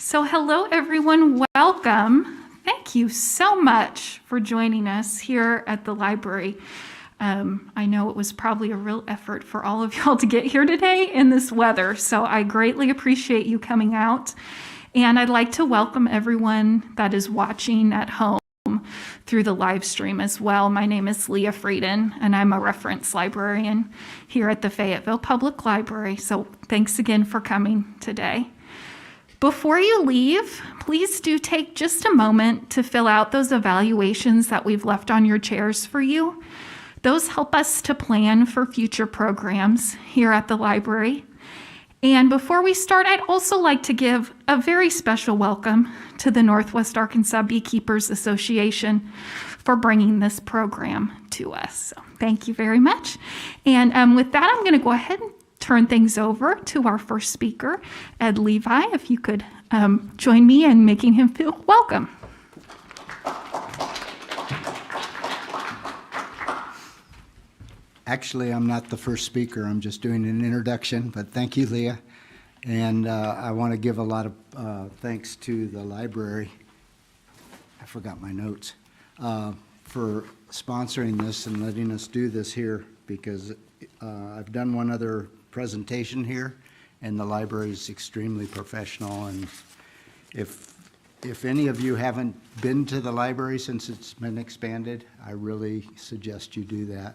So hello everyone, welcome. Thank you so much for joining us here at the library. I know it was probably a real effort for all of y'all to get here today in this weather, so I greatly appreciate you coming out. And I'd like to welcome everyone that is watching at home through the live stream as well. My name is Leah Frieden, and I'm a reference librarian here at the Fayetteville Public Library. So thanks again for coming today. Before you leave, please do take just a moment to fill out those evaluations that we've left on your chairs for you. Those help us to plan for future programs here at the library. And before we start, I'd also like to give a very special welcome to the Northwest Arkansas Beekeepers Association for bringing this program to us. So thank you very much. And with that, I'm going to go ahead and turn things over to our first speaker, Ed Levi, if you could join me in making him feel welcome. Actually, I'm not the first speaker. I'm just doing an introduction, but thank you, Leah. And I want to give a lot of thanks to the library. I forgot my notes. For sponsoring this and letting us do this here, because I've done one other presentation here, and the library is extremely professional. And if any of you haven't been to the library since it's been expanded, I really suggest you do that.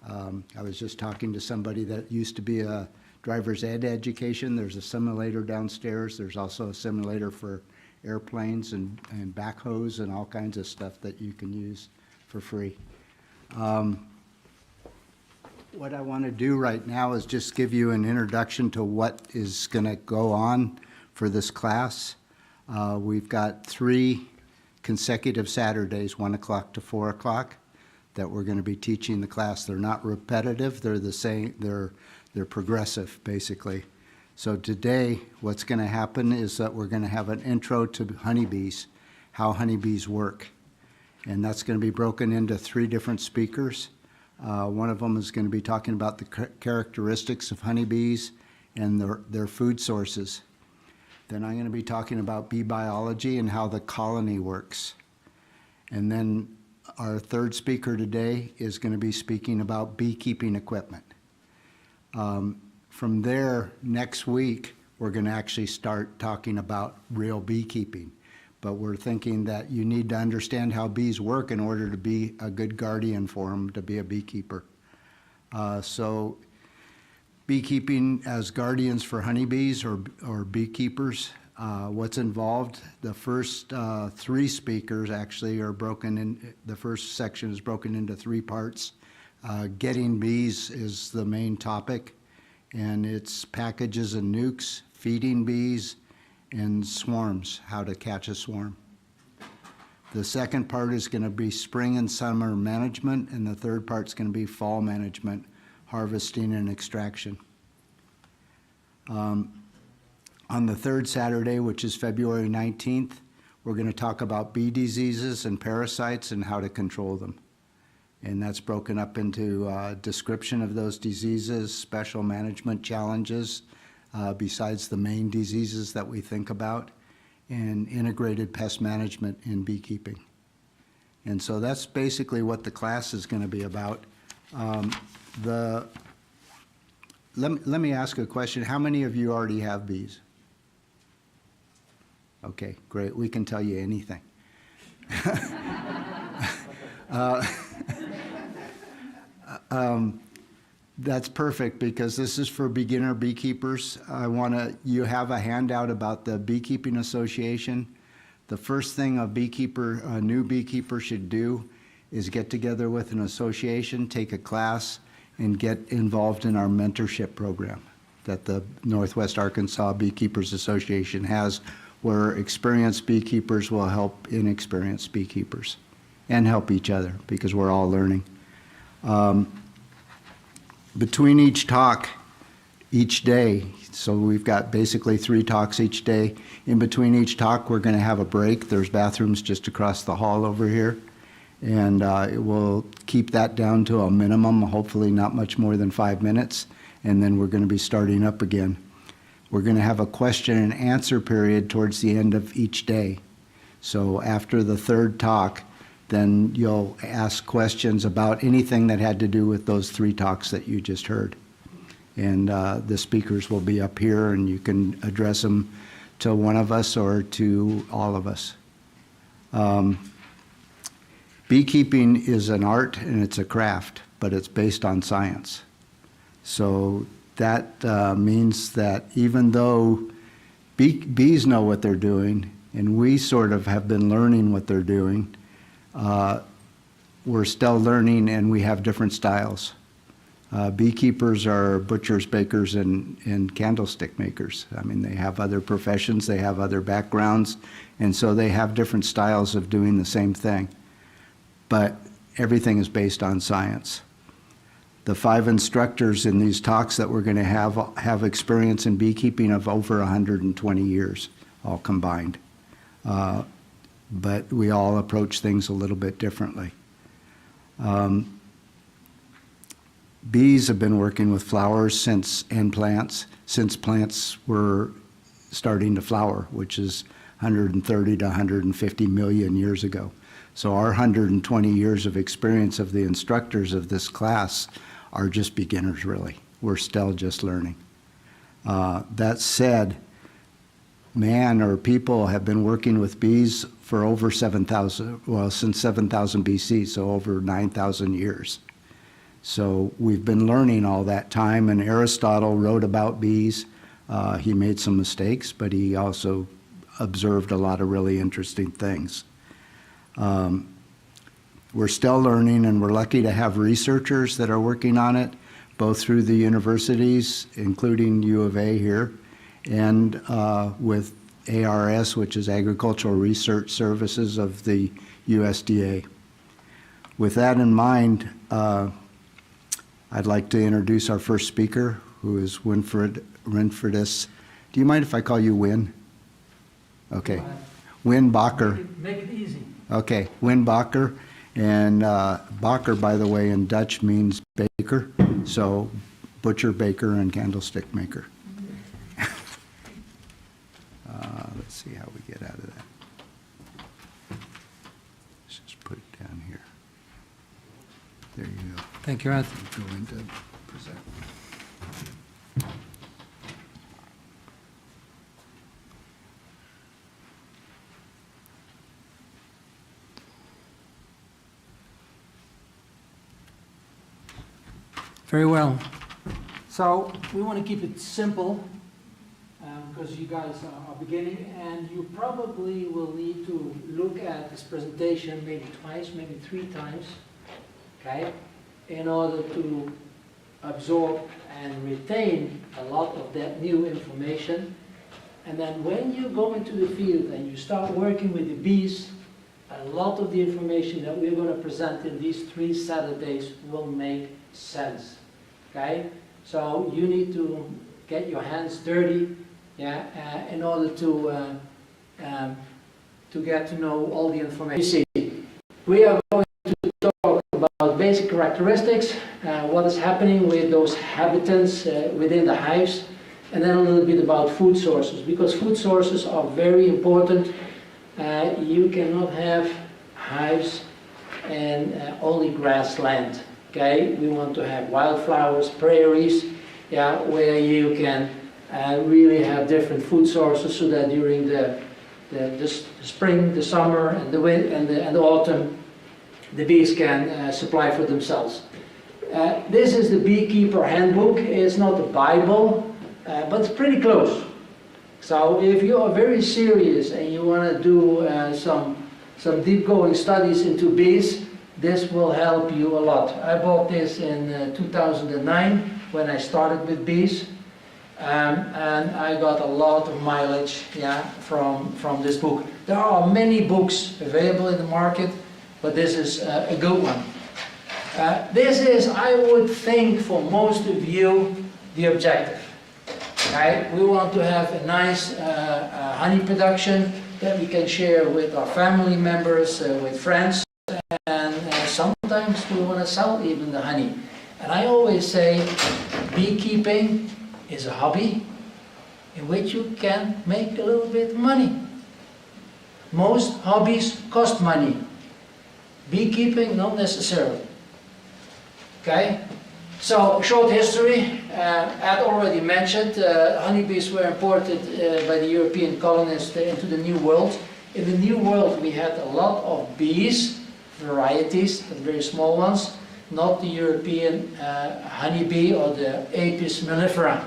I was just talking to somebody that used to be a driver's ed education. There's a simulator downstairs. There's also a simulator for airplanes and backhoes and all kinds of stuff that you can use for free. What I want to do right now is just give you an introduction to what is going to go on for this class. We've got 3 consecutive Saturdays, 1 o'clock to 4 o'clock, that we're going to be teaching the class. They're not repetitive, they're the same, they're progressive, basically. So today, what's going to happen is that we're going to have an intro to honeybees, how honeybees work. And that's going to be broken into 3 different speakers. One of them is going to be talking about the characteristics of honeybees and their food sources. Then I'm going to be talking about bee biology and how the colony works. And then our 3rd speaker today is going to be speaking about beekeeping equipment. From there, next week, we're going to actually start talking about real beekeeping. But we're thinking that you need to understand how bees work in order to be a good guardian for them, to be a beekeeper. So beekeeping as guardians for honeybees or beekeepers, what's involved. The first 3 speakers actually are broken in, the first section is broken into 3 parts. Getting bees is the main topic, and it's packages and nukes, feeding bees, and swarms, how to catch a swarm. The second part is going to be spring and summer management, and the 3rd part is going to be fall management, harvesting and extraction. On the 3rd Saturday, which is February 19th, we're going to talk about bee diseases and parasites and how to control them. And that's broken up into a description of those diseases, special management challenges, besides the main diseases that we think about, and integrated pest management in beekeeping. And so that's basically what the class is going to be about. Let me ask a question. How many of you already have bees? Okay, great. We can tell you anything. That's perfect, because this is for beginner beekeepers. You have a handout about the Beekeeping Association. The first thing a new beekeeper should do is get together with an association, take a class, and get involved in our mentorship program that the Northwest Arkansas Beekeepers Association has, where experienced beekeepers will help inexperienced beekeepers and help each other, because we're all learning. Between each talk, each day, so we've got basically 3 talks each day. In between each talk, we're going to have a break. There's bathrooms just across the hall over here. And we'll keep that down to a minimum, hopefully not much more than 5 minutes. And then we're going to be starting up again. We're going to have a question and answer period towards the end of each day. So after the third talk, then you'll ask questions about anything that had to do with those 3 talks that you just heard. And the speakers will be up here, and you can address them to one of us or to all of us. Beekeeping is an art and it's a craft, but it's based on science. So that means that even though bees know what they're doing, and we sort of have been learning what they're doing, we're still learning, and we have different styles. Beekeepers are butchers, bakers, and candlestick makers. I mean, they have other professions, they have other backgrounds, and so they have different styles of doing the same thing. But everything is based on science. The 5 instructors in these talks that we're going to have experience in beekeeping of over 120 years, all combined. But we all approach things a little bit differently. Bees have been working with flowers and plants since plants were starting to flower, which is 130 to 150 million years ago. So our 120 years of experience of the instructors of this class are just beginners, really. We're still just learning. That said, man or people have been working with bees for over 7,000, well, since 7,000 BC, so over 9,000 years. So we've been learning all that time, and Aristotle wrote about bees. He made some mistakes, but he also observed a lot of really interesting things. We're still learning, and we're lucky to have researchers that are working on it, both through the universities, including U of A here, and with ARS, which is Agricultural Research Services of the USDA. With that in mind, I'd like to introduce our first speaker, who is Winfriedus. Do you mind if I call you Win? Okay. Win Bakker. Make it easy. Okay, Win Bakker. And Bakker, by the way, in Dutch means baker. So butcher, baker, and candlestick maker. Let's see how we get out of that. Let's just put it down here. There you go. Thank you, Anthony. Go into present. Very well. So we want to keep it simple because you guys are beginning, and you probably will need to look at this presentation maybe twice, maybe 3 times, okay, in order to absorb and retain a lot of that new information. And then when you go into the field and you start working with the bees, a lot of the information that we're going to present in these 3 Saturdays will make sense. Okay, so you need to get your hands dirty, yeah, in order to get to know all the information. You see, we are going to talk about basic characteristics, what is happening with those habitants within the hives, and then a little bit about food sources, because food sources are very important. You cannot have hives and only grassland. Okay, we want to have wildflowers, prairies, yeah, where you can really have different food sources, so that during the spring, the summer, and the winter and the autumn, the bees can supply for themselves. This is the Beekeeper Handbook. It's not a Bible, but it's pretty close. So if you are very serious and you want to do some deep-going studies into bees, this will help you a lot. I bought this in 2009 when I started with bees, and I got a lot of mileage, yeah, from this book. There are many books available in the market, but this is a good one. This is, I would think, for most of you, the objective. Right? We want to have a nice honey production that we can share with our family members, with friends, and sometimes we want to sell even the honey. And I always say beekeeping is a hobby, in which you can make a little bit of money. Most hobbies cost money. Beekeeping, not necessarily. Okay? So, short history. As already mentioned, honeybees were imported by the European colonists into the New World. In the New World, we had a lot of bees, varieties, but very small ones, not the European honeybee or the Apis mellifera.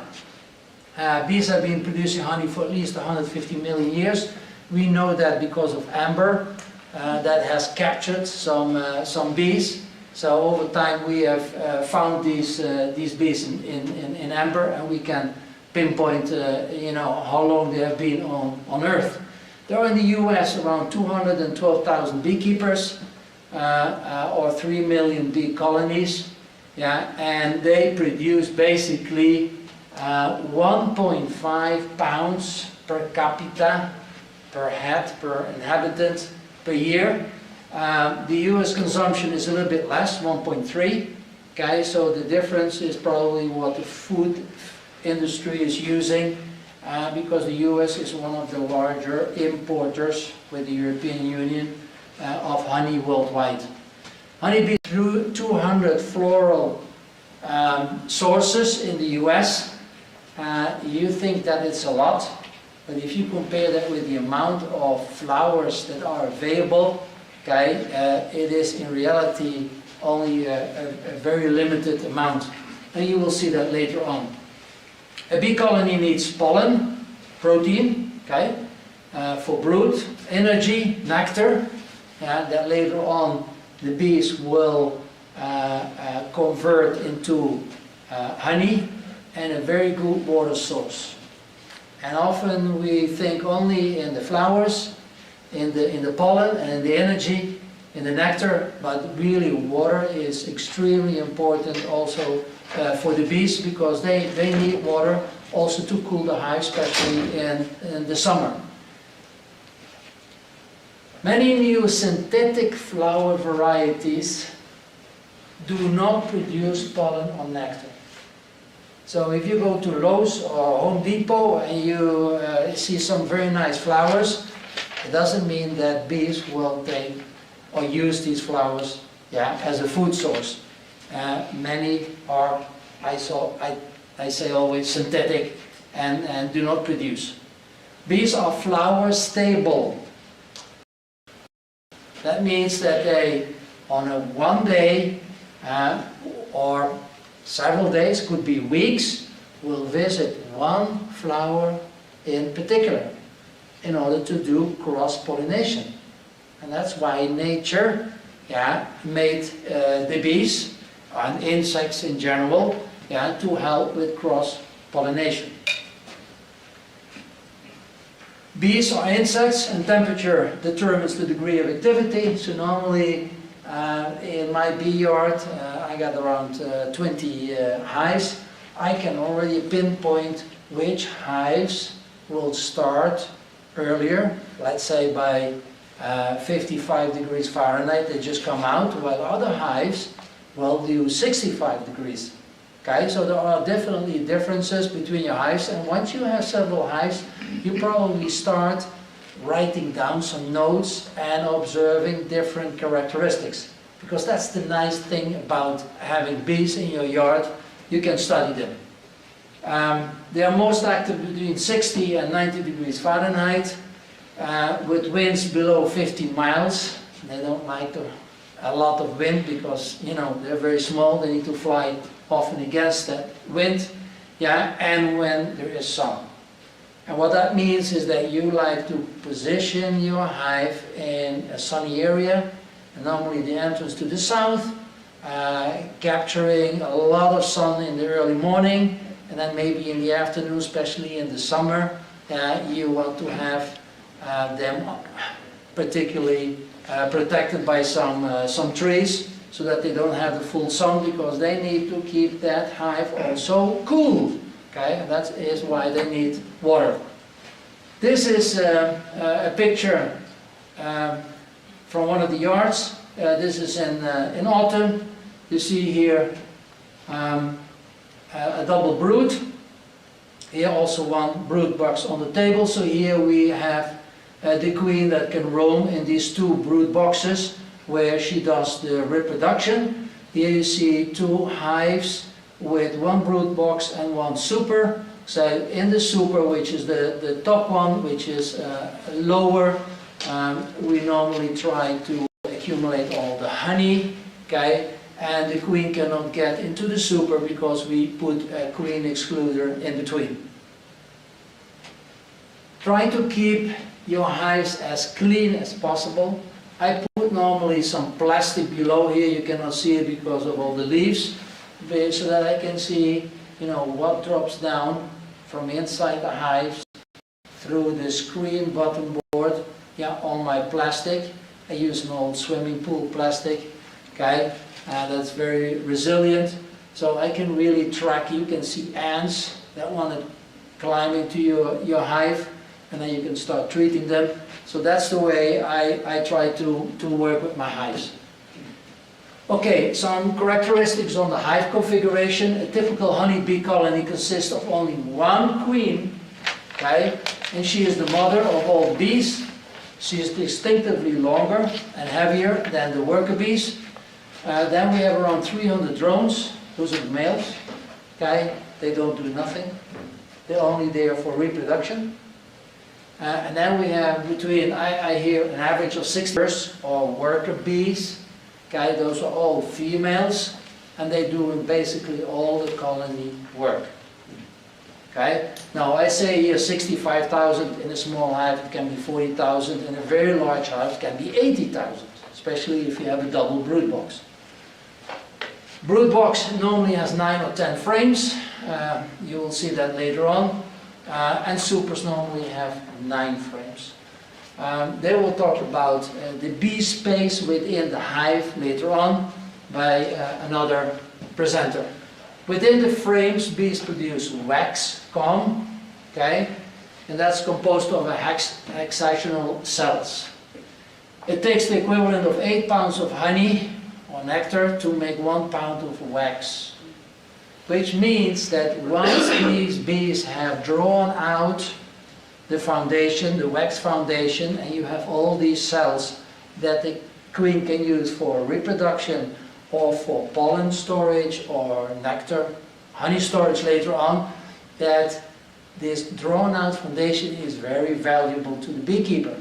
Bees have been producing honey for at least 150 million years. We know that because of amber that has captured some bees. So over time we have found these bees in amber, and we can pinpoint how long they have been on Earth. There are in the US around 212,000 beekeepers, or 3 million bee colonies, yeah, and they produce basically 1.5 pounds per capita, per head, per inhabitant per year. The US consumption is a little bit less, 1.3. Okay, so the difference is probably what the food industry is using, because the US is one of the larger importers with the European Union of honey worldwide. Honeybees through 200 floral sources in the US. You think that it's a lot, but if you compare that with the amount of flowers that are available, okay, it is in reality only a very limited amount, and you will see that later on. A bee colony needs pollen, protein, okay, for brood, energy, nectar, that later on the bees will convert into honey, and a very good water source. And often we think only in the flowers, in the pollen and in the energy, in the nectar, but really water is extremely important also for the bees, because they need water also to cool the hive, especially in the summer. Many new synthetic flower varieties do not produce pollen or nectar. So if you go to Lowe's or Home Depot and you see some very nice flowers, it doesn't mean that bees will take or use these flowers, yeah, as a food source. Many are, I say always, synthetic and do not produce. Bees are flower stable. That means that they, on a one day or several days, could be weeks, will visit one flower in particular in order to do cross-pollination. And that's why nature, yeah, made the bees and insects in general, yeah, to help with cross-pollination. Bees are insects, and temperature determines the degree of activity. So normally in my bee yard, I got around 20 hives. I can already pinpoint which hives will start earlier, let's say by 55 degrees Fahrenheit, they just come out, while other hives will do 65 degrees. Okay, so there are definitely differences between your hives, and once you have several hives, you probably start writing down some notes and observing different characteristics. Because that's the nice thing about having bees in your yard, you can study them. They are most active between 60 and 90 degrees Fahrenheit, with winds below 50 miles. They don't like a lot of wind because, you know, they're very small, they need to fly often against that wind, yeah, and when there is sun. And what that means is that you like to position your hive in a sunny area, and normally the entrance to the south, capturing a lot of sun in the early morning, and then maybe in the afternoon, especially in the summer, you want to have them particularly protected by some trees, so that they don't have the full sun, because they need to keep that hive also cool. Okay, and that is why they need water. This is a picture from one of the yards. This is in autumn. You see here a double brood. Here also one brood box on the table. So here we have the queen that can roam in these 2 brood boxes where she does the reproduction. Here you see 2 hives with 1 brood box and 1 super. So in the super, which is the top one, which is lower, we normally try to accumulate all the honey, okay? And the queen cannot get into the super because we put a queen excluder in between. Try to keep your hives as clean as possible. I put normally some plastic below here, you cannot see it because of all the leaves, so that I can see, you know, what drops down from inside the hives through the screen bottom board, yeah, on my plastic. I use an old swimming pool plastic, okay, that's very resilient, so I can really track. You can see ants that want to climb into your hive, and then you can start treating them. So that's the way I try to work with my hives. Okay, some characteristics on the hive configuration. A typical honeybee colony consists of only 1 queen, okay, and she is the mother of all bees. She is distinctively longer and heavier than the worker bees. Then we have around 300 drones. Those are the males, okay, they don't do nothing. They're only there for reproduction. And then we have between, I hear an average of 6 or worker bees. Okay, those are all females, and they do basically all the colony work. Okay, now I say here 65,000 in a small hive, it can be 40,000, in a very large hive it can be 80,000, especially if you have a double brood box. Brood box normally has 9 or 10 frames, you will see that later on, and supers normally have 9 frames. They will talk about the bee space within the hive later on by another presenter. Within the frames, bees produce wax, comb, okay, and that's composed of a hexagonal cells. It takes the equivalent of 8 pounds of honey or nectar to make 1 pound of wax, which means that once these bees have drawn out the foundation, the wax foundation, and you have all these cells that the queen can use for reproduction or for pollen storage or nectar, honey storage later on, that this drawn out foundation is very valuable to the beekeeper.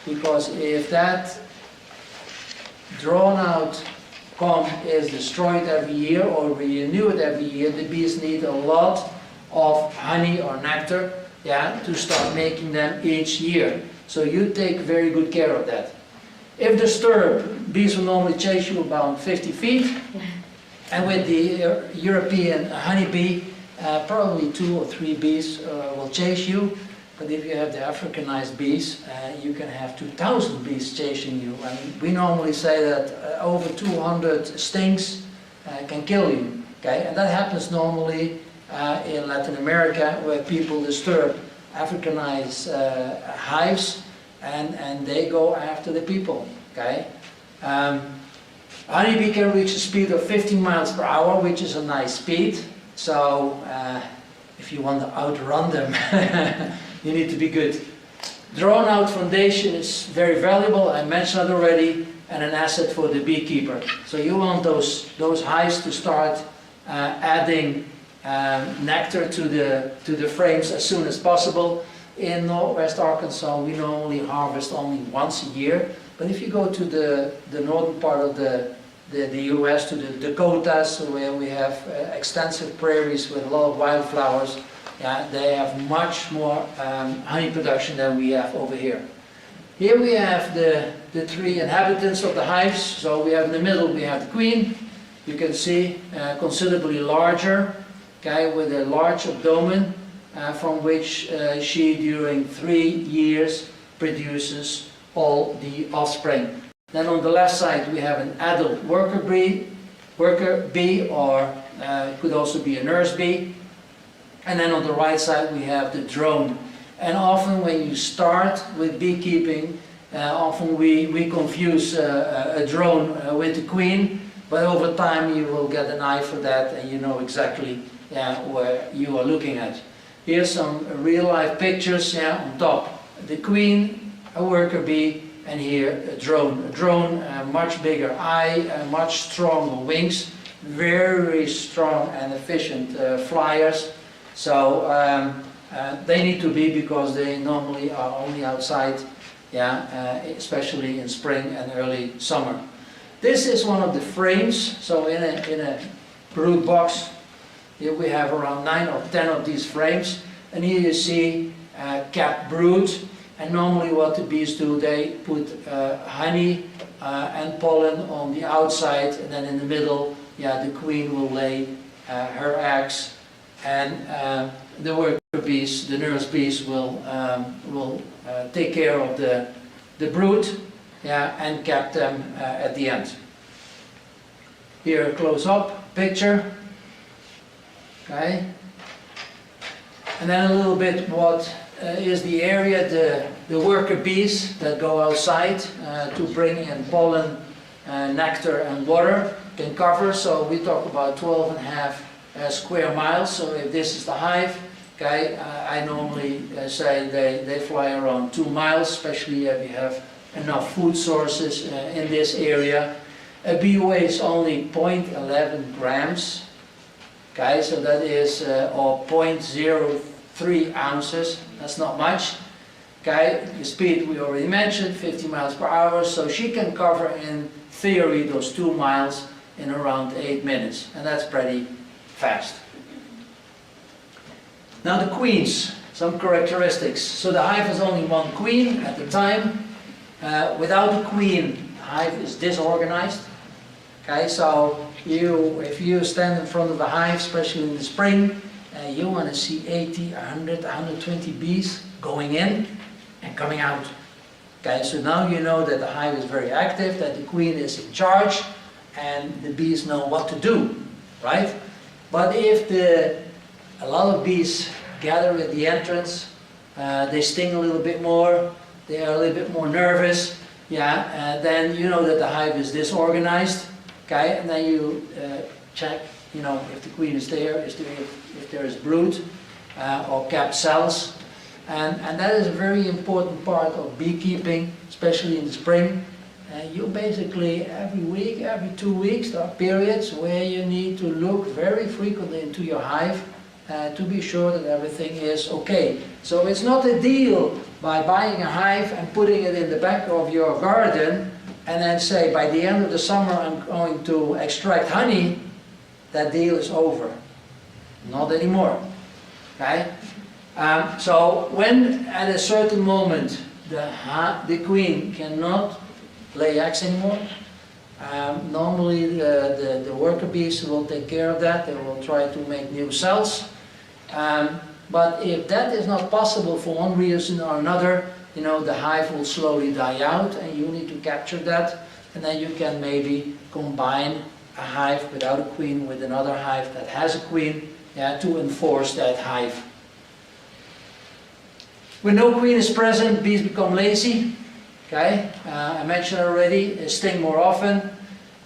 Because if that drawn out comb is destroyed every year or we renew it every year, the bees need a lot of honey or nectar, yeah, to start making them each year. So you take very good care of that. If disturbed, bees will normally chase you about 50 feet. And with the European honeybee, probably 2 or 3 bees will chase you. But if you have the Africanized bees, you can have 2,000 bees chasing you. And we normally say that over 200 stings can kill you. Okay? And that happens normally in Latin America, where people disturb Africanized hives, and they go after the people. Okay? Honeybee can reach a speed of 15 miles per hour, which is a nice speed. So if you want to outrun them, you need to be good. Drawn out foundation is very valuable, I mentioned it already, and an asset for the beekeeper. So you want those hives to start adding nectar to the frames as soon as possible. In Northwest Arkansas, we normally harvest only once a year. But if you go to the northern part of the US, to the Dakotas, where we have extensive prairies with a lot of wildflowers, yeah, they have much more honey production than we have over here. Here we have the 3 inhabitants of the hives. So we have in the middle, we have the queen. You can see considerably larger, okay, with a large abdomen, from which she during 3 years produces all the offspring. Then on the left side we have an adult worker bee, or could also be a nurse bee. And then on the right side we have the drone. And often when you start with beekeeping, often we confuse a drone with the queen, but over time you will get an eye for that and you know exactly where you are looking at. Here's some real-life pictures, yeah, on top. The queen, a worker bee, and here a drone. A drone, much bigger eye, much stronger wings, very strong and efficient flyers. So they need to be, because they normally are only outside, yeah, especially in spring and early summer. This is one of the frames. So in a brood box, here we have around 9 or 10 of these frames, and here you see capped brood. And normally what the bees do, they put honey and pollen on the outside, and then in the middle, yeah, the queen will lay her eggs, and the worker bees, the nurse bees, will take care of the brood, yeah, and cap them at the end. Here a close-up picture. Okay, and then a little bit what is the area, the worker bees that go outside to bring in pollen, nectar and water can cover. So we talk about 12.5 square miles. So if this is the hive, okay, I normally say they fly around 2 miles, especially if you have enough food sources in this area. A bee weighs only 0.11 grams. Okay, so that is, or 0.03 ounces, that's not much. Okay, the speed we already mentioned, 50 miles per hour, so she can cover in theory those 2 miles in around 8 minutes, and that's pretty fast. Now the queens, some characteristics. So the hive has only one queen at the time. Without a queen, the hive is disorganized. Okay, so if you stand in front of a hive, especially in the spring, you want to see 80, 100, 120 bees going in and coming out. Okay, so now you know that the hive is very active, that the queen is in charge, and the bees know what to do, right? But if a lot of bees gather at the entrance, they sting a little bit more, they are a little bit more nervous, yeah, then you know that the hive is disorganized. Okay, and then you check, you know, if the queen is there, if there is brood or capped cells, and that is a very important part of beekeeping, especially in the spring. You basically every week, every 2 weeks, there are periods where you need to look very frequently into your hive to be sure that everything is okay. So it's not a deal by buying a hive and putting it in the back of your garden and then say, by the end of the summer I'm going to extract honey. That deal is over. Not anymore. Okay? So when at a certain moment the queen cannot lay eggs anymore, normally the worker bees will take care of that. They will try to make new cells. But if that is not possible for one reason or another, you know, the hive will slowly die out, and you need to capture that, and then you can maybe combine a hive without a queen with another hive that has a queen, yeah, to enforce that hive. When no queen is present, bees become lazy. Okay, I mentioned already, they sting more often.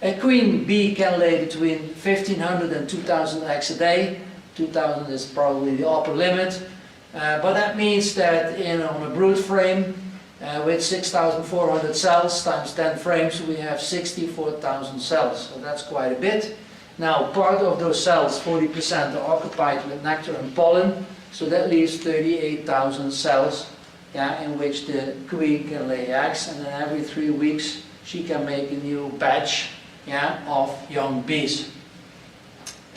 A queen bee can lay between 1,500 and 2,000 eggs a day. 2,000 is probably the upper limit. But that means that on a brood frame with 6,400 cells times 10 frames, we have 64,000 cells. So that's quite a bit. Now, part of those cells, 40%, are occupied with nectar and pollen. So that leaves 38,000 cells, yeah, in which the queen can lay eggs. And then every 3 weeks, she can make a new batch, yeah, of young bees.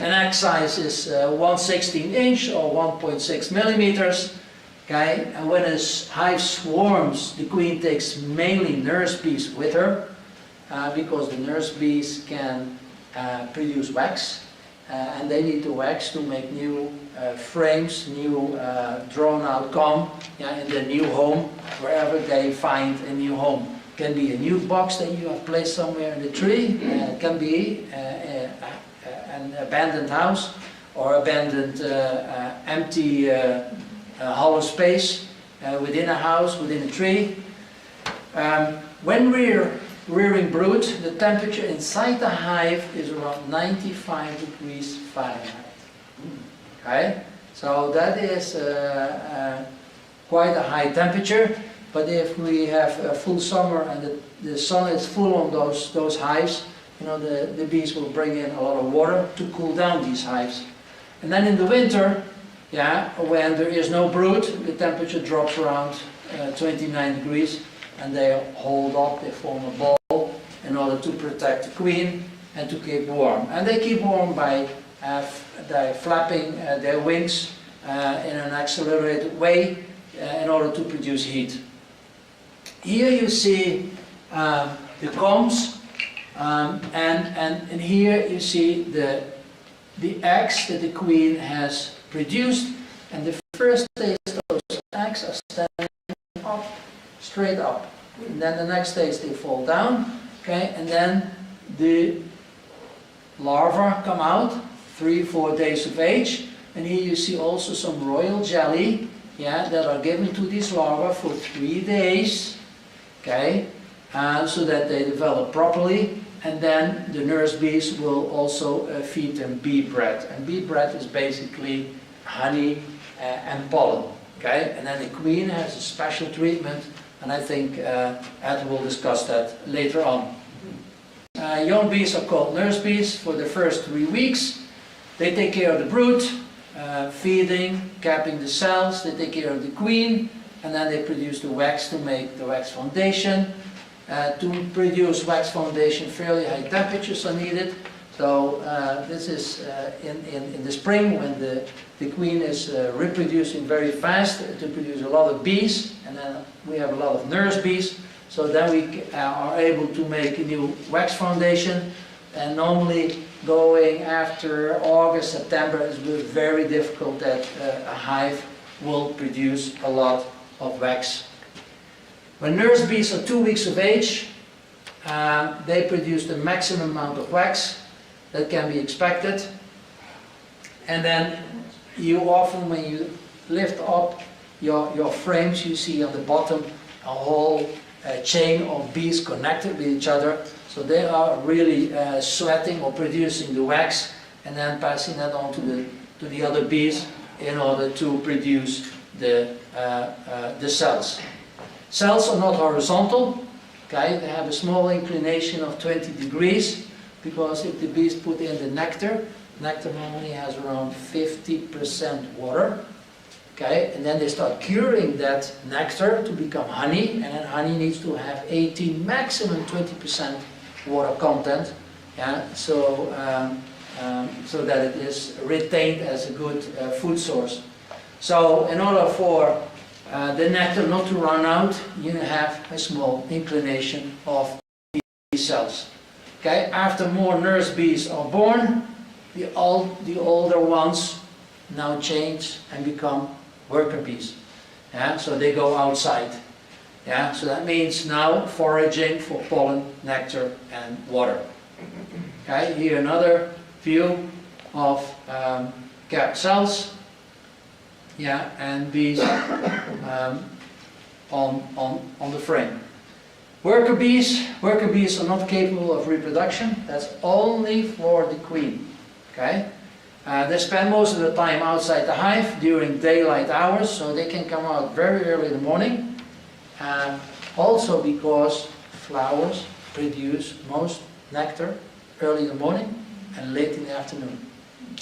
An egg size is 1/16 inch or 1.6 millimeters. Okay, and when a hive swarms, the queen takes mainly nurse bees with her because the nurse bees can produce wax, and they need the wax to make new frames, new drawn-out comb, yeah, in the new home, wherever they find a new home. It can be a new box that you have placed somewhere in the tree. It can be an abandoned house or abandoned empty hollow space within a house, within a tree. When we're rearing brood, the temperature inside the hive is around 95 degrees Fahrenheit. Okay? So that is quite a high temperature, but if we have a full summer and the sun is full on those hives, you know, the bees will bring in a lot of water to cool down these hives. And then in the winter, yeah, when there is no brood, the temperature drops around 29 degrees, and they hold up, they form a ball in order to protect the queen and to keep warm. And they keep warm by flapping their wings in an accelerated way in order to produce heat. Here you see the combs, and here you see the eggs that the queen has produced, and the first stage those eggs are standing up, straight up, and then the next stage they fall down, okay, and then the larvae come out, 3-4 days of age, and here you see also some royal jelly, yeah, that are given to these larvae for 3 days, okay, so that they develop properly. And then the nurse bees will also feed them bee bread. And bee bread is basically honey and pollen. Okay? And then the queen has a special treatment, and I think Ed will discuss that later on. Young bees are called nurse bees for the first 3 weeks. They take care of the brood, feeding, capping the cells. They take care of the queen, and then they produce the wax to make the wax foundation. To produce wax foundation, fairly high temperatures are needed. So this is in the spring when the queen is reproducing very fast to produce a lot of bees, and then we have a lot of nurse bees. So then we are able to make a new wax foundation, and normally going after August, September is very difficult that a hive will produce a lot of wax. When nurse bees are 2 weeks of age, they produce the maximum amount of wax that can be expected. And then you often, when you lift up your frames, you see on the bottom a whole chain of bees connected with each other. So they are really sweating or producing the wax and then passing that on to the other bees in order to produce the cells. Cells are not horizontal, okay? They have a small inclination of 20 degrees, because if the bees put in the nectar, nectar normally has around 50% water, okay? And then they start curing that nectar to become honey, and then honey needs to have 18, maximum 20% water content, yeah? So that it is retained as a good food source. So in order for the nectar not to run out, you have a small inclination of these cells. Okay, after more nurse bees are born, the older ones now change and become worker bees. Yeah, so they go outside. Yeah, so that means now foraging for pollen, nectar, and water. Okay, here another view of capped cells. Yeah, and bees on the frame. Worker bees are not capable of reproduction. That's only for the queen. Okay, they spend most of the time outside the hive during daylight hours, so they can come out very early in the morning. Also because flowers produce most nectar early in the morning and late in the afternoon.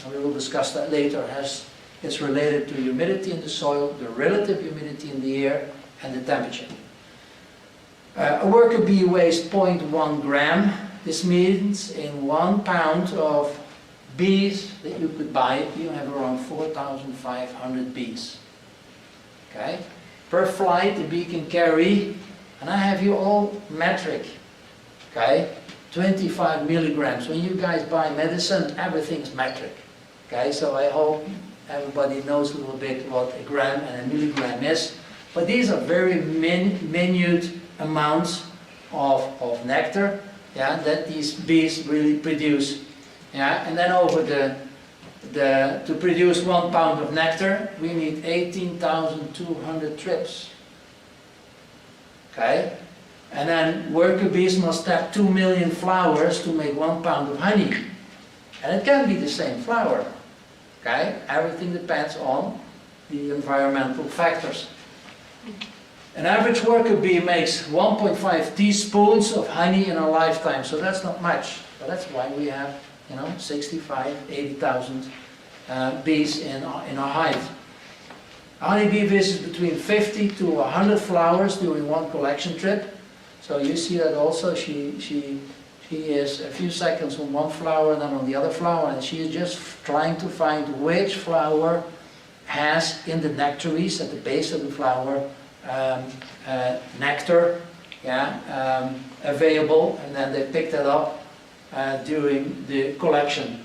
And we will discuss that later, as it's related to humidity in the soil, the relative humidity in the air, and the temperature. A worker bee weighs 0.1 gram. This means in 1 pound of bees that you could buy, you have around 4,500 bees. Okay? Per flight, the bee can carry, and I have you all metric, okay? 25 milligrams. When you guys buy medicine, everything's metric. Okay, so I hope everybody knows a little bit what a gram and a milligram is. But these are very minute amounts of nectar, yeah, that these bees really produce. Yeah, and then over to produce 1 pound of nectar, we need 18,200 trips. Okay? And then worker bees must tap 2 million flowers to make 1 pound of honey. And it can be the same flower. Okay, everything depends on the environmental factors. An average worker bee makes 1.5 teaspoons of honey in her lifetime, so that's not much. But that's why we have, 65, 80,000 bees in our hive. A honeybee visits between 50 to 100 flowers during one collection trip. So you see that also, she is a few seconds on one flower, then on the other flower, and she is just trying to find which flower has in the nectaries at the base of the flower nectar, available, and then they pick that up during the collection.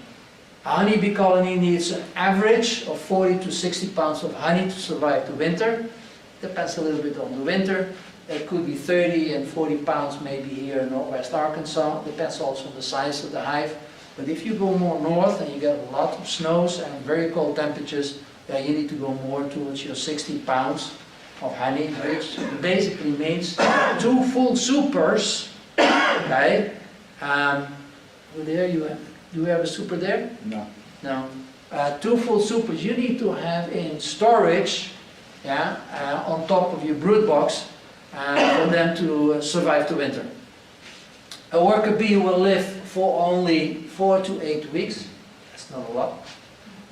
A honeybee colony needs an average of 40 to 60 pounds of honey to survive the winter. Depends a little bit on the winter. It could be 30 and 40 pounds maybe here in northwest Arkansas. Depends also on the size of the hive. But if you go more north and you get a lot of snows and very cold temperatures, then you need to go more towards your 60 pounds of honey, which basically means 2 full supers. Okay. There you have. Do you have a super there? No. No. 2 full supers you need to have in storage, on top of your brood box, for them to survive the winter. A worker bee will live for only 4 to 8 weeks. That's not a lot.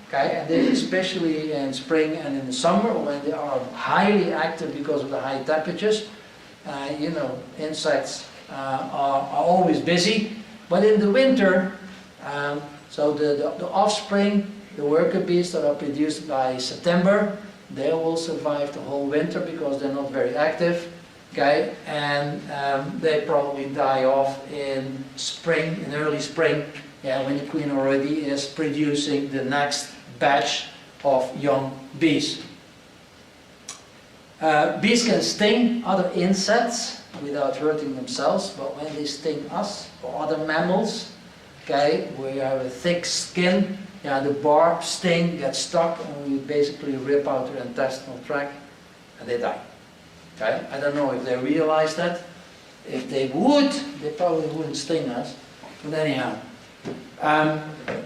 Okay, and this especially in spring and in the summer when they are highly active because of the high temperatures. Insects are always busy, but in the winter, so the offspring, the worker bees that are produced by September, they will survive the whole winter because they're not very active. Okay, and they probably die off in spring, in early spring, when the queen already is producing the next batch of young bees. Bees can sting other insects without hurting themselves, but when they sting us or other mammals, okay, we have a thick skin, the barb sting gets stuck and we basically rip out their intestinal tract and they die. Okay? I don't know if they realize that. If they would, they probably wouldn't sting us. But anyhow,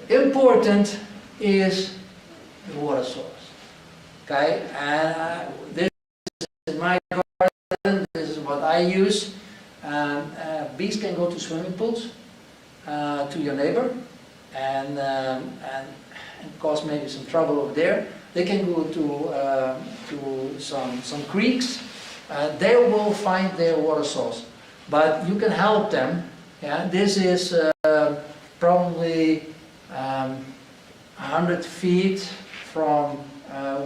important is the water source. Okay, and this is my garden. This is what I use. Bees can go to swimming pools to your neighbor and cause maybe some trouble over there. They can go to some creeks. They will find their water source, but you can help them. This is probably 100 feet from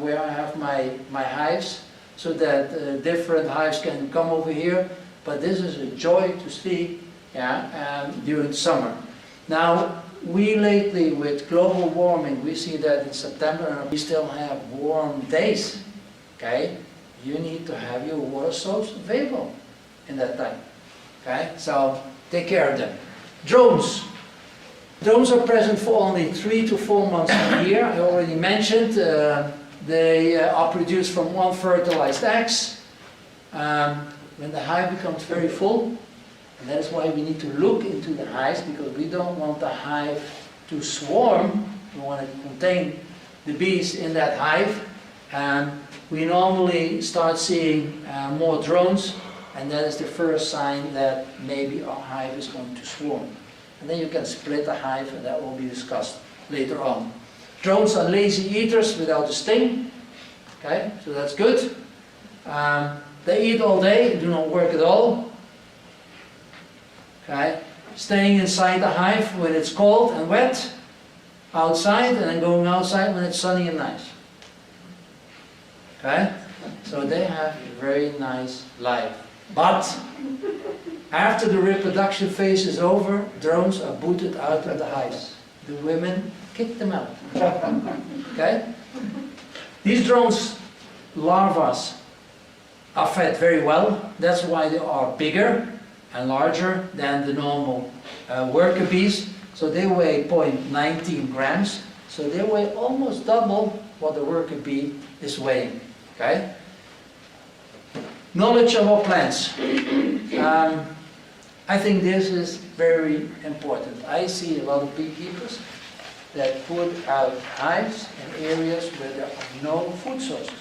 where I have my hives, so that different hives can come over here. But this is a joy to see during summer. Now, we lately, with global warming, we see that in September we still have warm days. Okay, you need to have your water source available in that time. Okay, so take care of them. Drones. Drones are present for only 3 to 4 months a year. I already mentioned they are produced from 1 fertilized eggs. When the hive becomes very full, and that is why we need to look into the hives, because we don't want the hive to swarm. We want to contain the bees in that hive. We normally start seeing more drones, and that is the first sign that maybe our hive is going to swarm. And then you can split the hive, and that will be discussed later on. Drones are lazy eaters without a sting. Okay, so that's good. They eat all day, do not work at all. Okay, staying inside the hive when it's cold and wet, outside, and then going outside when it's sunny and nice. Okay, so they have a very nice life. But after the reproduction phase is over, drones are booted out of the hives. The women kick them out. Okay? These drones, larvae, are fed very well. That's why they are bigger and larger than the normal worker bees. So they weigh 0.19 grams. So they weigh almost double what the worker bee is weighing. Okay? Knowledge of our plants. I think this is very important. I see a lot of beekeepers that put out hives in areas where there are no food sources.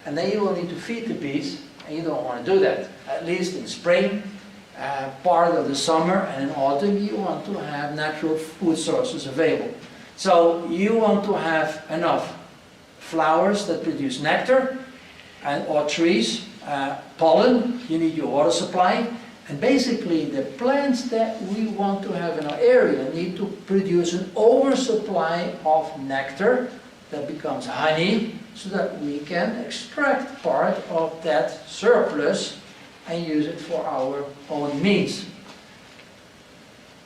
And then you will need to feed the bees, and you don't want to do that. At least in spring, part of the summer, and in autumn, you want to have natural food sources available. So you want to have enough flowers that produce nectar, or trees, pollen, you need your water supply. And basically the plants that we want to have in our area need to produce an oversupply of nectar that becomes honey, so that we can extract part of that surplus and use it for our own means.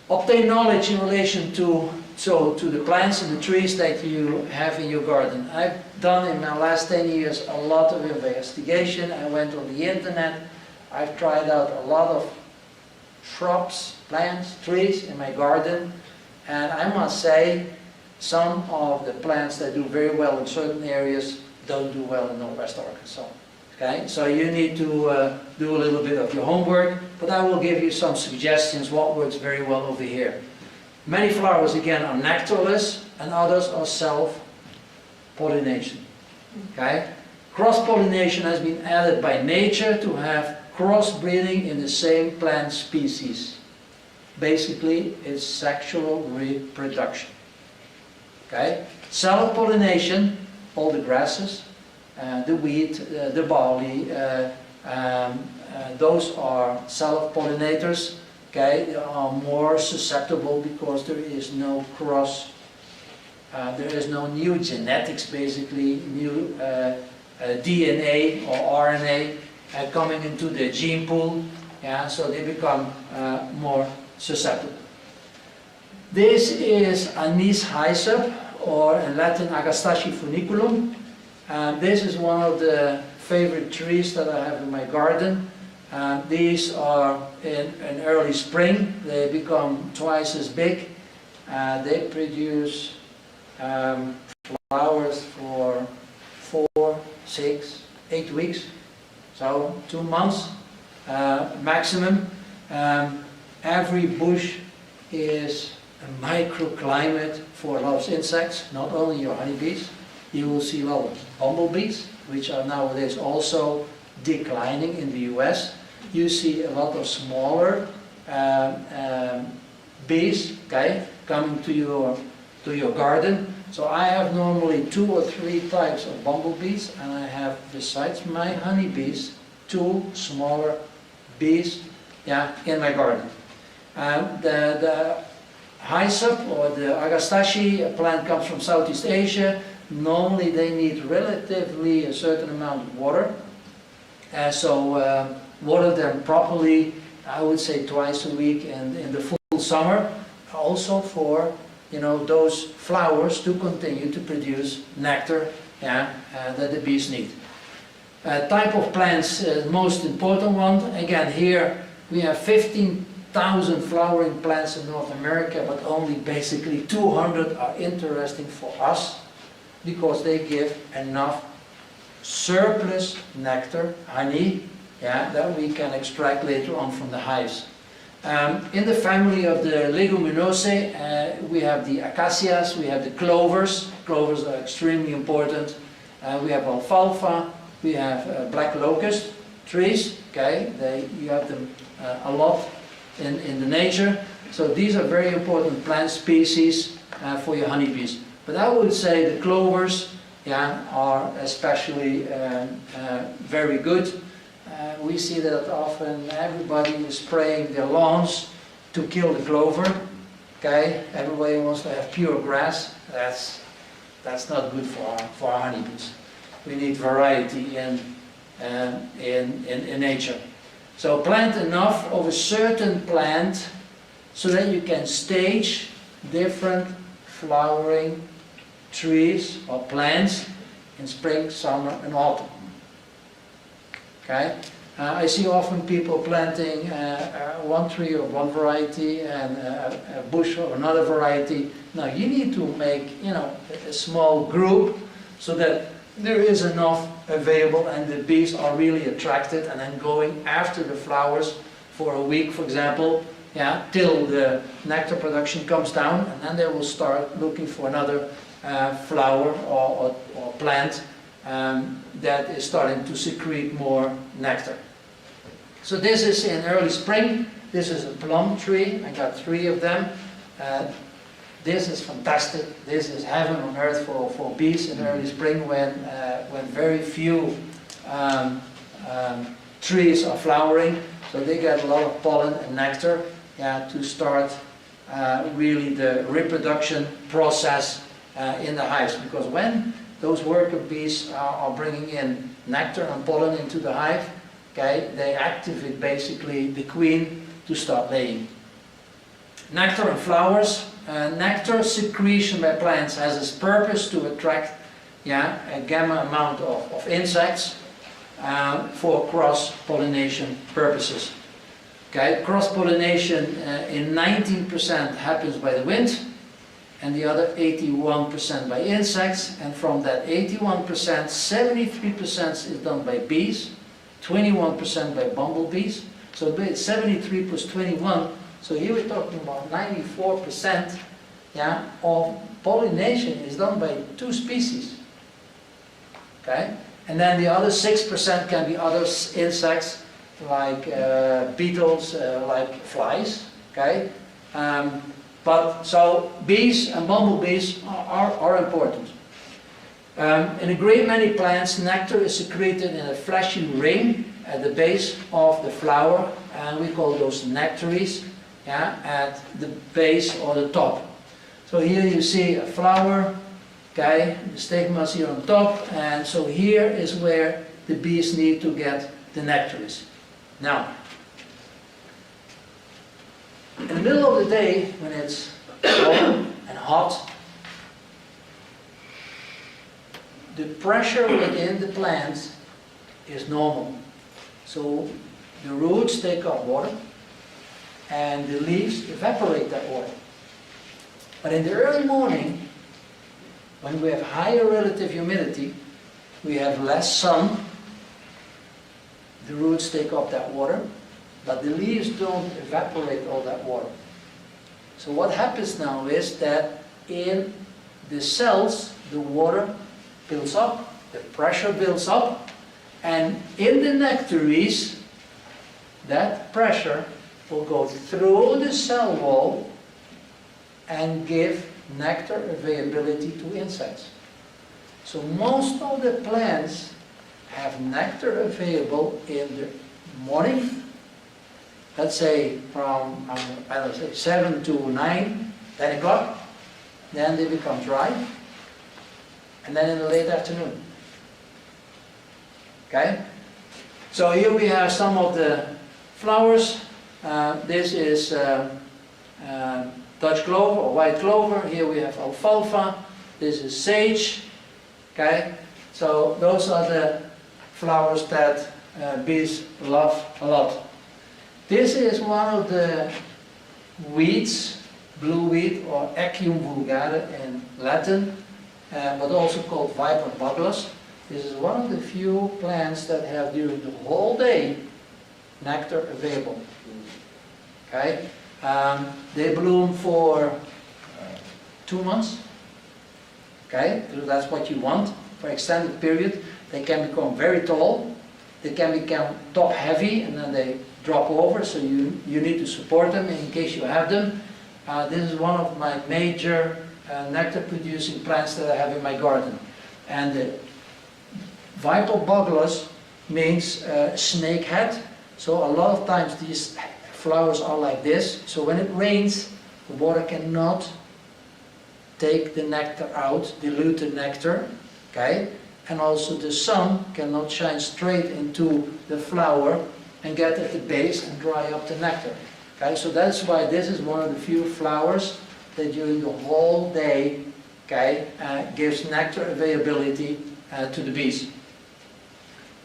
Obtain knowledge in relation to the plants and the trees that you have in your garden. I've done in my last 10 years a lot of investigation. I went on the internet. I've tried out a lot of shrubs, plants, trees in my garden, and I must say some of the plants that do very well in certain areas don't do well in Northwest Arkansas. Okay, so you need to do a little bit of your homework, but I will give you some suggestions what works very well over here. Many flowers again are nectarless, and others are self-pollination. Okay, cross-pollination has been added by nature to have crossbreeding in the same plant species. Basically, it's sexual reproduction. Okay, self-pollination, all the grasses, the wheat, the barley, those are self-pollinators. Okay, they are more susceptible because there is no there is no new genetics, basically, new DNA or RNA coming into the gene pool, yeah, so they become more susceptible. This is Anise hyssop, or in Latin Agastache funiculum. This is one of the favorite trees that I have in my garden. These are in early spring. They become twice as big. They produce flowers for 4, 6, 8 weeks. So 2 months maximum. Every bush is a microclimate for a lot of insects, not only your honeybees. You will see a lot of bumblebees, which are nowadays also declining in the US. You see a lot of smaller bees, okay, coming to your garden. So I have normally 2 or 3 types of bumblebees, and I have, besides my honeybees, 2 smaller bees, yeah, in my garden. The hyssop, or the Agastache plant, comes from Southeast Asia. Normally they need relatively a certain amount of water. So water them properly, I would say twice a week, and in the full summer, also for, you know, those flowers to continue to produce nectar, yeah, that the bees need. Type of plants, most important one. Again, here we have 15,000 flowering plants in North America, but only basically 200 are interesting for us because they give enough surplus nectar, honey, yeah, that we can extract later on from the hives. In the family of the Leguminosae, we have the acacias, we have the clovers. Clovers are extremely important. We have alfalfa, we have black locust trees. Okay, you have them a lot in the nature. So these are very important plant species for your honeybees. But I would say the clovers, yeah, are especially very good. We see that often everybody is spraying their lawns to kill the clover. Okay, everybody wants to have pure grass. That's not good for our honeybees. We need variety in nature. So plant enough of a certain plant so that you can stage different flowering trees or plants in spring, summer and autumn. Okay, I see often people planting one tree of one variety and a bush of another variety. Now you need to make, you know, a small group so that there is enough available and the bees are really attracted and then going after the flowers for a week, for example, yeah, till the nectar production comes down, and then they will start looking for another flower or plant that is starting to secrete more nectar. So this is in early spring. This is a plum tree. I got 3 of them. This is fantastic. This is heaven on earth for bees in early spring when very few trees are flowering. So they get a lot of pollen and nectar, yeah, to start really the reproduction process in the hives. Because when those worker bees are bringing in nectar and pollen into the hive, okay, they activate basically the queen to start laying. Nectar and flowers. Nectar secretion by plants has its purpose to attract, yeah, a gamma amount of insects for cross-pollination purposes. Okay, cross-pollination in 19% happens by the wind, and the other 81% by insects, and from that 81%, 73% is done by bees, 21% by bumblebees, so 73 plus 21, so here we're talking about 94%, yeah, of pollination is done by 2 species, okay, and then the other 6% can be other insects, like beetles, like flies, okay, but so bees and bumblebees are important. In a great many plants, nectar is secreted in a fleshy ring at the base of the flower, and we call those nectaries, yeah, at the base or the top. So here you see a flower, okay, the stigmas here on top, and so here is where the bees need to get the nectaries. Now, in the middle of the day, when it's warm and hot, the pressure within the plants is normal. So the roots take up water, and the leaves evaporate that water. But in the early morning, when we have higher relative humidity, we have less sun, the roots take up that water, but the leaves don't evaporate all that water. So what happens now is that in the cells, the water builds up, the pressure builds up, and in the nectaries, that pressure will go through the cell wall and give nectar availability to insects. So most of the plants have nectar available in the morning, let's say from, I don't know, 7 to 9, 10 o'clock, then they become dry, and then in the late afternoon. Okay? So here we have some of the flowers. This is Dutch clover or white clover. Here we have alfalfa. This is sage. Okay? So those are the flowers that bees love a lot. This is one of the weeds, blue weed or Echium vulgare in Latin, but also called viper bugglers. This is one of the few plants that have during the whole day nectar available. Okay, they bloom for 2 months. Okay, so that's what you want for extended period. They can become very tall. They can become top heavy, and then they drop over. So you need to support them in case you have them. This is one of my major nectar-producing plants that I have in my garden, and the viper bugglers means snake head. So a lot of times these flowers are like this. So when it rains, the water cannot take the nectar out, dilute the nectar, okay? And also the sun cannot shine straight into the flower and get at the base and dry up the nectar. Okay, so that's why this is one of the few flowers that during the whole day, okay, gives nectar availability to the bees.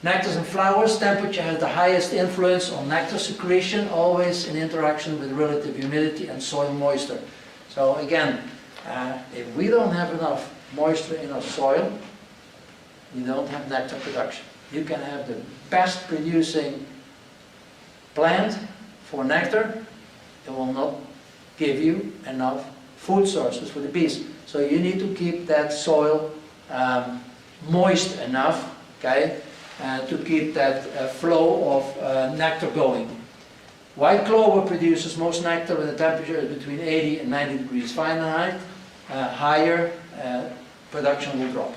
Nectars and flowers, temperature has the highest influence on nectar secretion, always in interaction with relative humidity and soil moisture. So again, if we don't have enough moisture in our soil, you don't have nectar production. You can have the best producing plant for nectar, it will not give you enough food sources for the bees. So you need to keep that soil moist enough, okay, to keep that flow of nectar going. White clover produces most nectar when the temperature is between 80 and 90 degrees Fahrenheit. Higher, production will drop.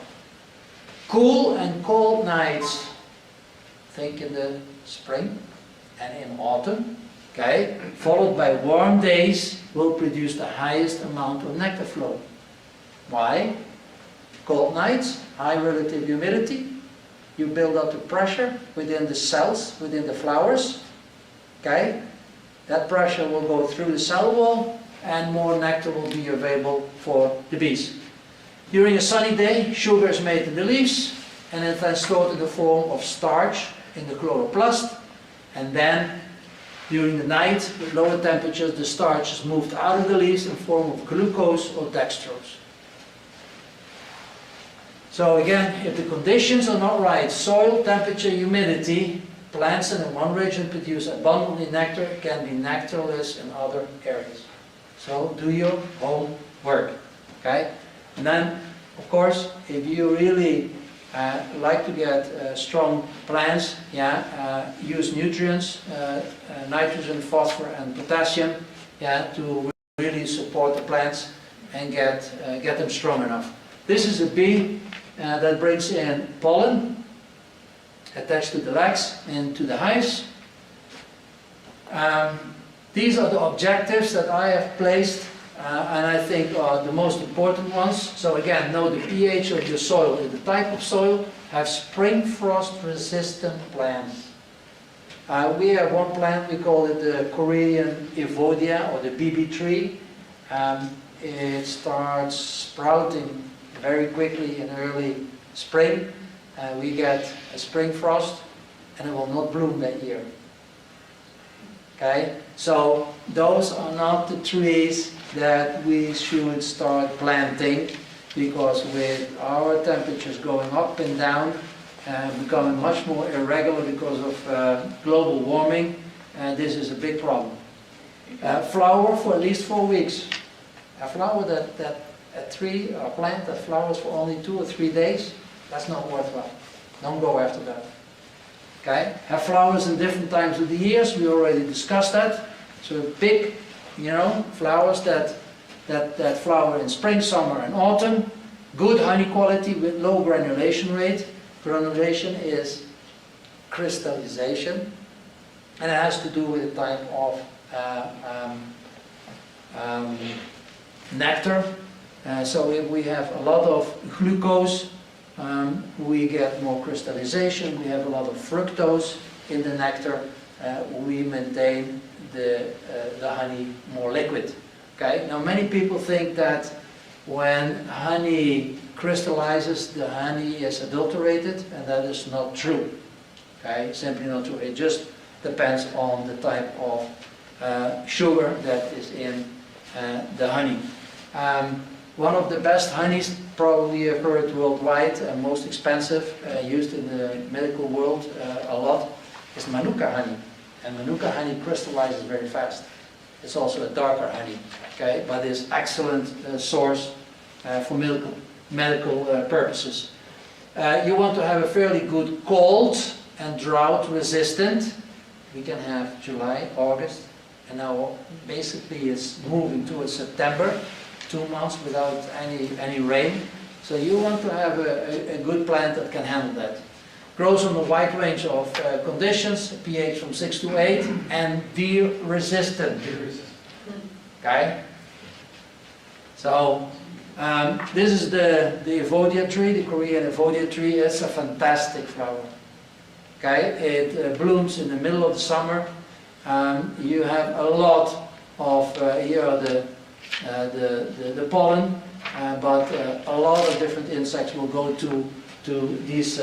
Cool and cold nights, think in the spring and in autumn, okay, followed by warm days, will produce the highest amount of nectar flow. Why? Cold nights, high relative humidity, you build up the pressure within the cells, within the flowers, okay? That pressure will go through the cell wall and more nectar will be available for the bees. During a sunny day, sugar is made in the leaves and it then stored in the form of starch in the chloroplast, and then during the night, with lower temperatures, the starch is moved out of the leaves in form of glucose or dextrose. So again, if the conditions are not right, soil, temperature, humidity, plants in one region produce abundantly nectar, can be nectarless in other areas. So do your homework, okay? And then, of course, if you really like to get strong plants, use nutrients, nitrogen, phosphorus, and potassium, to really support the plants and get them strong enough. This is a bee that brings in pollen attached to the legs into the hives. These are the objectives that I have placed and I think are the most important ones. So again, know the pH of your soil and the type of soil. Have spring frost resistant plants. We have one plant, we call it the Korean Evodia or the BB tree. It starts sprouting very quickly in early spring. We get a spring frost and it will not bloom that year. Okay, so those are not the trees that we should start planting, because with our temperatures going up and down and becoming much more irregular because of global warming, this is a big problem. Flower for at least 4 weeks. A flower a tree or plant that flowers for only 2 or 3 days, that's not worthwhile. Don't go after that. Okay? Have flowers in different times of the years, we already discussed that. So big, flowers that flower in spring, summer and autumn. Good honey quality with low granulation rate. Granulation is crystallization, and it has to do with the type of nectar. So if we have a lot of glucose, we get more crystallization. We have a lot of fructose in the nectar. We maintain the honey more liquid. Okay. Now many people think that when honey crystallizes, the honey is adulterated, and that is not true. Okay, simply not true. It just depends on the type of sugar that is in the honey. One of the best honeys, probably you've heard worldwide, and most expensive, used in the medical world a lot, is Manuka honey. And Manuka honey crystallizes very fast. It's also a darker honey, okay, but it's excellent source for medical purposes. You want to have a fairly good cold and drought resistant. We can have July, August, and now basically it's moving towards September. 2 months without any rain. So you want to have a good plant that can handle that. Grows on a wide range of conditions, pH from 6 to 8, and deer resistant. Okay? So this is the Evodia tree, the Korean Evodia tree. It's a fantastic flower. Okay? It blooms in the middle of the summer. You have a lot of, here are the pollen, but a lot of different insects will go to these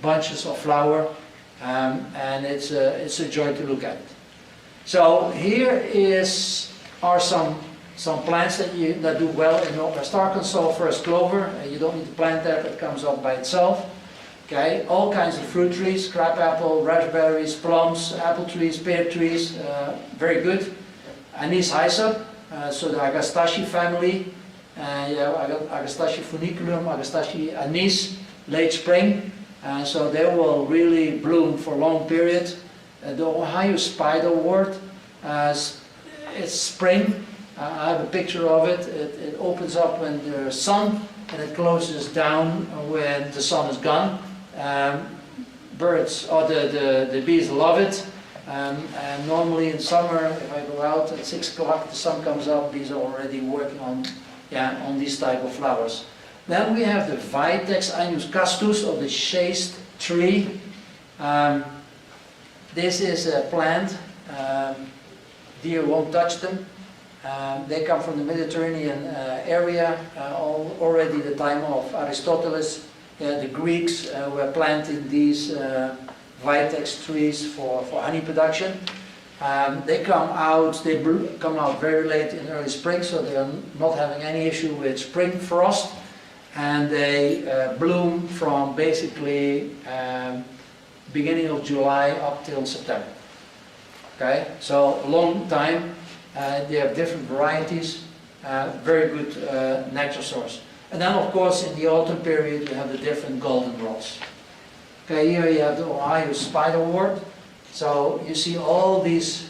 bunches of flower, and it's a joy to look at it. So here are some plants that do well in Northwest Arkansas. First clover, you don't need to plant that, it comes up by itself. Okay, all kinds of fruit trees, crabapple, raspberries, plums, apple trees, pear trees, very good. anise hyssop, so the Agastache family, you have Agastache funiculum, Agastache anise, late spring, so they will really bloom for a long period. The Ohio spiderwort, it's spring. I have a picture of it. It opens up when there's sun and it closes down when the sun is gone. Birds or the bees love it. And normally in summer, if I go out at 6 o'clock, the sun comes up, bees are already working on these type of flowers. Then we have the Vitex Agnus castus, or the chaste tree. This is a plant. Deer won't touch them. They come from the Mediterranean area, already the time of Aristotle. The Greeks were planting these Vitex trees for honey production. They come out very late in early spring, so they are not having any issue with spring frost, and they bloom from basically beginning of July up till September. Okay, so a long time. They have different varieties, very good nectar source. And then of course in the autumn period you have the different goldenrods. Okay, here you have the Ohio spiderwort. So you see all these,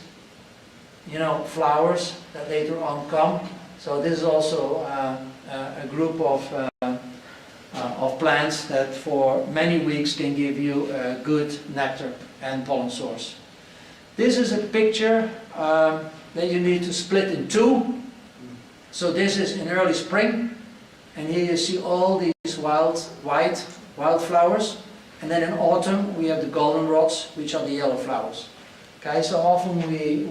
flowers that later on come. So this is also a group of plants that for many weeks can give you a good nectar and pollen source. This is a picture that you need to split in two. So this is in early spring, and here you see all these white wildflowers. And then in autumn we have the goldenrods, which are the yellow flowers. Okay, so often we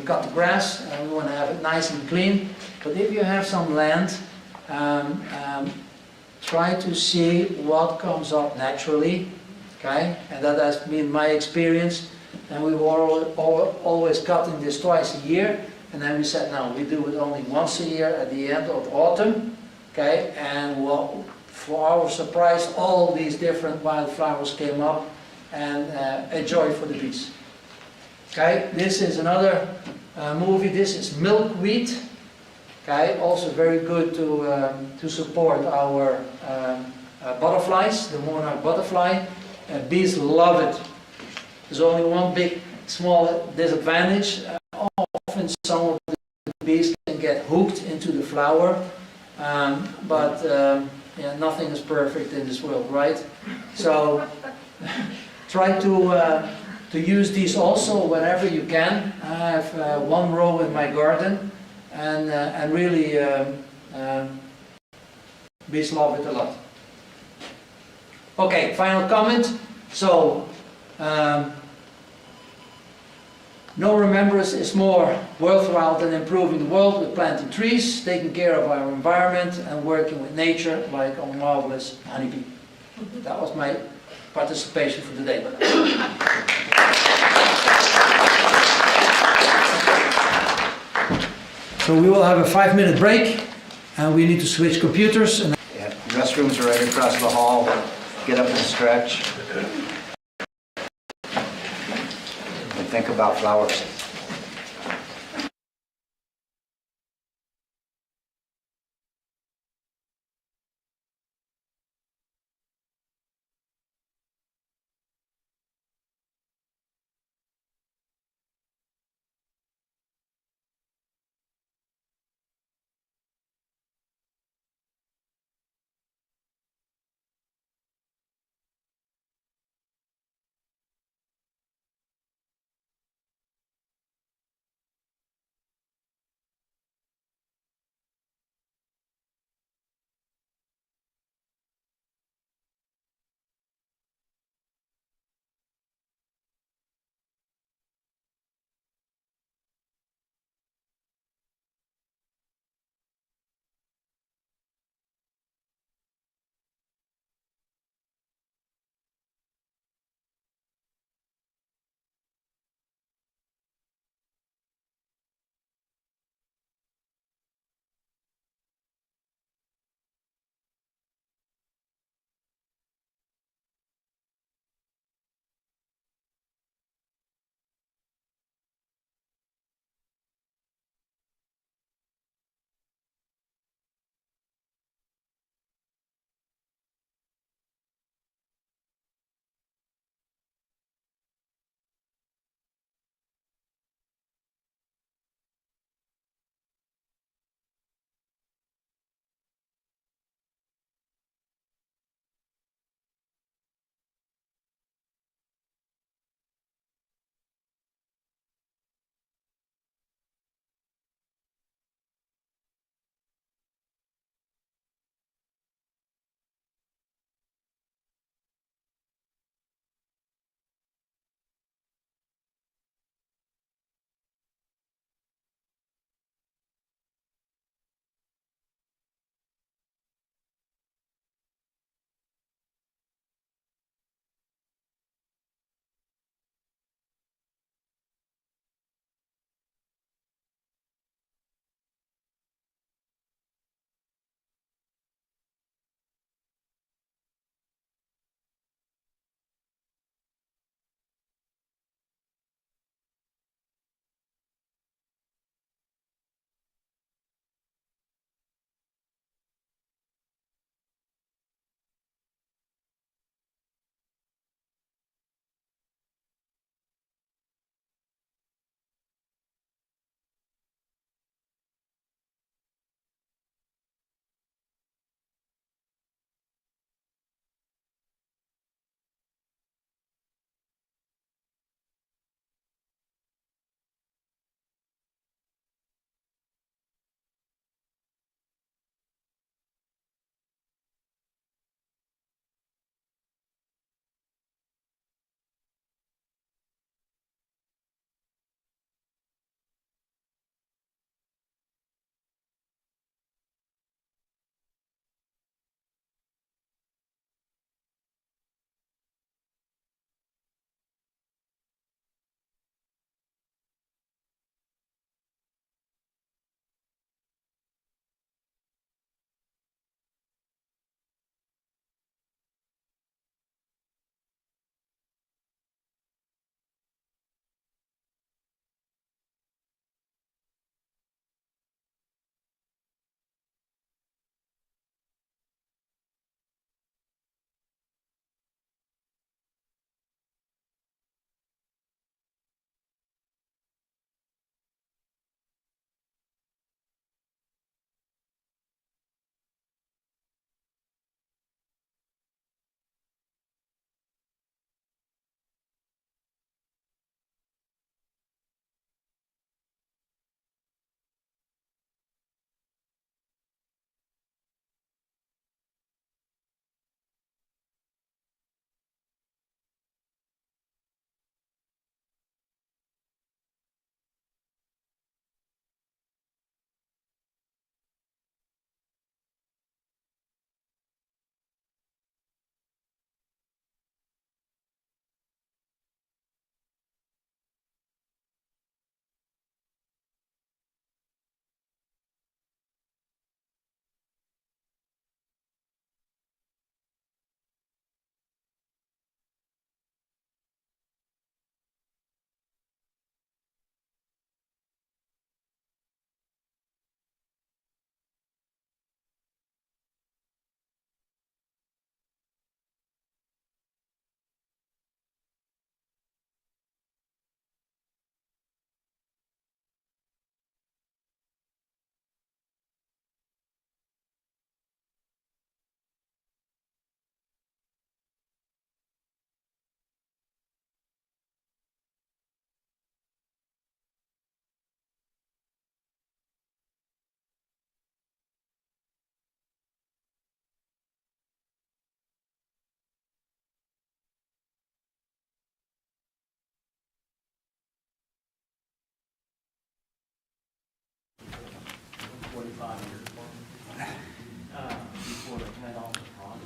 cut the grass and we want to have it nice and clean. But if you have some land, try to see what comes up naturally. Okay, and that has been my experience. And we were always cutting this twice a year, and then we said, no, we do it only once a year at the end of autumn. Okay, and for our surprise, all these different wildflowers came up, and a joy for the bees. Okay, this is another movie. This is milkweed. Okay, also very good to support our butterflies, the monarch butterfly. Bees love it. There's only one small disadvantage. Often some of the bees can get hooked into the flower, but nothing is perfect in this world, right? So try to use these also whenever you can. I have one row in my garden, and really bees love it a lot. Okay, final comment. So. No remembrance is more worthwhile than improving the world with planting trees, taking care of our environment, and working with nature like our marvelous honeybee. That was my participation for today. So we will have a 5-minute break, and we need to switch computers. And restrooms are right across the hall. Get up and stretch. And think about flowers.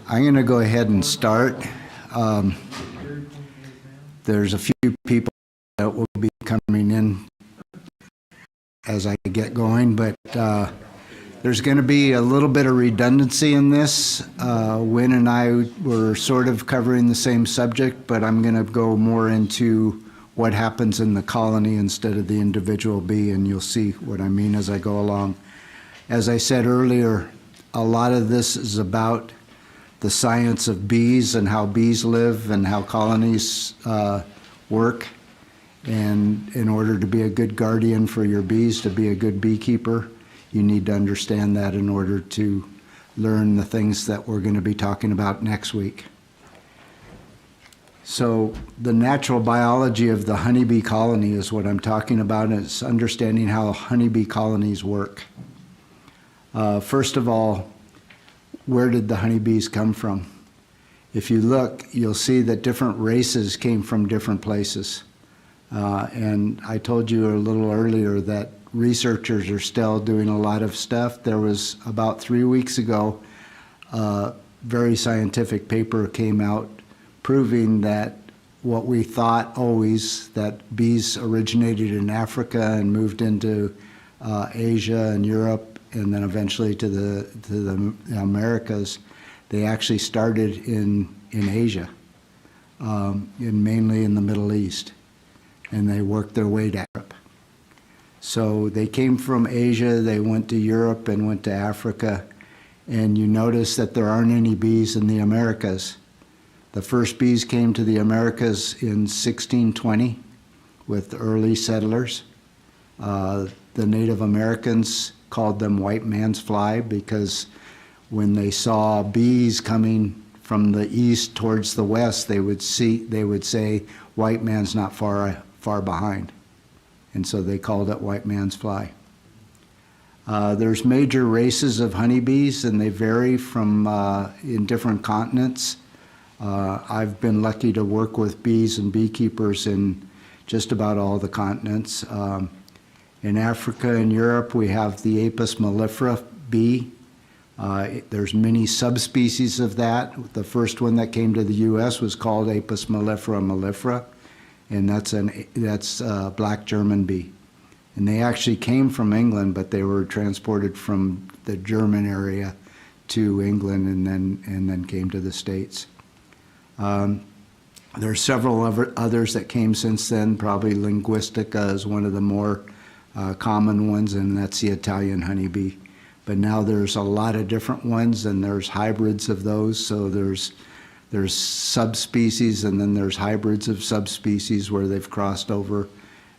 I'm going to go ahead and start. There's a few people that will be coming in as I get going, but there's going to be a little bit of redundancy in this. Wynn and I were sort of covering the same subject, but I'm going to go more into what happens in the colony instead of the individual bee, and you'll see what I mean as I go along. As I said earlier, a lot of this is about the science of bees and how bees live and how colonies work. And in order to be a good guardian for your bees, to be a good beekeeper, you need to understand that in order to learn the things that we're going to be talking about next week. So the natural biology of the honeybee colony is what I'm talking about. It's understanding how honeybee colonies work. First of all, where did the honeybees come from? If you look, you'll see that different races came from different places. And I told you a little earlier that researchers are still doing a lot of stuff. There was about 3 weeks ago, a very scientific paper came out proving that what we thought always, that bees originated in Africa and moved into Asia and Europe and then eventually to the Americas, they actually started in Asia, mainly in the Middle East, and they worked their way to Europe. So they came from Asia, they went to Europe and went to Africa, and you notice that there aren't any bees in the Americas. The first bees came to the Americas in 1620 with early settlers. The Native Americans called them white man's fly because when they saw bees coming from the east towards the west, they would say, white man's not far behind. And so they called it white man's fly. There's major races of honeybees, and they vary from in different continents. I've been lucky to work with bees and beekeepers in just about all the continents. In Africa and Europe, we have the Apis mellifera bee. There's many subspecies of that. The first one that came to the U.S. was called Apis mellifera mellifera, and that's a black German bee. And they actually came from England, but they were transported from the German area to England and then came to the States. There are several others that came since then. Probably Linguistica is one of the more common ones, and that's the Italian honeybee. But now there's a lot of different ones, and there's hybrids of those. So there's subspecies, and then there's hybrids of subspecies where they've crossed over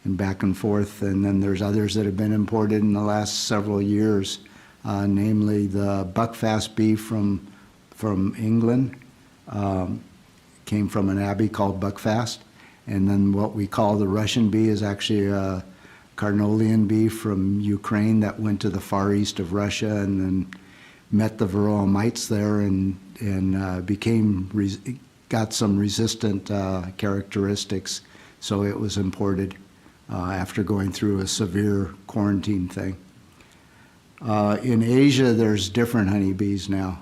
and back and forth. And then there's others that have been imported in the last several years, namely the buckfast bee from England. Came from an abbey called Buckfast. And then what we call the Russian bee is actually a Carnolian bee from Ukraine that went to the far east of Russia and then met the varroa mites there and got some resistant characteristics. So it was imported after going through a severe quarantine thing. In Asia, there's different honeybees now,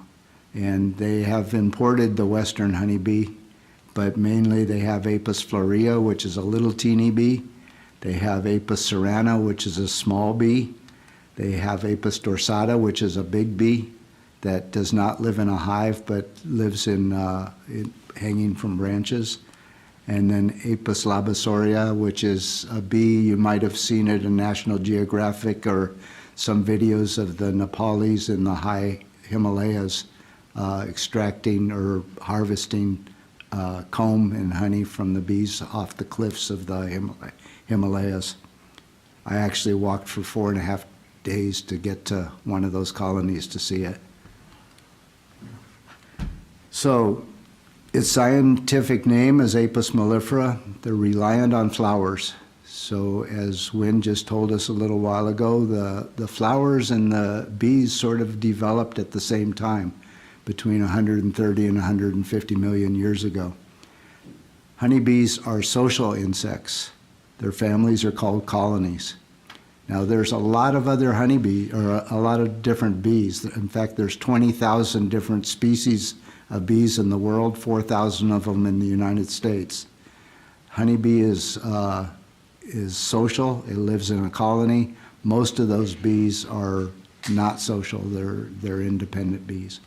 and they have imported the Western honeybee, but mainly they have Apis florea, which is a little teeny bee. They have Apis cerana, which is a small bee. They have Apis dorsata, which is a big bee that does not live in a hive but lives in hanging from branches. And then Apis labassoria, which is a bee, you might have seen it in National Geographic or some videos of the Nepalis in the high Himalayas extracting or harvesting comb and honey from the bees off the cliffs of the Himalayas. I actually walked for 4.5 days to get to one of those colonies to see it. So its scientific name is Apis mellifera. They're reliant on flowers. So as Wynn just told us a little while ago, the flowers and the bees sort of developed at the same time, between 130 and 150 million years ago. Honeybees are social insects. Their families are called colonies. Now, there's a lot of other honeybee, or a lot of different bees. In fact, there's 20,000 different species of bees in the world, 4,000 of them in the United States. Honeybee is social. It lives in a colony. Most of those bees are not social. They're independent bees.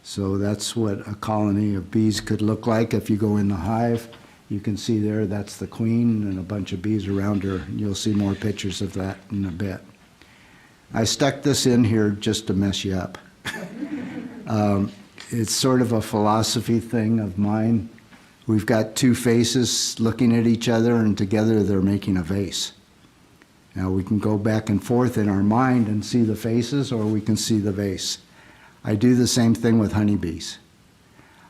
So that's what a colony of bees could look like. If you go in the hive, you can see there, that's the queen and a bunch of bees around her. You'll see more pictures of that in a bit. I stuck this in here just to mess you up. It's sort of a philosophy thing of mine. We've got two faces looking at each other, and together they're making a vase. Now we can go back and forth in our mind and see the faces, or we can see the vase. I do the same thing with honeybees.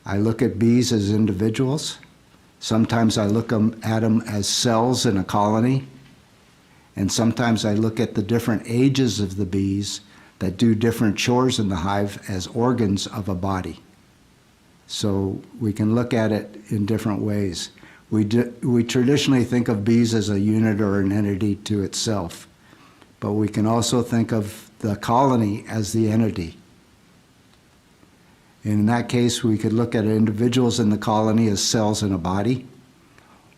I look at bees as individuals. Sometimes I look at them as cells in a colony. And sometimes I look at the different ages of the bees that do different chores in the hive as organs of a body. So we can look at it in different ways. We traditionally think of bees as a unit or an entity to itself, but we can also think of the colony as the entity. In that case, we could look at individuals in the colony as cells in a body,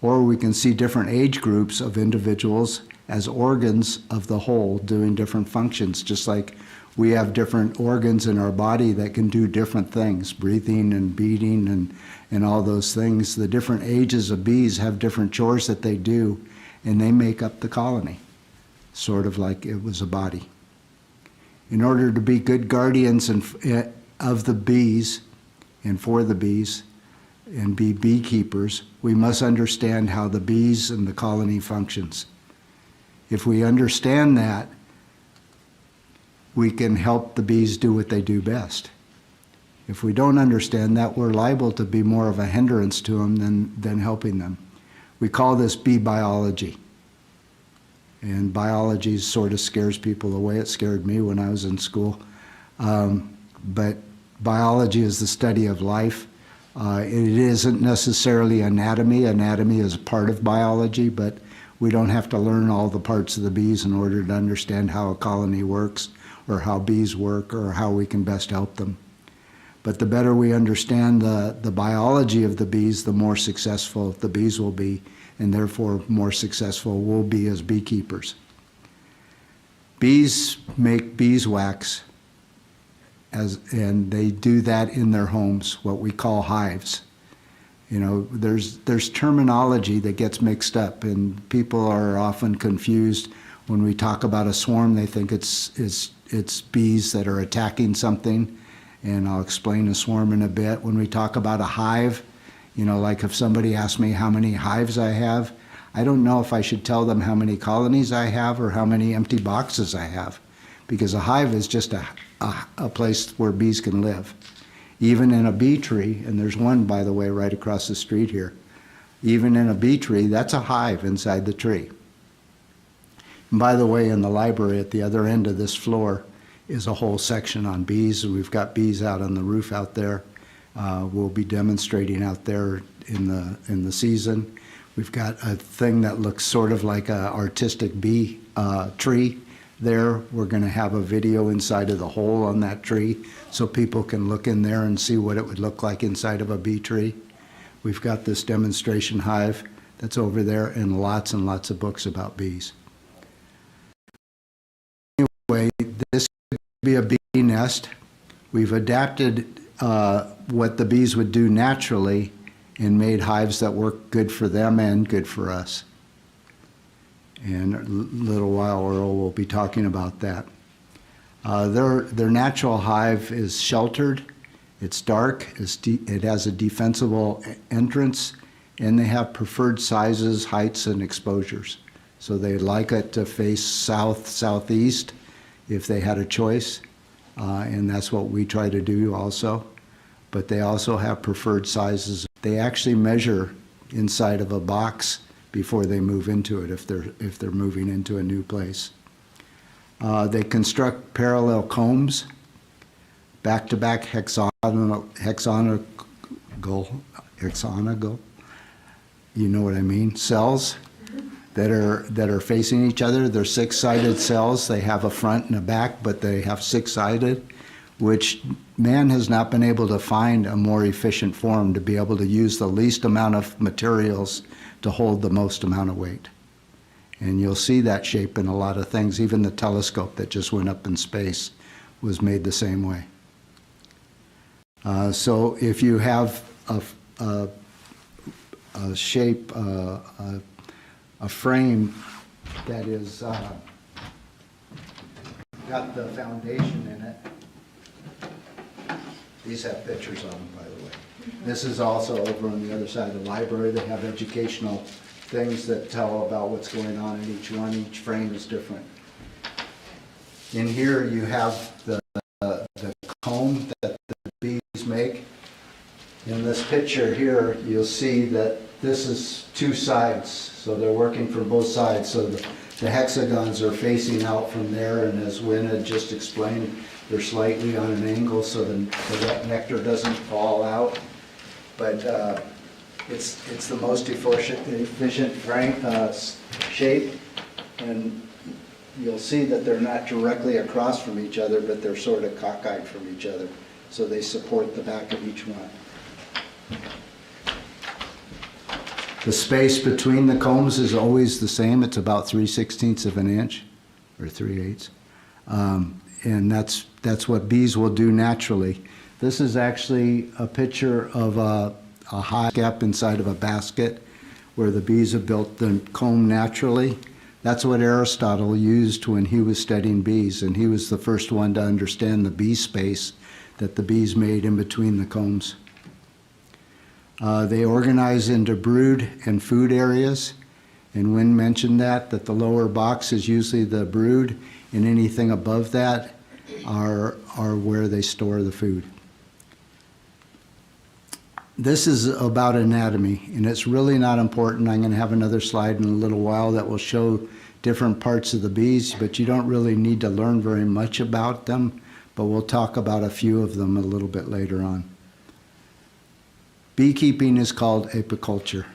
or we can see different age groups of individuals as organs of the whole doing different functions, just like we have different organs in our body that can do different things, breathing and beating and all those things. The different ages of bees have different chores that they do, and they make up the colony, sort of like it was a body. In order to be good guardians of the bees and for the bees and be beekeepers, we must understand how the bees and the colony functions. If we understand that, we can help the bees do what they do best. If we don't understand that, we're liable to be more of a hindrance to them than helping them. We call this bee biology. And biology sort of scares people away. It scared me when I was in school. But biology is the study of life. It isn't necessarily anatomy. Anatomy is a part of biology, but we don't have to learn all the parts of the bees in order to understand how a colony works, or how bees work, or how we can best help them. But the better we understand the biology of the bees, the more successful the bees will be, and therefore more successful we'll be as beekeepers. Bees make beeswax, and they do that in their homes, what we call hives. You know, there's terminology that gets mixed up, and people are often confused. When we talk about a swarm, they think it's bees that are attacking something, and I'll explain a swarm in a bit. When we talk about a hive, you know, like if somebody asks me how many hives I have, I don't know if I should tell them how many colonies I have or how many empty boxes I have, because a hive is just a place where bees can live. Even in a bee tree, and there's one, by the way, right across the street here, even in a bee tree, that's a hive inside the tree. And by the way, in the library at the other end of this floor is a whole section on bees. We've got bees out on the roof out there. We'll be demonstrating out there in the season. We've got a thing that looks sort of like an artistic bee tree there. We're going to have a video inside of the hole on that tree so people can look in there and see what it would look like inside of a bee tree. We've got this demonstration hive that's over there, and lots of books about bees. Anyway, this could be a bee nest. We've adapted what the bees would do naturally and made hives that work good for them and good for us. And a little while Earl will be talking about that. Their natural hive is sheltered, it's dark, it has a defensible entrance, and they have preferred sizes, heights, and exposures. So they like it to face south, southeast if they had a choice, and that's what we try to do also. But they also have preferred sizes. They actually measure inside of a box before they move into it if they're moving into a new place. They construct parallel combs, back-to-back hexagonal, you know what I mean, cells. that are facing each other. They're six-sided cells. They have a front and a back, but they have six-sided, which man has not been able to find a more efficient form to be able to use the least amount of materials to hold the most amount of weight. And you'll see that shape in a lot of things. Even the telescope that just went up in space was made the same way. So if you have a shape, a frame that is got the foundation in it. These have pictures on them, by the way. This is also over on the other side of the library. They have educational things that tell about what's going on in each one. Each frame is different. In here you have the comb that the bees make. In this picture here, you'll see that this is two sides, so they're working from both sides. So the hexagons are facing out from there, and as Wynn had just explained, they're slightly on an angle so the wet nectar doesn't fall out. But it's the most efficient frame, shape, and you'll see that they're not directly across from each other, but they're sort of cockeyed from each other, so they support the back of each one. The space between the combs is always the same. It's about 3/16 of an inch, or 3/8. And that's what bees will do naturally. This is actually a picture of a hive gap inside of a basket where the bees have built the comb naturally. That's what Aristotle used when he was studying bees, and he was the first one to understand the bee space that the bees made in between the combs. They organize into brood and food areas, and Wynn mentioned that the lower box is usually the brood, and anything above that are where they store the food. This is about anatomy, and it's really not important. I'm going to have another slide in a little while that will show different parts of the bees, but you don't really need to learn very much about them, but we'll talk about a few of them a little bit later on. Beekeeping is called apiculture.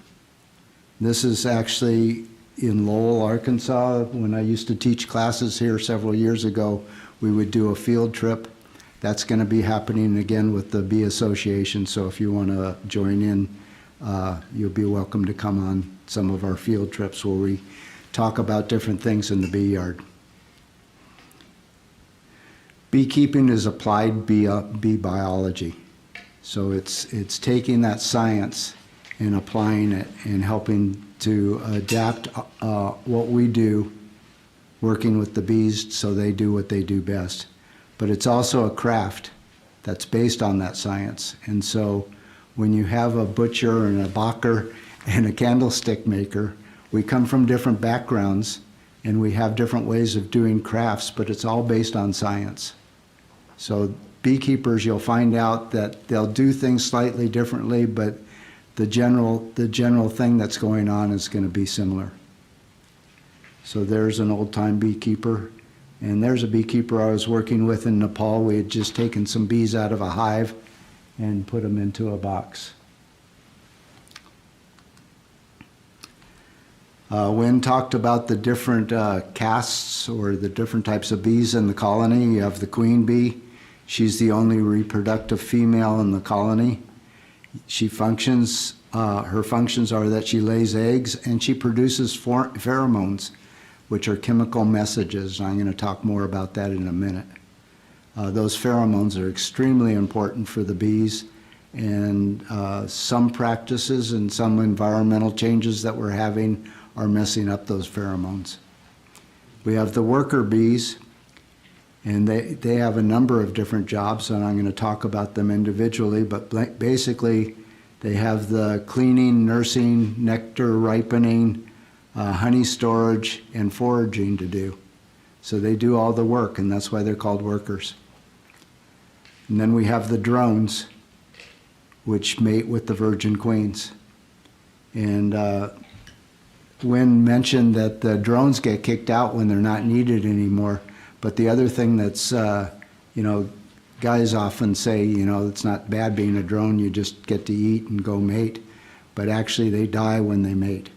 This is actually in Lowell, Arkansas. When I used to teach classes here several years ago, we would do a field trip. That's going to be happening again with the Bee Association, so if you want to join in, you'll be welcome to come on some of our field trips where we talk about different things in the bee yard. Beekeeping is applied bee biology. So it's taking that science and applying it and helping to adapt what we do, working with the bees so they do what they do best. But it's also a craft that's based on that science. And so when you have a butcher and a baker and a candlestick maker, we come from different backgrounds and we have different ways of doing crafts, but it's all based on science. So beekeepers, you'll find out that they'll do things slightly differently, but the general thing that's going on is going to be similar. So there's an old-time beekeeper, and there's a beekeeper I was working with in Nepal. We had just taken some bees out of a hive and put them into a box. Wynn talked about the different castes or the different types of bees in the colony. You have the queen bee. She's the only reproductive female in the colony. She functions, her functions are that she lays eggs and she produces pheromones, which are chemical messages. I'm going to talk more about that in a minute. Those pheromones are extremely important for the bees, and some practices and some environmental changes that we're having are messing up those pheromones. We have the worker bees, and they have a number of different jobs, and I'm going to talk about them individually, but basically they have the cleaning, nursing, nectar ripening, honey storage, and foraging to do. So they do all the work, and that's why they're called workers. And then we have the drones, which mate with the virgin queens. And Wynn mentioned that the drones get kicked out when they're not needed anymore. But the other thing that's, guys often say, it's not bad being a drone, you just get to eat and go mate. But actually they die when they mate.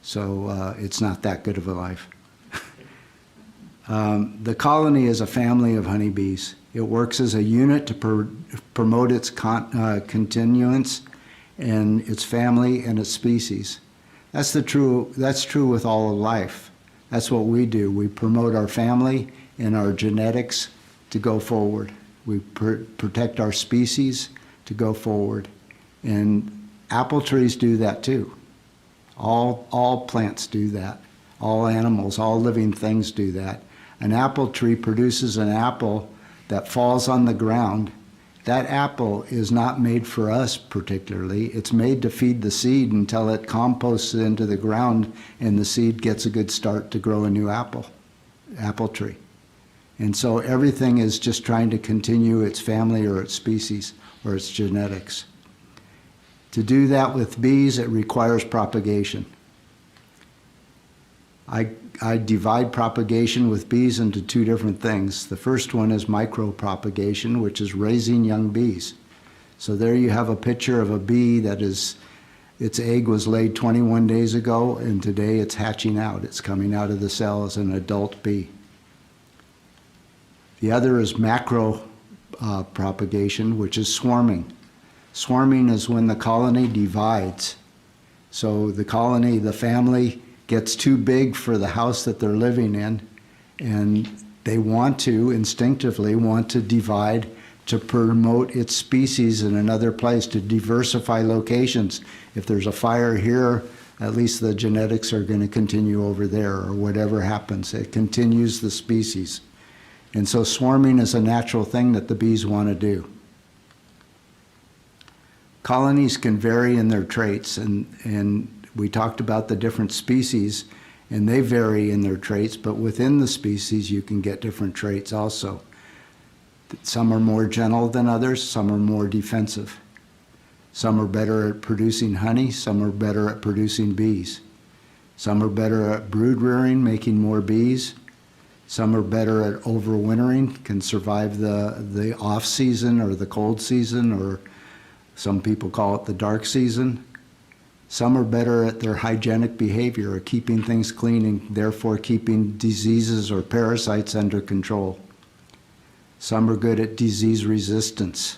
So it's not that good of a life. The colony is a family of honeybees. It works as a unit to promote its continuance and its family and its species. That's true with all of life. That's what we do. We promote our family and our genetics to go forward. We protect our species to go forward. And apple trees do that too. All plants do that. All animals, all living things do that. An apple tree produces an apple that falls on the ground. That apple is not made for us particularly. It's made to feed the seed until it composts into the ground and the seed gets a good start to grow a new apple tree. And so everything is just trying to continue its family or its species or its genetics. To do that with bees, it requires propagation. I divide propagation with bees into two different things. The first one is micropropagation, which is raising young bees. So there you have a picture of a bee that its egg was laid 21 days ago, and today it's hatching out. It's coming out of the cell as an adult bee. The other is macro propagation, which is swarming. Swarming is when the colony divides. So the colony, the family, gets too big for the house that they're living in, and they instinctively want to divide to promote its species in another place, to diversify locations. If there's a fire here, at least the genetics are going to continue over there, or whatever happens. It continues the species. And so swarming is a natural thing that the bees want to do. Colonies can vary in their traits, and we talked about the different species, and they vary in their traits, but within the species you can get different traits also. Some are more gentle than others, some are more defensive. Some are better at producing honey, some are better at producing bees. Some are better at brood rearing, making more bees. Some are better at overwintering, can survive the off season or the cold season, or some people call it the dark season. Some are better at their hygienic behavior, or keeping things clean and therefore keeping diseases or parasites under control. Some are good at disease resistance,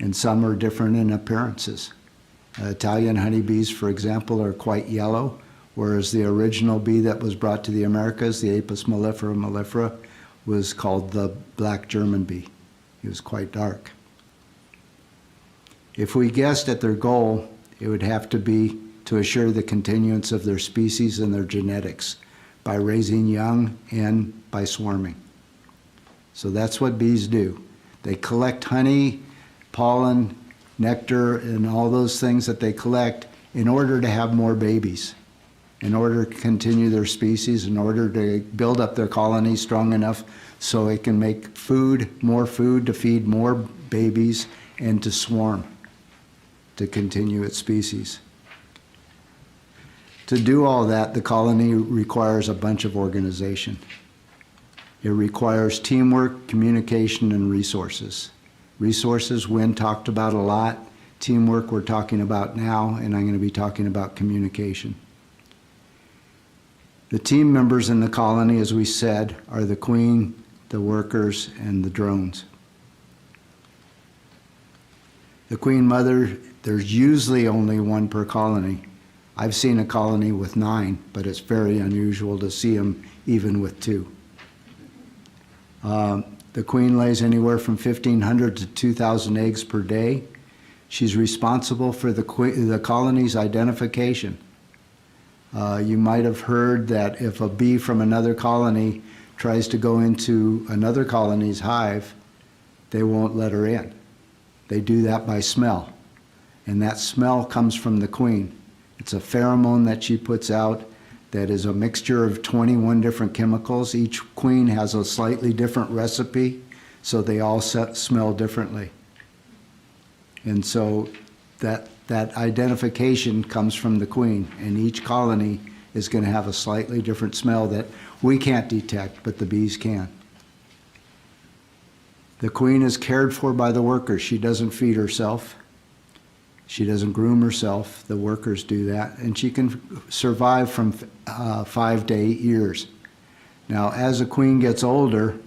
and some are different in appearances. Italian honeybees, for example, are quite yellow, whereas the original bee that was brought to the Americas, the Apis mellifera mellifera, was called the black German bee. He was quite dark. If we guessed at their goal, it would have to be to assure the continuance of their species and their genetics by raising young and by swarming. So that's what bees do. They collect honey, pollen, nectar, and all those things that they collect in order to have more babies, in order to continue their species, in order to build up their colony strong enough so it can make food, more food to feed more babies and to swarm, to continue its species. To do all that, the colony requires a bunch of organization. It requires teamwork, communication, and resources. Resources, Wynn talked about a lot. Teamwork, we're talking about now, and I'm going to be talking about communication. The team members in the colony, as we said, are the queen, the workers, and the drones. The queen mother, there's usually only one per colony. I've seen a colony with 9, but it's very unusual to see them even with 2. The queen lays anywhere from 1,500 to 2,000 eggs per day. She's responsible for the colony's identification. You might have heard that if a bee from another colony tries to go into another colony's hive, they won't let her in. They do that by smell. And that smell comes from the queen. It's a pheromone that she puts out that is a mixture of 21 different chemicals. Each queen has a slightly different recipe, so they all smell differently. And so that identification comes from the queen, and each colony is going to have a slightly different smell that we can't detect, but the bees can. The queen is cared for by the workers. She doesn't feed herself. She doesn't groom herself. The workers do that. And she can survive from 5 to 8 years. Now, as a queen gets older,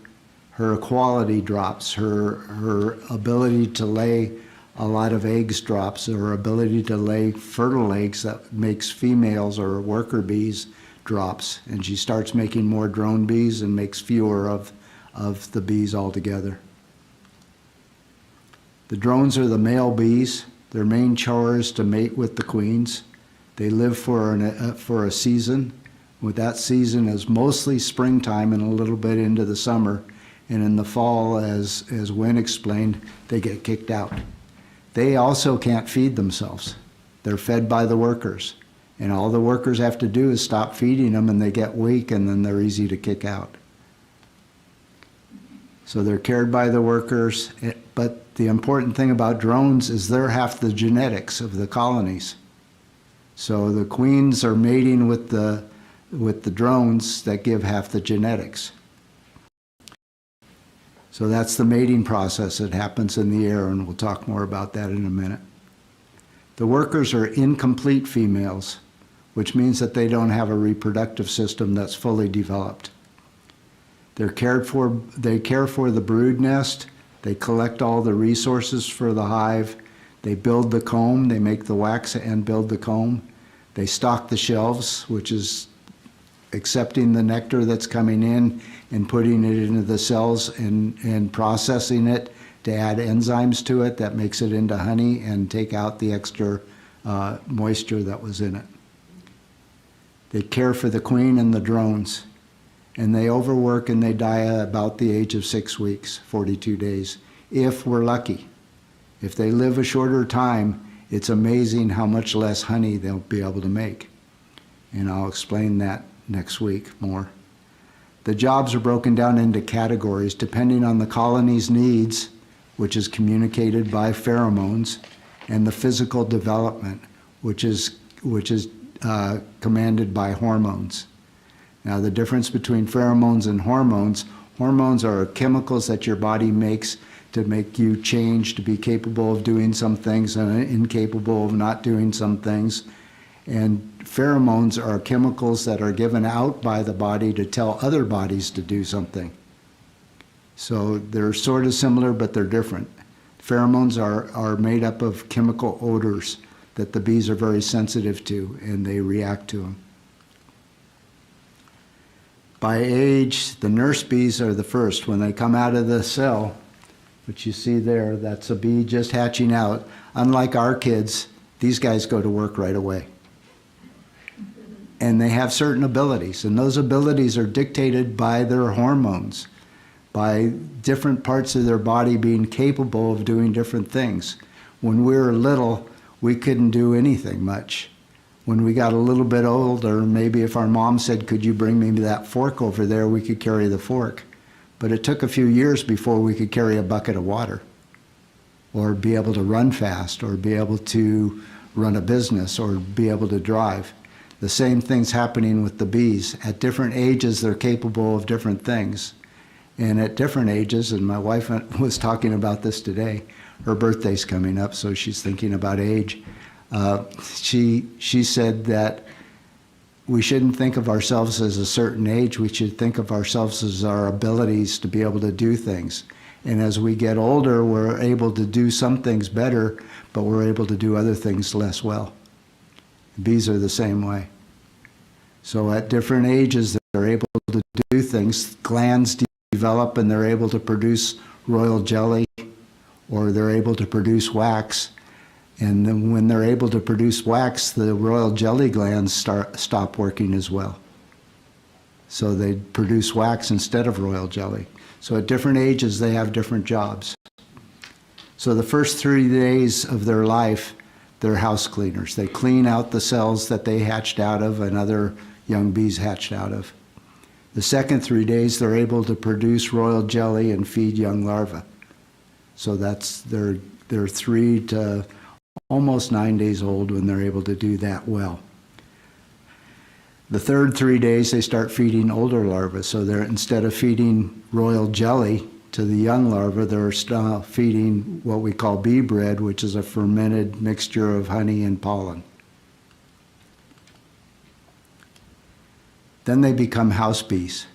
her quality drops. Her ability to lay a lot of eggs drops. Her ability to lay fertile eggs that makes females or worker bees drops. And she starts making more drone bees and makes fewer of the bees altogether. The drones are the male bees. Their main chore is to mate with the queens. They live for a season. With that season is mostly springtime and a little bit into the summer. And in the fall, as Wynn explained, they get kicked out. They also can't feed themselves. They're fed by the workers. And all the workers have to do is stop feeding them and they get weak and then they're easy to kick out. So they're cared by the workers, but the important thing about drones is they're half the genetics of the colonies. So the queens are mating with the drones that give half the genetics. So that's the mating process that happens in the air, and we'll talk more about that in a minute. The workers are incomplete females, which means that they don't have a reproductive system that's fully developed. They care for the brood nest, they collect all the resources for the hive, they build the comb, they make the wax and build the comb, they stock the shelves, which is accepting the nectar that's coming in and putting it into the cells and processing it to add enzymes to it that makes it into honey and take out the extra moisture that was in it. They care for the queen and the drones. And they overwork and they die about the age of 6 weeks, 42 days, if we're lucky. If they live a shorter time, it's amazing how much less honey they'll be able to make. And I'll explain that next week more. The jobs are broken down into categories depending on the colony's needs, which is communicated by pheromones, and the physical development, which is commanded by hormones. Now, the difference between pheromones and hormones are chemicals that your body makes to make you change, to be capable of doing some things and incapable of not doing some things. And pheromones are chemicals that are given out by the body to tell other bodies to do something. So they're sort of similar, but they're different. Pheromones are made up of chemical odors that the bees are very sensitive to, and they react to them. By age, the nurse bees are the first. When they come out of the cell, which you see there, that's a bee just hatching out. Unlike our kids, these guys go to work right away. And they have certain abilities, and those abilities are dictated by their hormones, by different parts of their body being capable of doing different things. When we were little, we couldn't do anything much. When we got a little bit older, maybe if our mom said, could you bring me that fork over there, we could carry the fork. But it took a few years before we could carry a bucket of water, or be able to run fast, or be able to run a business, or be able to drive. The same thing's happening with the bees. At different ages, they're capable of different things. And at different ages, and my wife was talking about this today, her birthday's coming up, so she's thinking about age. She said that we shouldn't think of ourselves as a certain age. We should think of ourselves as our abilities to be able to do things. And as we get older, we're able to do some things better, but we're able to do other things less well. Bees are the same way. So at different ages, they're able to do things. Glands develop and they're able to produce royal jelly, or they're able to produce wax. And then when they're able to produce wax, the royal jelly glands stop working as well. So they produce wax instead of royal jelly. So at different ages, they have different jobs. So the first 3 days of their life, they're house cleaners. They clean out the cells that they hatched out of and other young bees hatched out of. The second 3 days, they're able to produce royal jelly and feed young larvae. So that's they're 3 to almost 9 days old when they're able to do that well. The third 3 days, they start feeding older larvae. So they're, instead of feeding royal jelly to the young larvae, they're feeding what we call bee bread, which is a fermented mixture of honey and pollen. Then they become house bees.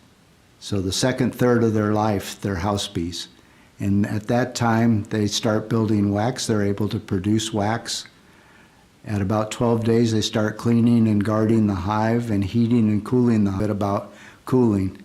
So the second third of their life, they're house bees. And at that time, they start building wax. They're able to produce wax. At about 12 days, they start cleaning and guarding the hive and heating and cooling the hive. About cooling.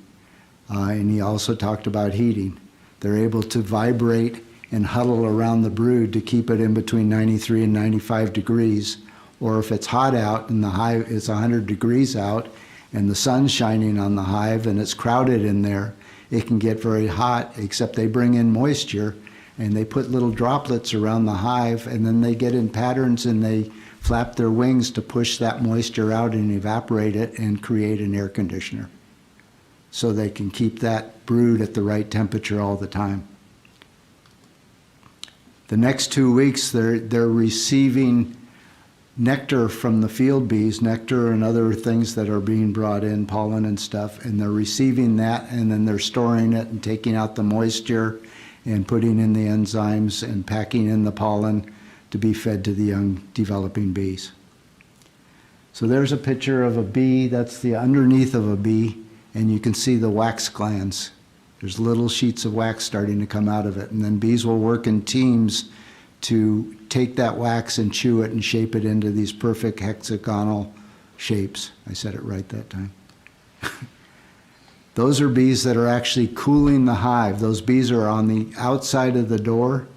And he also talked about heating. They're able to vibrate and huddle around the brood to keep it in between 93 and 95 degrees. Or if it's hot out and the hive is 100 degrees out and the sun's shining on the hive and it's crowded in there, it can get very hot, except they bring in moisture and they put little droplets around the hive, and then they get in patterns and they flap their wings to push that moisture out and evaporate it and create an air conditioner. So they can keep that brood at the right temperature all the time. The next 2 weeks, they're receiving nectar from the field bees, nectar and other things that are being brought in, pollen and stuff, and they're receiving that, and then they're storing it and taking out the moisture and putting in the enzymes and packing in the pollen to be fed to the young developing bees. So there's a picture of a bee. That's the underneath of a bee, and you can see the wax glands. There's little sheets of wax starting to come out of it, and then bees will work in teams to take that wax and chew it and shape it into these perfect hexagonal shapes. I said it right that time. Those are bees that are actually cooling the hive. Those bees are on the outside of the door,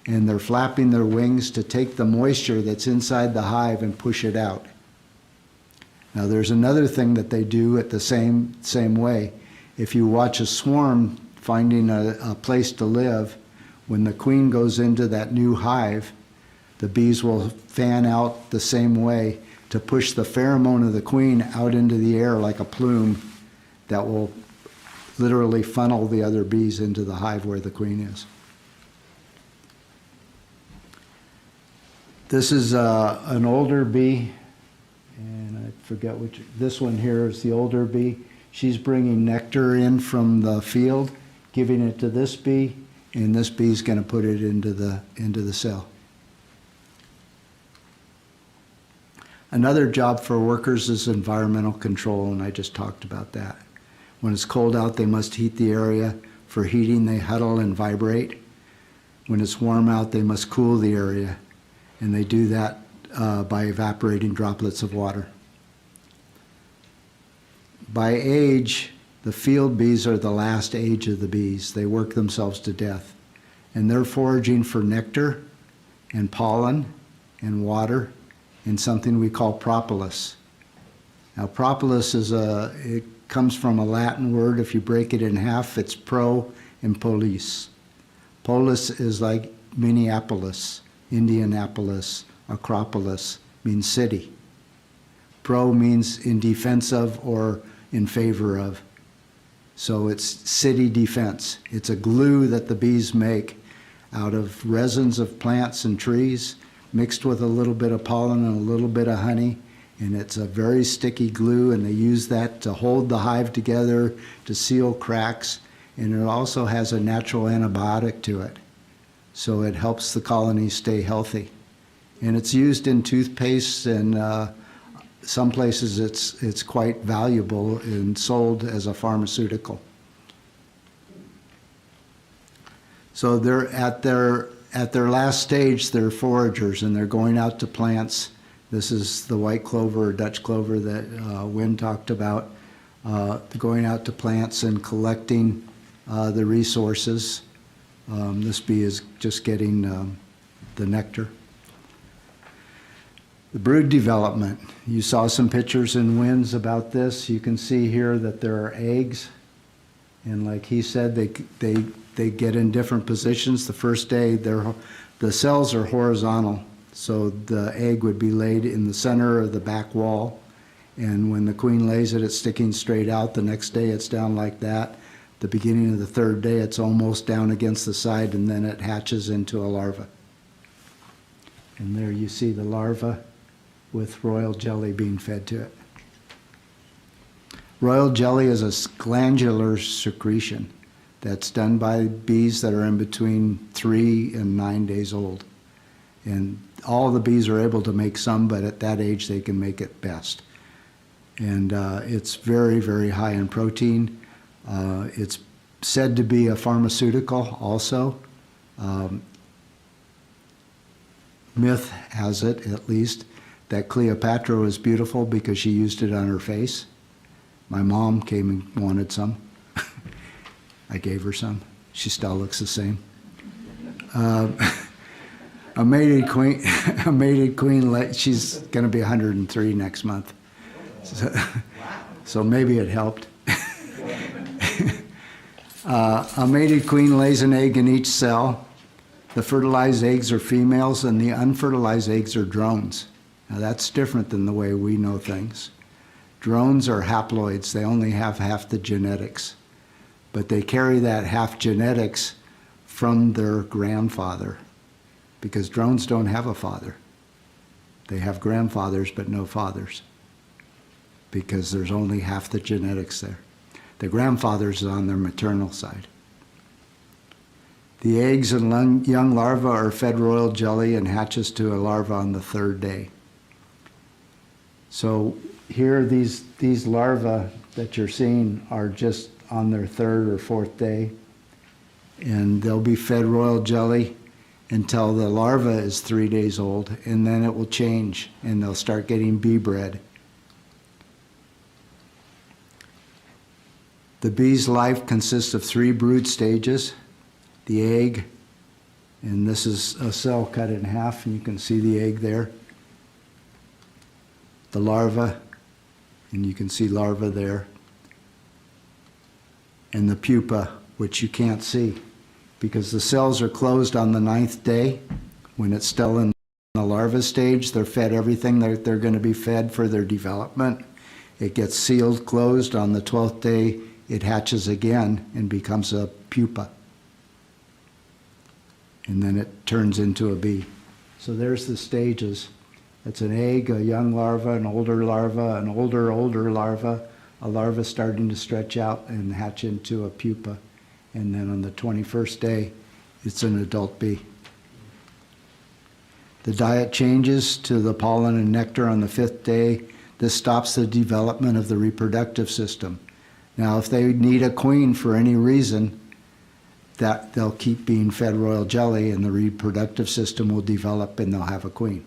and they're flapping their wings to take the moisture that's inside the hive and push it out. Now there's another thing that they do at the same way. If you watch a swarm finding a place to live, when the queen goes into that new hive, the bees will fan out the same way to push the pheromone of the queen out into the air like a plume that will literally funnel the other bees into the hive where the queen is. This is an older bee, and I forget which. This one here is the older bee. She's bringing nectar in from the field, giving it to this bee, and this bee's going to put it into the cell. Another job for workers is environmental control, and I just talked about that. When it's cold out, they must heat the area. For heating, they huddle and vibrate. When it's warm out, they must cool the area, and they do that by evaporating droplets of water. By age, the field bees are the last age of the bees. They work themselves to death, and they're foraging for nectar and pollen and water and something we call propolis. Now, propolis it comes from a Latin word. If you break it in half, it's pro and polis. Polis is like Minneapolis, Indianapolis, Acropolis, means city. Pro means in defense of or in favor of. So it's city defense. It's a glue that the bees make out of resins of plants and trees mixed with a little bit of pollen and a little bit of honey, and it's a very sticky glue, and they use that to hold the hive together, to seal cracks, and it also has a natural antibiotic to it. So it helps the colony stay healthy. And it's used in toothpaste, and some places it's quite valuable and sold as a pharmaceutical. So they're at their last stage, they're foragers, and they're going out to plants. This is the white clover or Dutch clover that Wynn talked about. Going out to plants and collecting the resources. This bee is just getting the nectar. The brood development. You saw some pictures in Wynn's about this. You can see here that there are eggs, and like he said, they get in different positions. The first day, the cells are horizontal, so the egg would be laid in the center of the back wall, and when the queen lays it, it's sticking straight out. The next day, it's down like that. The beginning of the third day, it's almost down against the side, and then it hatches into a larva. And there you see the larva with royal jelly being fed to it. Royal jelly is a glandular secretion that's done by bees that are in between 3 and 9 days old. And all the bees are able to make some, but at that age they can make it best. And it's very, very high in protein. It's said to be a pharmaceutical also. Myth has it, at least, that Cleopatra was beautiful because she used it on her face. My mom came and wanted some. I gave her some. She still looks the same. A mated queen, she's going to be 103 next month. So maybe it helped. A mated queen lays an egg in each cell. The fertilized eggs are females and the unfertilized eggs are drones. Now that's different than the way we know things. Drones are haploids. They only have half the genetics. But they carry that half genetics from their grandfather, because drones don't have a father. They have grandfathers but no fathers, because there's only half the genetics there. The grandfather's on their maternal side. The eggs and young larvae are fed royal jelly and hatches to a larva on the 3rd day. So here, these larvae that you're seeing are just on their 3rd or 4th day, and they'll be fed royal jelly until the larva is 3 days old, and then it will change and they'll start getting bee bread. The bee's life consists of 3 brood stages: the egg, and this is a cell cut in half and you can see the egg there. The larva, and you can see larva there. And the pupa, which you can't see, because the cells are closed on the 9th day. When it's still in the larva stage, they're fed everything that they're going to be fed for their development. It gets sealed, closed. On the 12th day, it hatches again and becomes a pupa. And then it turns into a bee. So there's the stages. It's an egg, a young larva, an older larva, an older larva, a larva starting to stretch out and hatch into a pupa. And then on the 21st day, it's an adult bee. The diet changes to the pollen and nectar on the 5th day. This stops the development of the reproductive system. Now, if they need a queen for any reason, that they'll keep being fed royal jelly and the reproductive system will develop and they'll have a queen.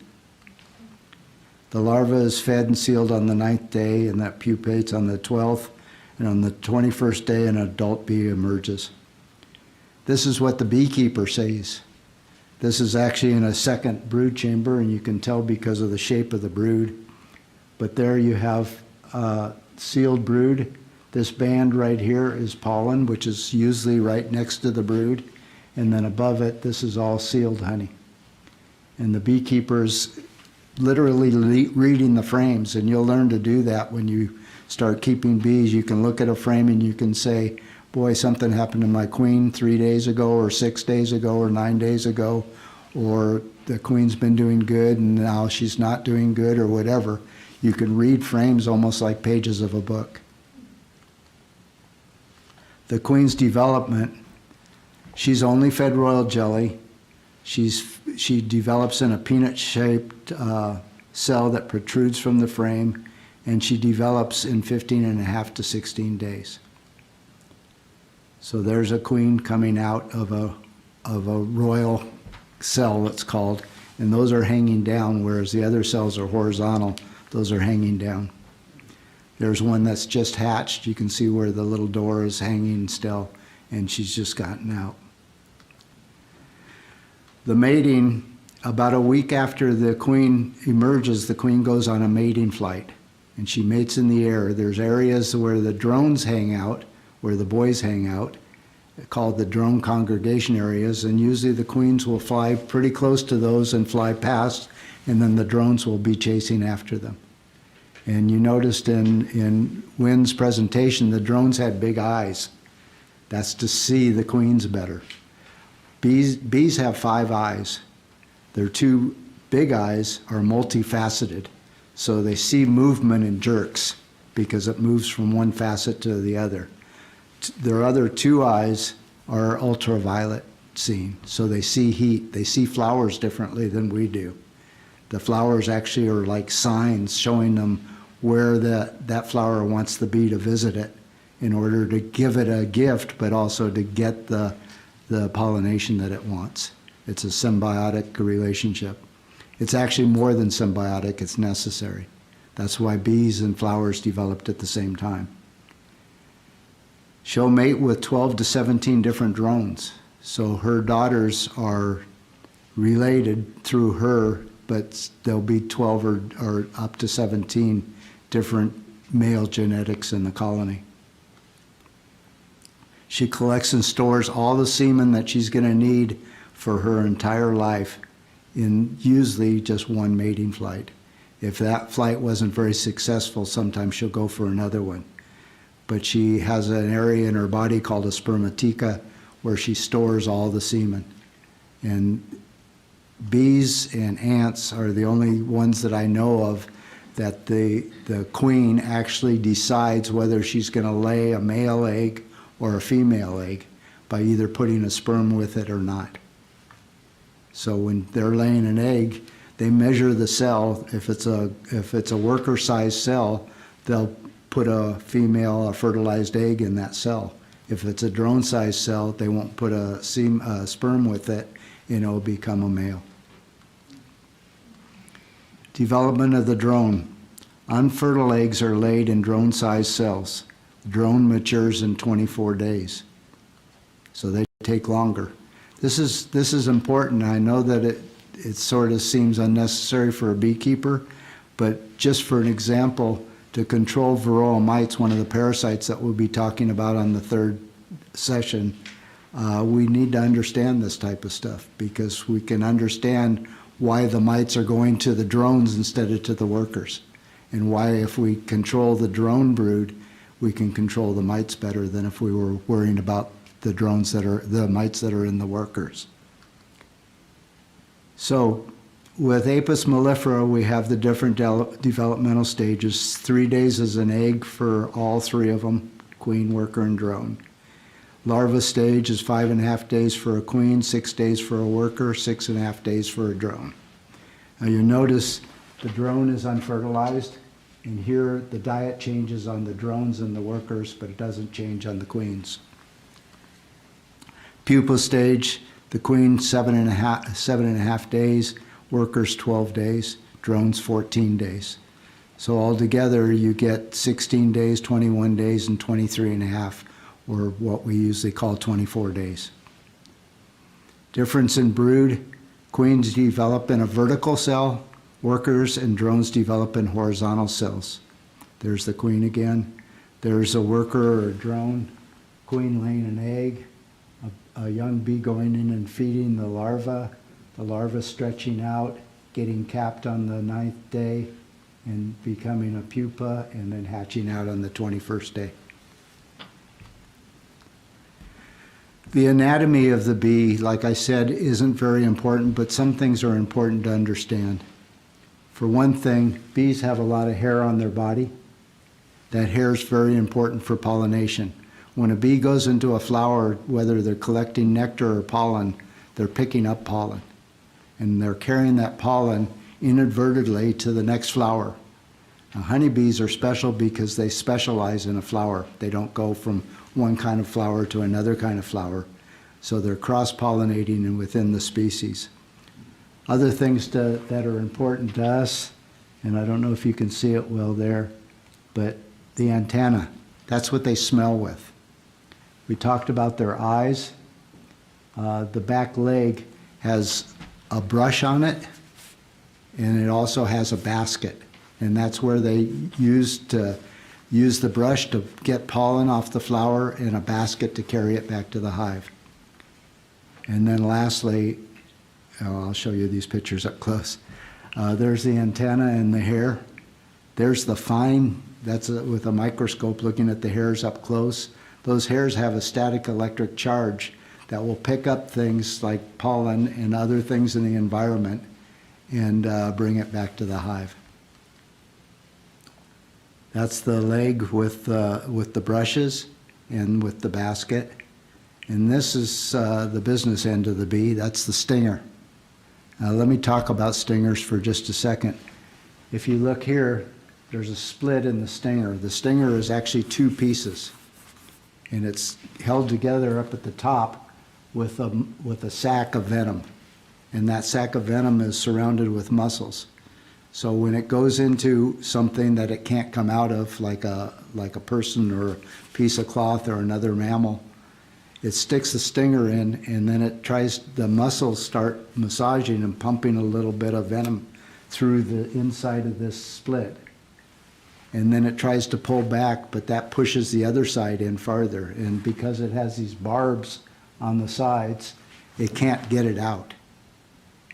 The larva is fed and sealed on the 9th day, and that pupates on the 12th, and on the 21st day an adult bee emerges. This is what the beekeeper says. This is actually in a 2nd brood chamber, and you can tell because of the shape of the brood. But there you have sealed brood. This band right here is pollen, which is usually right next to the brood, and then above it, this is all sealed honey. And the beekeepers literally reading the frames, and you'll learn to do that when you start keeping bees. You can look at a frame and you can say, boy, something happened to my queen 3 days ago or 6 days ago or 9 days ago, or the queen's been doing good and now she's not doing good, or whatever. You can read frames almost like pages of a book. The queen's development, she's only fed royal jelly. She develops in a peanut-shaped cell that protrudes from the frame, and she develops in 15.5 to 16 days. So there's a queen coming out of a royal cell, it's called, and those are hanging down, whereas the other cells are horizontal. Those are hanging down. There's one that's just hatched. You can see where the little door is hanging still, and she's just gotten out. The mating, about a week after the queen emerges, the queen goes on a mating flight, and she mates in the air. There's areas where the drones hang out, where the boys hang out, called the drone congregation areas, and usually the queens will fly pretty close to those and fly past, and then the drones will be chasing after them. And you noticed in Wynn's presentation, the drones had big eyes. That's to see the queens better. Bees have 5 eyes. Their 2 big eyes are multifaceted, so they see movement in jerks because it moves from one facet to the other. Their other 2 eyes are ultraviolet seen. So they see heat. They see flowers differently than we do. The flowers actually are like signs showing them where that flower wants the bee to visit it in order to give it a gift, but also to get the pollination that it wants. It's a symbiotic relationship. It's actually more than symbiotic, it's necessary. That's why bees and flowers developed at the same time. She'll mate with 12 to 17 different drones. So her daughters are related through her, but there'll be 12 or up to 17 different male genetics in the colony. She collects and stores all the semen that she's going to need for her entire life in usually just one mating flight. If that flight wasn't very successful, sometimes she'll go for another one. But she has an area in her body called a spermatheca where she stores all the semen. And bees and ants are the only ones that I know of that the queen actually decides whether she's going to lay a male egg or a female egg by either putting a sperm with it or not. So when they're laying an egg, they measure the cell. If it's a worker-sized cell, they'll put a fertilized egg in that cell. If it's a drone-sized cell, they won't put a sperm with it, and it'll become a male. Development of the drone. Unfertile eggs are laid in drone-sized cells. The drone matures in 24 days, so they take longer. This is important. I know that it sort of seems unnecessary for a beekeeper, but just for an example, to control varroa mites, one of the parasites that we'll be talking about on the third session, we need to understand this type of stuff because we can understand why the mites are going to the drones instead of to the workers, and why if we control the drone brood, we can control the mites better than if we were worrying about the mites that are in the workers. So with Apis mellifera, we have the different developmental stages. 3 days as an egg for all three of them, queen, worker, and drone. Larva stage is 5.5 days for a queen, 6 days for a worker, 6.5 days for a drone. Now you notice the drone is unfertilized, and here the diet changes on the drones and the workers, but it doesn't change on the queens. Pupa stage, the queen 7.5 days, workers 12 days, drones 14 days. So altogether you get 16 days, 21 days, and 23.5, or what we usually call 24 days. Difference in brood, queens develop in a vertical cell, workers and drones develop in horizontal cells. There's the queen again. There's a worker or a drone, queen laying an egg, a young bee going in and feeding the larva stretching out, getting capped on the 9th day, and becoming a pupa, and then hatching out on the 21st day. The anatomy of the bee, like I said, isn't very important, but some things are important to understand. For one thing, bees have a lot of hair on their body. That hair is very important for pollination. When a bee goes into a flower, whether they're collecting nectar or pollen, they're picking up pollen. And they're carrying that pollen inadvertently to the next flower. Now, honeybees are special because they specialize in a flower. They don't go from one kind of flower to another kind of flower. So they're cross-pollinating and within the species. Other things that are important to us, and I don't know if you can see it well there, but the antenna, that's what they smell with. We talked about their eyes. The back leg has a brush on it, and it also has a basket. And that's where they use the brush to get pollen off the flower and a basket to carry it back to the hive. And then lastly, I'll show you these pictures up close. There's the antenna and the hair. There's the fine, that's with a microscope looking at the hairs up close. Those hairs have a static electric charge that will pick up things like pollen and other things in the environment and bring it back to the hive. That's the leg with the brushes and with the basket. And this is the business end of the bee. That's the stinger. Let me talk about stingers for just a second. If you look here, there's a split in the stinger. The stinger is actually two pieces, and it's held together up at the top with a sac of venom. And that sac of venom is surrounded with muscles. So when it goes into something that it can't come out of, like a person or a piece of cloth or another mammal, it sticks the stinger in, and then the muscles start massaging and pumping a little bit of venom through the inside of this split. And then it tries to pull back, but that pushes the other side in farther. And because it has these barbs on the sides, it can't get it out.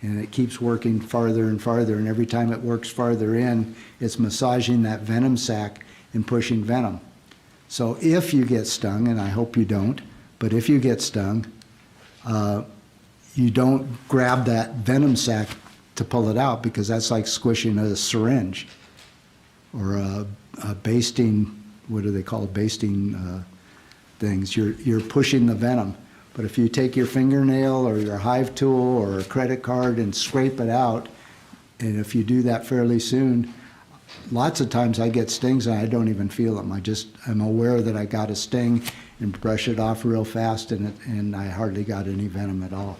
And it keeps working farther and farther, and every time it works farther in, it's massaging that venom sac and pushing venom. So if you get stung, and I hope you don't, but if you get stung, you don't grab that venom sac to pull it out, because that's like squishing a syringe or a basting, what do they call basting things? You're pushing the venom. But if you take your fingernail or your hive tool or a credit card and scrape it out, and if you do that fairly soon, lots of times I get stings and I don't even feel them. I'm aware that I got a sting and brush it off real fast, and I hardly got any venom at all.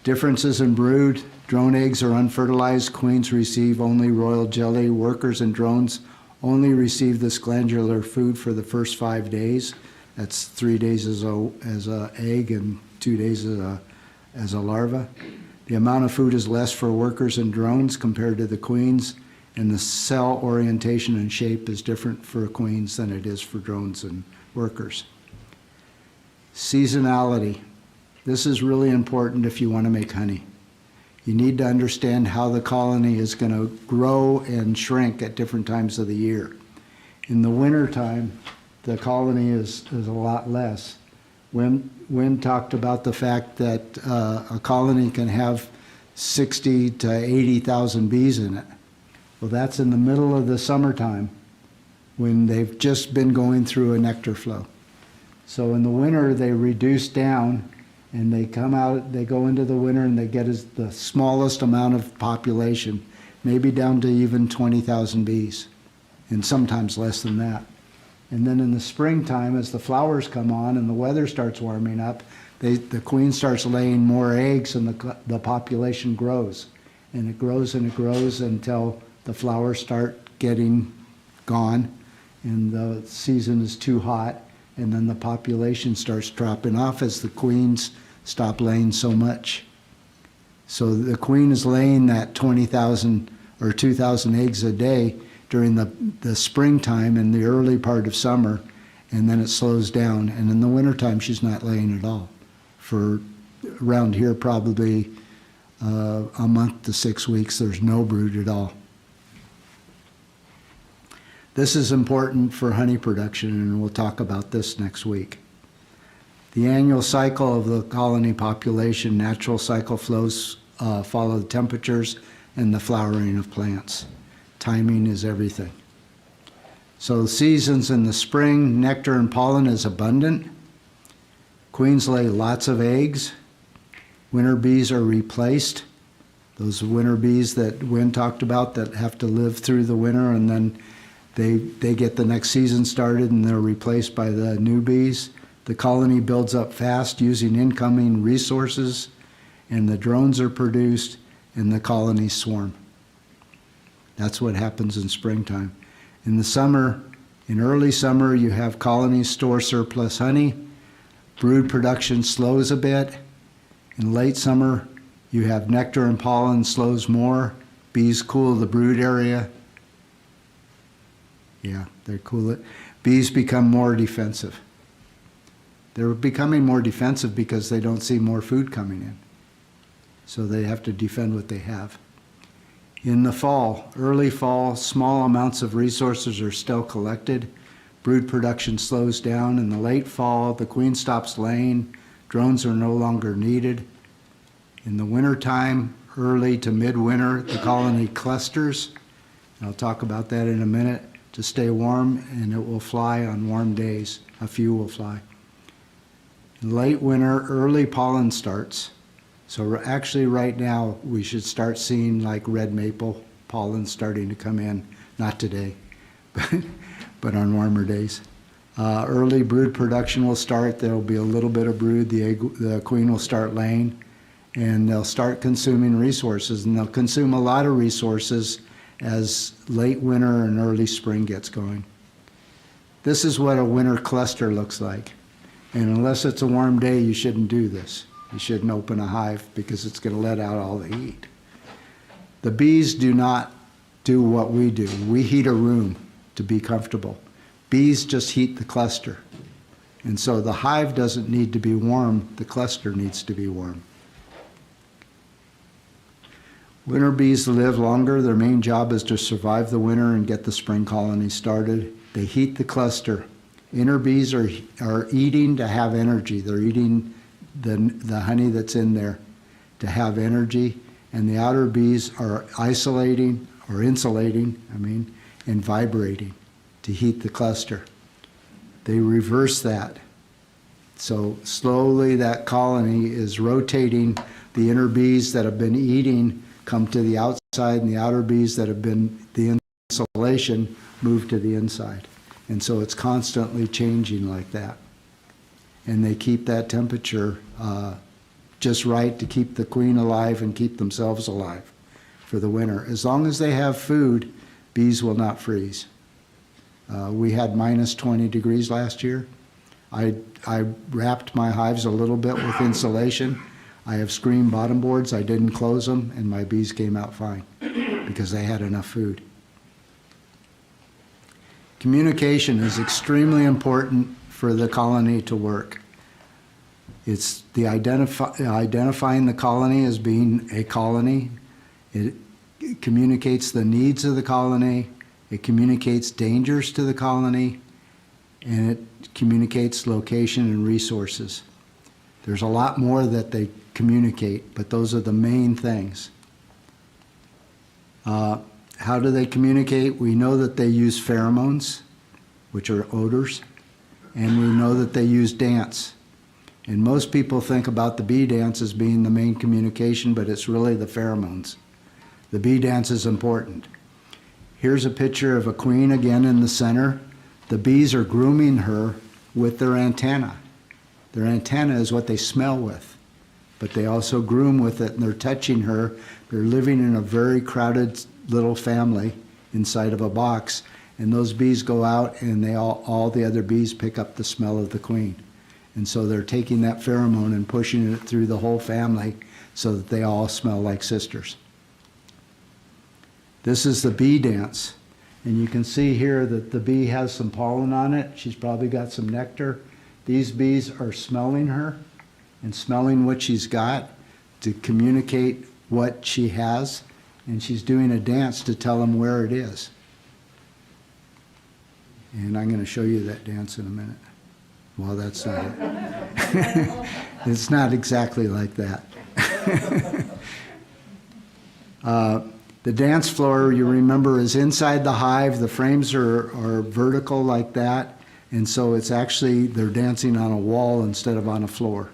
Differences in brood. Drone eggs are unfertilized. Queens receive only royal jelly. Workers and drones only receive this glandular food for the first 5 days. That's 3 days as a egg and 2 days as a larva. The amount of food is less for workers and drones compared to the queens, and the cell orientation and shape is different for queens than it is for drones and workers. Seasonality. This is really important if you want to make honey. You need to understand how the colony is going to grow and shrink at different times of the year. In the wintertime, the colony is a lot less. Wynn talked about the fact that a colony can have 60 to 80,000 bees in it. Well, that's in the middle of the summertime when they've just been going through a nectar flow. So in the winter, they reduce down, and they come out, they go into the winter, and they get the smallest amount of population, maybe down to even 20,000 bees, and sometimes less than that. And then in the springtime, as the flowers come on and the weather starts warming up, the queen starts laying more eggs, and the population grows. And it grows and it grows until the flowers start getting gone, and the season is too hot, and then the population starts dropping off as the queens stop laying so much. So the queen is laying that 20,000 or 2,000 eggs a day during the springtime and the early part of summer, and then it slows down. And in the wintertime, she's not laying at all. For around here, probably a month to 6 weeks, there's no brood at all. This is important for honey production, and we'll talk about this next week. The annual cycle of the colony population, natural cycle flows follow the temperatures and the flowering of plants. Timing is everything. So the seasons in the spring, nectar and pollen is abundant. Queens lay lots of eggs. Winter bees are replaced. Those winter bees that Wynn talked about that have to live through the winter, and then they get the next season started and they're replaced by the new bees. The colony builds up fast using incoming resources, and the drones are produced and the colonies swarm. That's what happens in springtime. In the summer, in early summer, you have colonies store surplus honey. Brood production slows a bit. In late summer, you have nectar and pollen slows more. Bees cool the brood area. Yeah, they cool it. Bees become more defensive. They're becoming more defensive because they don't see more food coming in. So they have to defend what they have. In the fall, early fall, small amounts of resources are still collected. Brood production slows down. In the late fall, the queen stops laying. Drones are no longer needed. In the wintertime, early to midwinter, the colony clusters. I'll talk about that in a minute. to stay warm, and it will fly on warm days. A few will fly. In late winter, early pollen starts. So actually right now we should start seeing like red maple pollen starting to come in. Not today, but on warmer days. Early brood production will start. There will be a little bit of brood. The queen will start laying, and they'll start consuming resources, and they'll consume a lot of resources as late winter and early spring gets going. This is what a winter cluster looks like. And unless it's a warm day, you shouldn't do this. You shouldn't open a hive because it's going to let out all the heat. The bees do not do what we do. We heat a room to be comfortable. Bees just heat the cluster. And so the hive doesn't need to be warm, the cluster needs to be warm. Winter bees live longer. Their main job is to survive the winter and get the spring colony started. They heat the cluster. Inner bees are eating to have energy. They're eating the honey that's in there to have energy. And the outer bees are isolating or insulating, and vibrating to heat the cluster. They reverse that. So slowly that colony is rotating. The inner bees that have been eating come to the outside, and the outer bees that have been the insulation move to the inside. And so it's constantly changing like that. And they keep that temperature just right to keep the queen alive and keep themselves alive for the winter. As long as they have food, bees will not freeze. We had minus 20 degrees last year. I wrapped my hives a little bit with insulation. I have screen bottom boards. I didn't close them, and my bees came out fine because they had enough food. Communication is extremely important for the colony to work. It's the identifying the colony as being a colony. It communicates the needs of the colony. It communicates dangers to the colony, and it communicates location and resources. There's a lot more that they communicate, but those are the main things. How do they communicate? We know that they use pheromones, which are odors, and we know that they use dance. And most people think about the bee dance as being the main communication, but it's really the pheromones. The bee dance is important. Here's a picture of a queen again in the center. The bees are grooming her with their antenna. Their antenna is what they smell with, but they also groom with it, and they're touching her. They're living in a very crowded little family inside of a box, and those bees go out, and all the other bees pick up the smell of the queen. And so they're taking that pheromone and pushing it through the whole family so that they all smell like sisters. This is the bee dance. And you can see here that the bee has some pollen on it. She's probably got some nectar. These bees are smelling her and smelling what she's got to communicate what she has. And she's doing a dance to tell them where it is. And I'm going to show you that dance in a minute. Well, that's not it. It's not exactly like that. The dance floor, you remember, is inside the hive. The frames are vertical like that. And so it's actually, they're dancing on a wall instead of on a floor.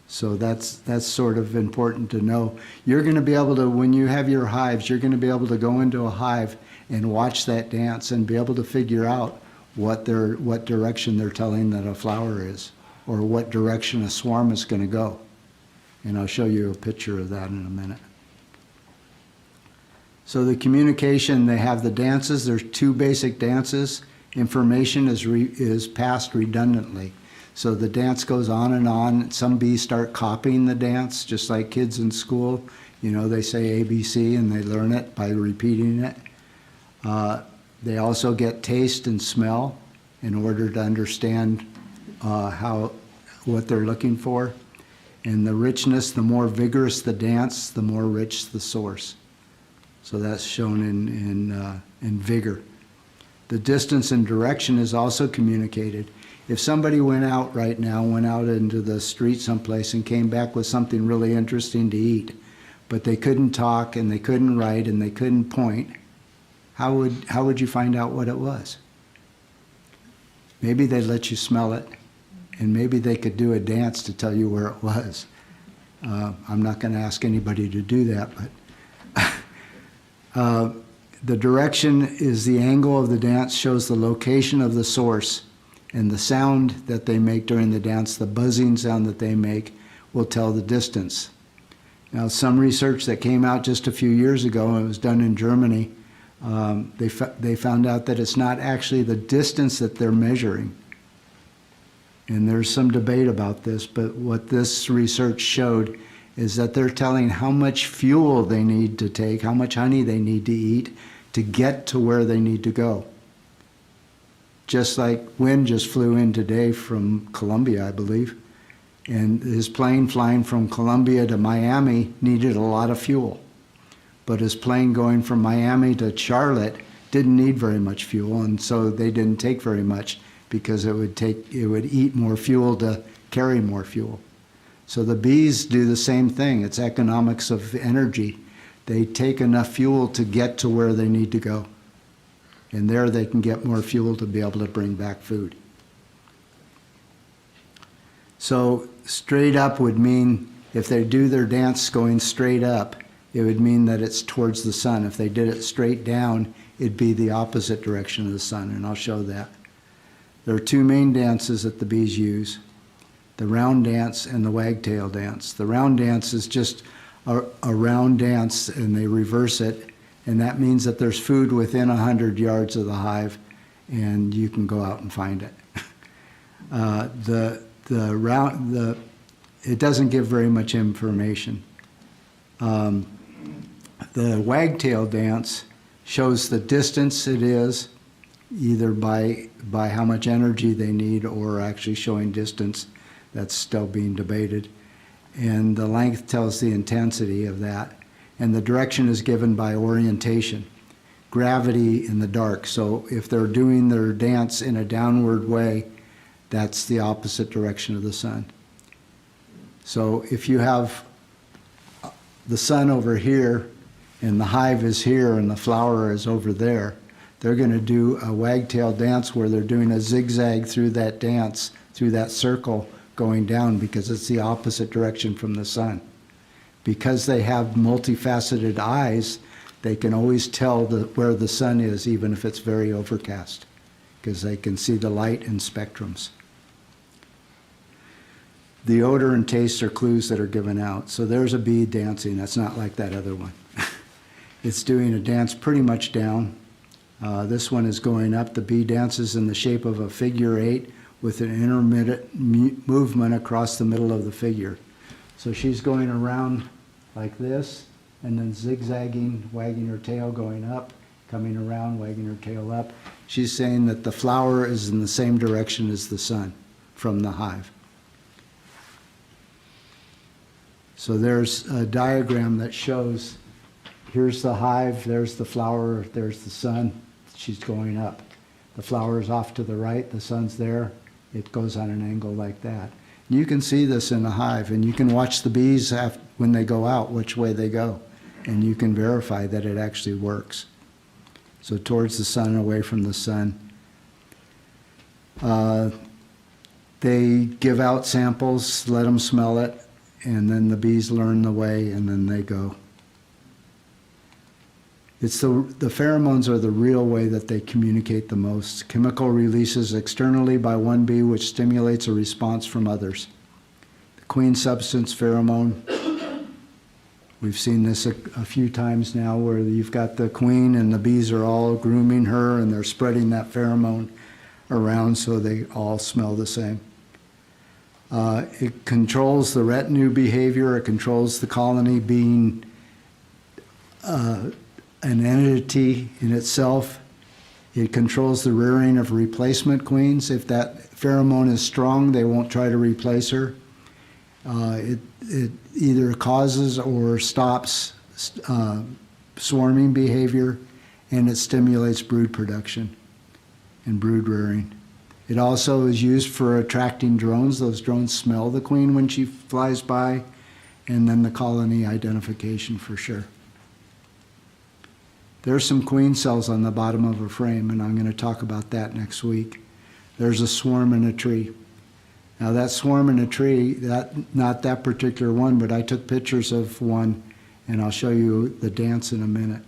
So that's sort of important to know. You're going to be able to, when you have your hives, you're going to be able to go into a hive and watch that dance and be able to figure out what direction they're telling that a flower is, or what direction a swarm is going to go. And I'll show you a picture of that in a minute. So the communication, they have the dances. There's two basic dances. Information is passed redundantly. So the dance goes on and on. Some bees start copying the dance, just like kids in school. You know, they say ABC and they learn it by repeating it. They also get taste and smell in order to understand what they're looking for. And the richness, the more vigorous the dance, the more rich the source. So that's shown in vigor. The distance and direction is also communicated. If somebody went out right now, went out into the street someplace and came back with something really interesting to eat, but they couldn't talk and they couldn't write and they couldn't point, how would you find out what it was? Maybe they'd let you smell it, and maybe they could do a dance to tell you where it was. I'm not going to ask anybody to do that, but the direction is the angle of the dance, shows the location of the source, and the sound that they make during the dance, the buzzing sound that they make, will tell the distance. Now, some research that came out just a few years ago, and it was done in Germany, they found out that it's not actually the distance that they're measuring. And there's some debate about this, but what this research showed is that they're telling how much fuel they need to take, how much honey they need to eat to get to where they need to go. Just like Wynn just flew in today from Colombia, I believe, and his plane flying from Colombia to Miami needed a lot of fuel. But his plane going from Miami to Charlotte didn't need very much fuel, and so they didn't take very much because it would eat more fuel to carry more fuel. So the bees do the same thing. It's economics of energy. They take enough fuel to get to where they need to go. And there they can get more fuel to be able to bring back food. So straight up would mean, if they do their dance going straight up, it would mean that it's towards the sun. If they did it straight down, it'd be the opposite direction of the sun, and I'll show that. There are two main dances that the bees use, the round dance and the wagtail dance. The round dance is just a round dance, and they reverse it, and that means that there's food within 100 yards of the hive, and you can go out and find it. It doesn't give very much information. The wagtail dance shows the distance it is, either by how much energy they need or actually showing distance. That's still being debated. And the length tells the intensity of that. And the direction is given by orientation, gravity in the dark. So if they're doing their dance in a downward way, that's the opposite direction of the sun. So if you have the sun over here and the hive is here and the flower is over there, they're going to do a wagtail dance where they're doing a zigzag through that dance, through that circle going down, because it's the opposite direction from the sun. Because they have multifaceted eyes, they can always tell where the sun is, even if it's very overcast, because they can see the light in spectrums. The odor and taste are clues that are given out. So there's a bee dancing. That's not like that other one. It's doing a dance pretty much down. This one is going up. The bee dances in the shape of a figure 8 with an intermittent movement across the middle of the figure. So she's going around like this, and then zigzagging, wagging her tail, going up, coming around, wagging her tail up. She's saying that the flower is in the same direction as the sun from the hive. So there's a diagram that shows, here's the hive, there's the flower, there's the sun. She's going up. The flower is off to the right, the sun's there. It goes on an angle like that. You can see this in the hive, and you can watch the bees when they go out, which way they go, and you can verify that it actually works. So towards the sun, away from the sun. They give out samples, let them smell it, and then the bees learn the way, and then they go. It's the pheromones are the real way that they communicate the most. Chemical releases externally by one bee, which stimulates a response from others. The queen substance pheromone, we've seen this a few times now, where you've got the queen and the bees are all grooming her, and they're spreading that pheromone around so they all smell the same. It controls the retinue behavior. It controls the colony being an entity in itself. It controls the rearing of replacement queens. If that pheromone is strong, they won't try to replace her. It either causes or stops swarming behavior, and it stimulates brood production and brood rearing. It also is used for attracting drones. Those drones smell the queen when she flies by, and then the colony identification for sure. There's some queen cells on the bottom of a frame, and I'm going to talk about that next week. There's a swarm in a tree. Now that swarm in a tree, not that particular one, but I took pictures of one, and I'll show you the dance in a minute.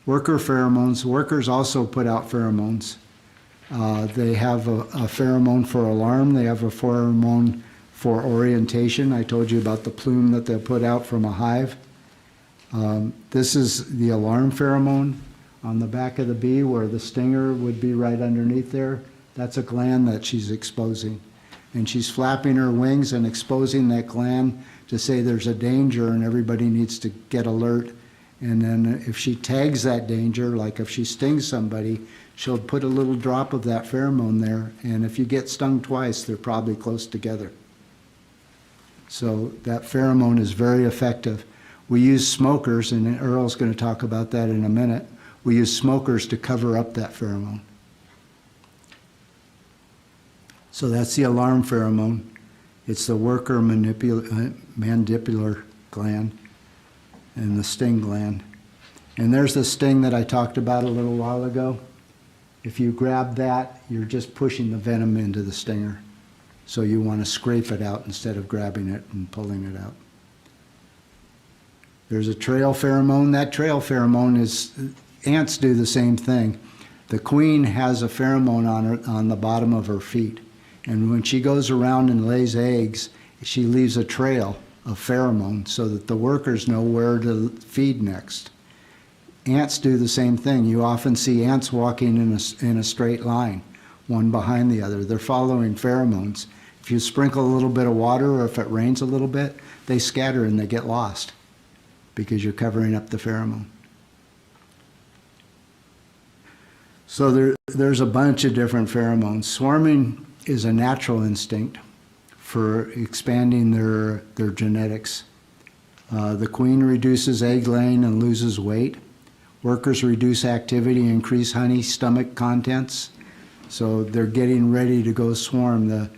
Worker pheromones. Workers also put out pheromones. They have a pheromone for alarm. They have a pheromone for orientation. I told you about the plume that they'll put out from a hive. This is the alarm pheromone on the back of the bee where the stinger would be right underneath there. That's a gland that she's exposing. And she's flapping her wings and exposing that gland to say there's a danger and everybody needs to get alert. And then if she tags that danger, like if she stings somebody, she'll put a little drop of that pheromone there. And if you get stung twice, they're probably close together. So that pheromone is very effective. We use smokers, and Earl's going to talk about that in a minute. We use smokers to cover up that pheromone. So that's the alarm pheromone. It's the worker mandibular gland and the sting gland. And there's the sting that I talked about a little while ago. If you grab that, you're just pushing the venom into the stinger. So you want to scrape it out instead of grabbing it and pulling it out. There's a trail pheromone. That trail pheromone is, ants do the same thing. The queen has a pheromone on the bottom of her feet. And when she goes around and lays eggs, she leaves a trail of pheromone so that the workers know where to feed next. Ants do the same thing. You often see ants walking in a straight line, one behind the other. They're following pheromones. If you sprinkle a little bit of water or if it rains a little bit, they scatter and they get lost because you're covering up the pheromone. So there's a bunch of different pheromones. Swarming is a natural instinct for expanding their genetics. The queen reduces egg laying and loses weight. Workers reduce activity, increase honey stomach contents. So they're getting ready to go swarm. The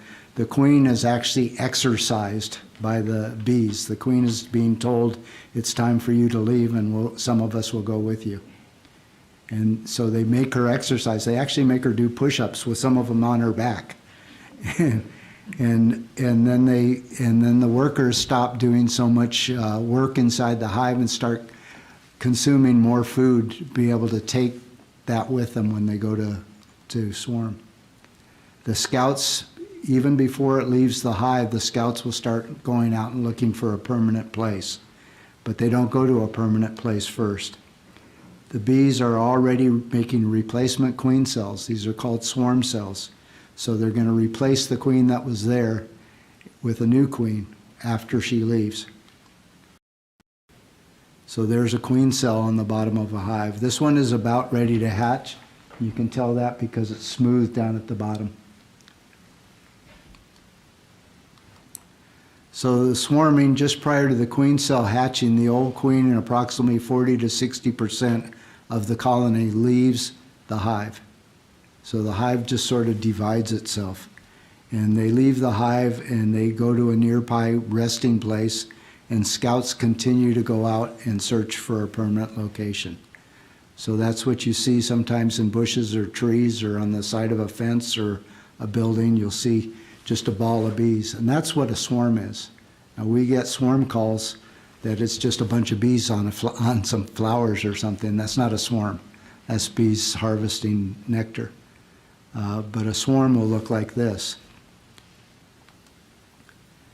queen is actually exercised by the bees. The queen is being told it's time for you to leave and some of us will go with you. And so they make her exercise. They actually make her do push-ups with some of them on her back. And then the workers stop doing so much work inside the hive and start consuming more food to be able to take that with them when they go to swarm. The scouts, even before it leaves the hive, the scouts will start going out and looking for a permanent place. But they don't go to a permanent place first. The bees are already making replacement queen cells. These are called swarm cells. So they're going to replace the queen that was there with a new queen after she leaves. So there's a queen cell on the bottom of a hive. This one is about ready to hatch. You can tell that because it's smooth down at the bottom. So the swarming, just prior to the queen cell hatching, the old queen and approximately 40 to 60% of the colony leaves the hive. So the hive just sort of divides itself. And they leave the hive and they go to a nearby resting place, and scouts continue to go out and search for a permanent location. So that's what you see sometimes in bushes or trees or on the side of a fence or a building. You'll see just a ball of bees. And that's what a swarm is. Now we get swarm calls that it's just a bunch of bees on some flowers or something. That's not a swarm. That's bees harvesting nectar. But a swarm will look like this.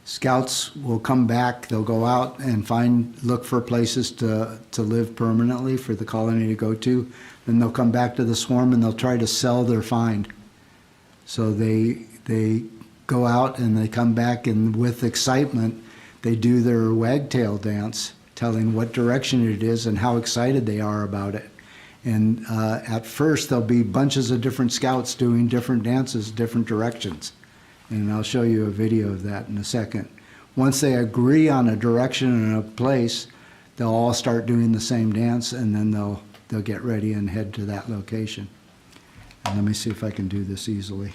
Scouts will come back, they'll go out and look for places to live permanently for the colony to go to. Then they'll come back to the swarm and they'll try to sell their find. So they go out and they come back, and with excitement, they do their wagtail dance, telling what direction it is and how excited they are about it. And at first, there'll be bunches of different scouts doing different dances, different directions. And I'll show you a video of that in a second. Once they agree on a direction and a place, they'll all start doing the same dance, and then they'll get ready and head to that location. And let me see if I can do this easily.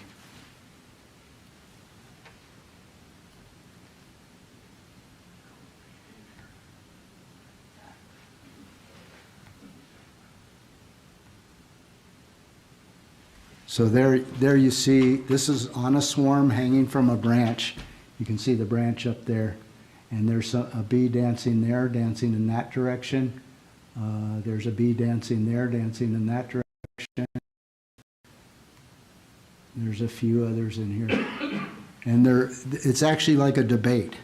So there you see, this is on a swarm hanging from a branch. You can see the branch up there. And there's a bee dancing there, dancing in that direction. There's a bee dancing there, dancing in that direction. There's a few others in here. And it's actually like a debate.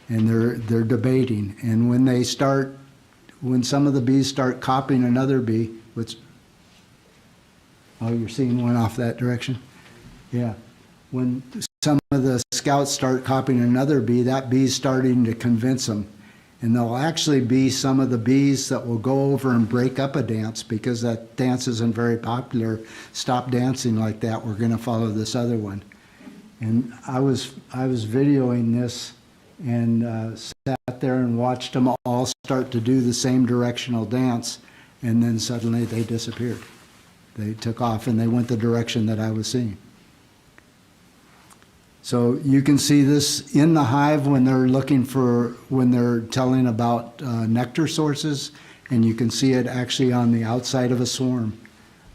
And they're debating. And when some of the bees start copying another bee, oh, you're seeing one off that direction? Yeah. When some of the scouts start copying another bee, that bee's starting to convince them. And there'll actually be some of the bees that will go over and break up a dance because that dance isn't very popular. Stop dancing like that. We're going to follow this other one. And I was videoing this and sat there and watched them all start to do the same directional dance. And then suddenly they disappeared. They took off and they went the direction that I was seeing. So you can see this in the hive when they're telling about nectar sources, and you can see it actually on the outside of a swarm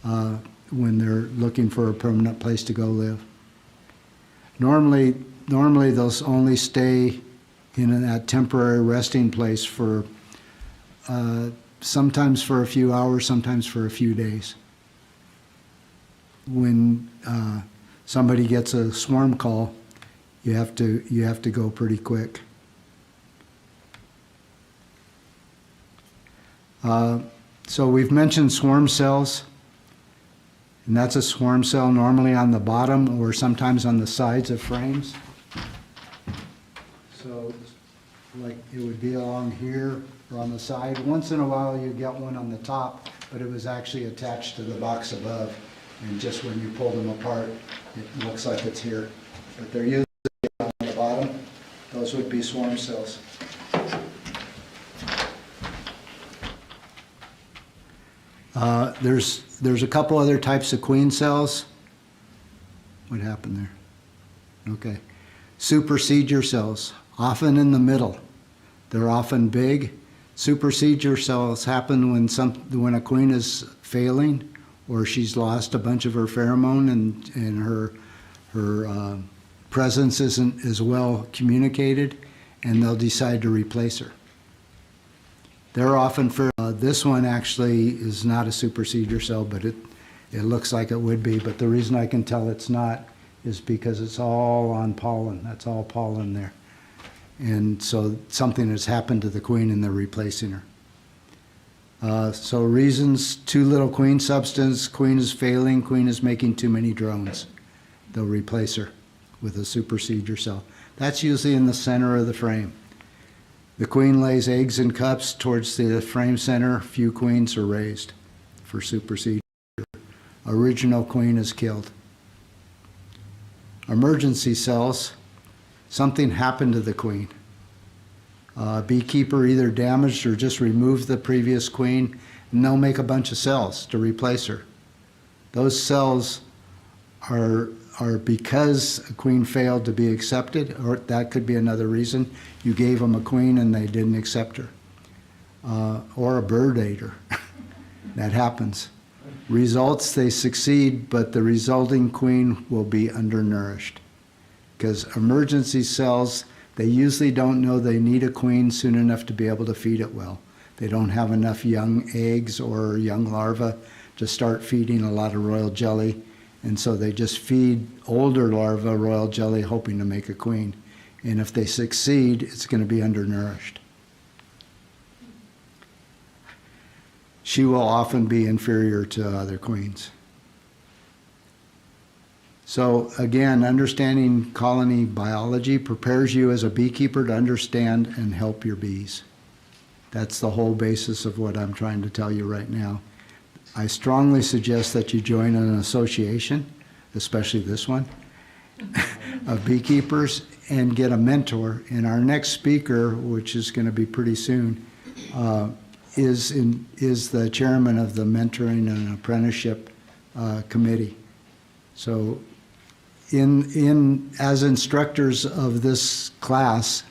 when they're looking for a permanent place to go live. Normally they'll only stay in that temporary resting place for sometimes for a few hours, sometimes for a few days. When somebody gets a swarm call, you have to go pretty quick. So we've mentioned swarm cells, and that's a swarm cell normally on the bottom or sometimes on the sides of frames. So like it would be along here or on the side. Once in a while you get one on the top, but it was actually attached to the box above. And just when you pull them apart, it looks like it's here. But they're usually on the bottom. Those would be swarm cells. There's a couple other types of queen cells. What happened there? Okay. Supersedure cells, often in the middle. They're often big. Supersedure cells happen when a queen is failing, or she's lost a bunch of her pheromone and her presence isn't as well communicated, and they'll decide to replace her. They're often this one actually is not a supersedure cell, but it looks like it would be. But the reason I can tell it's not is because it's all on pollen. That's all pollen there. And so something has happened to the queen and they're replacing her. So reasons: too little queen substance, queen is failing, queen is making too many drones. They'll replace her with a supersedure cell. That's usually in the center of the frame. The queen lays eggs in cups towards the frame center. Few queens are raised for supersedure. Original queen is killed. Emergency cells: something happened to the queen. Beekeeper either damaged or just removed the previous queen, and they'll make a bunch of cells to replace her. Those cells are because a queen failed to be accepted, or that could be another reason. You gave them a queen and they didn't accept her. Or a bird ate her. That happens. Results: they succeed, but the resulting queen will be undernourished. Because emergency cells, they usually don't know they need a queen soon enough to be able to feed it well. They don't have enough young eggs or young larvae to start feeding a lot of royal jelly, and so they just feed older larvae royal jelly hoping to make a queen. And if they succeed, it's going to be undernourished. She will often be inferior to other queens. So again, understanding colony biology prepares you as a beekeeper to understand and help your bees. That's the whole basis of what I'm trying to tell you right now. I strongly suggest that you join an association, especially this one, of beekeepers, and get a mentor. And our next speaker, which is going to be pretty soon, is the chairman of the Mentoring and Apprenticeship Committee. So as instructors of this class,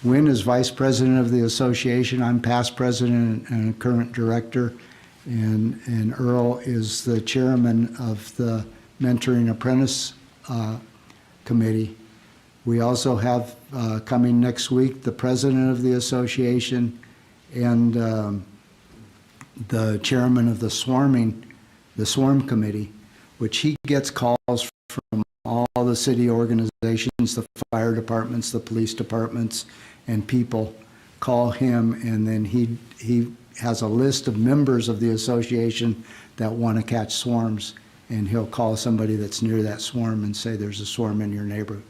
Wynn is vice president of the association. I'm past president and current director. and Earl is the chairman of the Mentoring Apprentice Committee. We also have coming next week the president of the association and the chairman of the Swarm Committee, which he gets calls from all the city organizations, the fire departments, the police departments, and people call him, and then he has a list of members of the association that want to catch swarms, and he'll call somebody that's near that swarm and say there's a swarm in your neighborhood.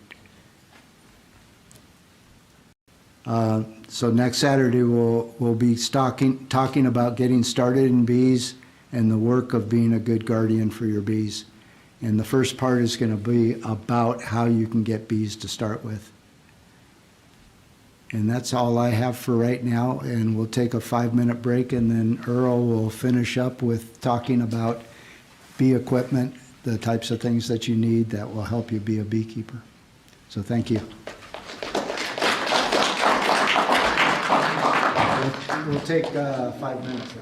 So next Saturday we'll be talking about getting started in bees and the work of being a good guardian for your bees. And the first part is going to be about how you can get bees to start with. And that's all I have for right now, and we'll take a 5-minute break, and then Earl will finish up with talking about bee equipment, the types of things that you need that will help you be a beekeeper. So thank you. We'll take 5 minutes.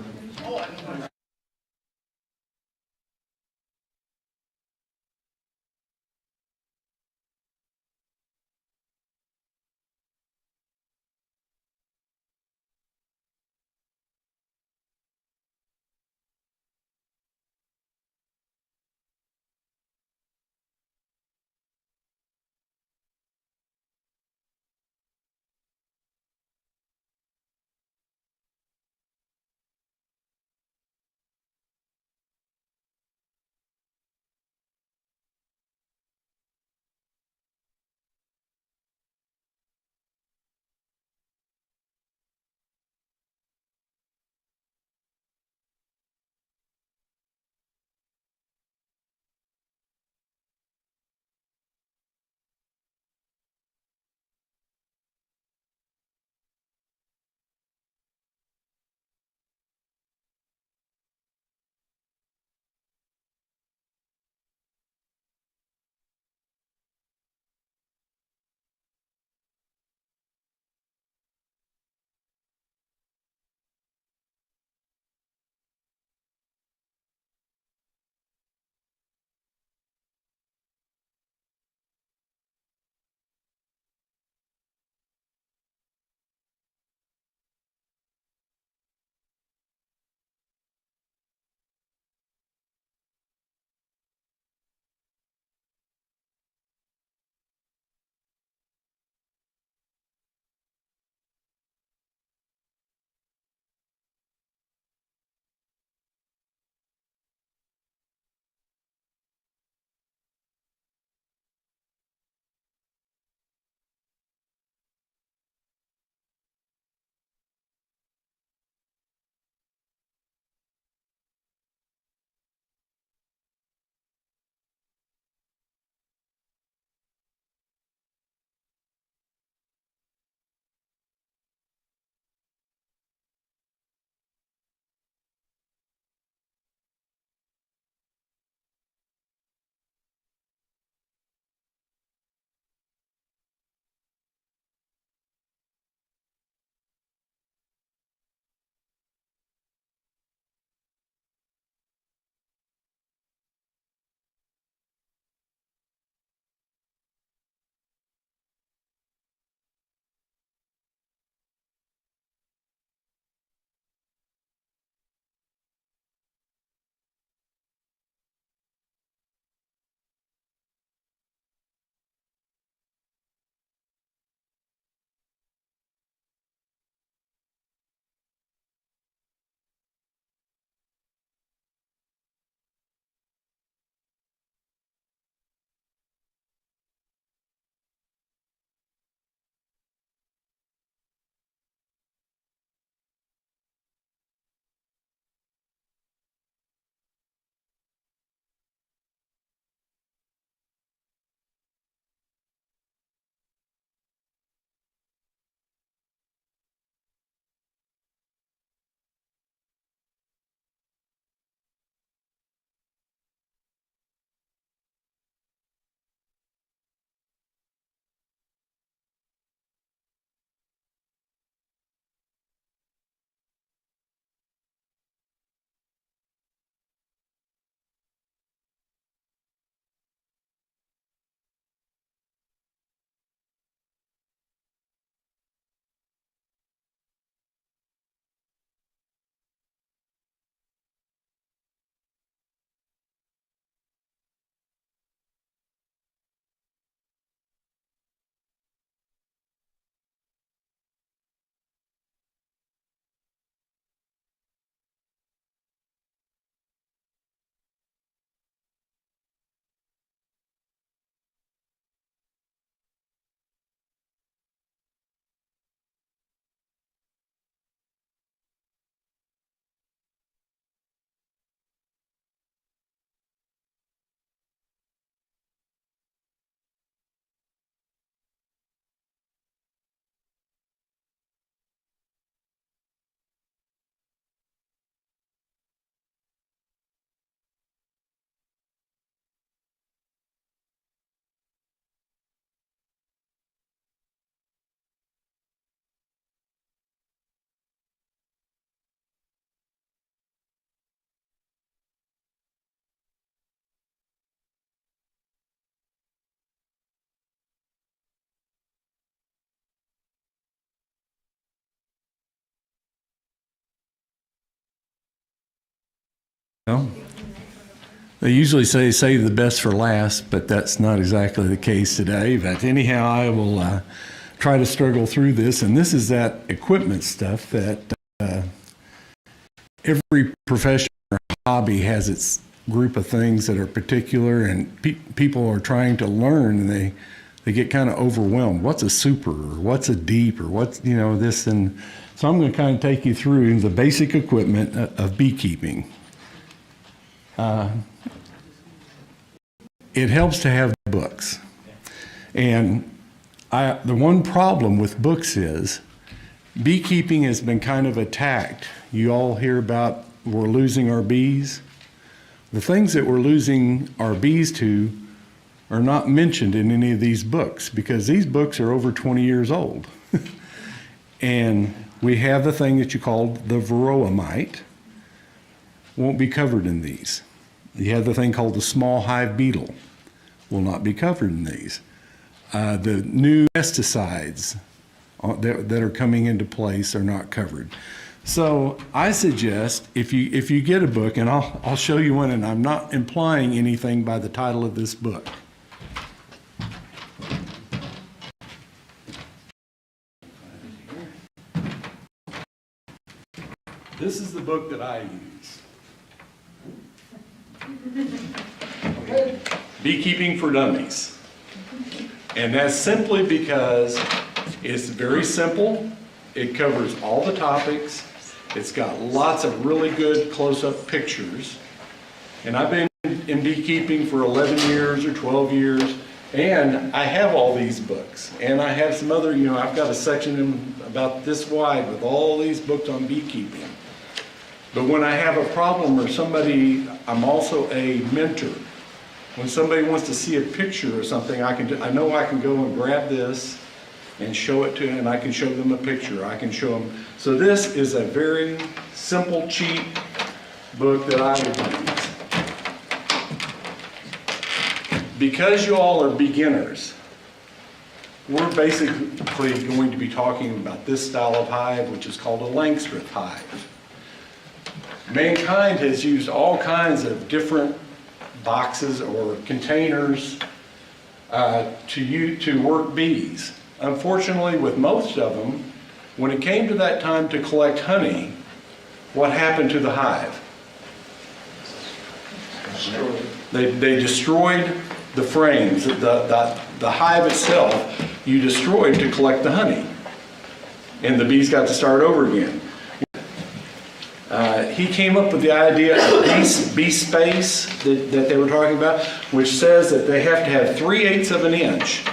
Well, they usually say save the best for last, but that's not exactly the case today. But anyhow, I will try to struggle through this. And this is that equipment stuff that every profession or hobby has its group of things that are particular, and people are trying to learn, and they get kind of overwhelmed. What's a super, or what's a deep, or what's, this? And so I'm going to kind of take you through the basic equipment of beekeeping. It helps to have books. And the one problem with books is beekeeping has been kind of attacked. You all hear about we're losing our bees. The things that we're losing our bees to are not mentioned in any of these books, because these books are over 20 years old. And we have the thing that you call the varroa mite, won't be covered in these. You have the thing called the small hive beetle, will not be covered in these. The new pesticides that are coming into place are not covered. So I suggest if you get a book, and I'll show you one, and I'm not implying anything by the title of this book. This is the book that I use. Beekeeping for Dummies. And that's simply because it's very simple. It covers all the topics. It's got lots of really good close-up pictures. And I've been in beekeeping for 11 years or 12 years, and I have all these books. And I have some other, I've got a section about this wide with all these books on beekeeping. But when I have a problem or somebody, I'm also a mentor. When somebody wants to see a picture or something, I know I can go and grab this and show it to them, and I can show them a picture. I can show them. So this is a very simple, cheap book that I would use. Because you all are beginners, we're basically going to be talking about this style of hive, which is called a Langstroth hive. Mankind has used all kinds of different boxes or containers to work bees. Unfortunately, with most of them, when it came to that time to collect honey, what happened to the hive? They destroyed the frames, the hive itself, you destroyed to collect the honey. And the bees got to start over again. He came up with the idea of bee space that they were talking about, which says that they have to have 3/8 of an inch.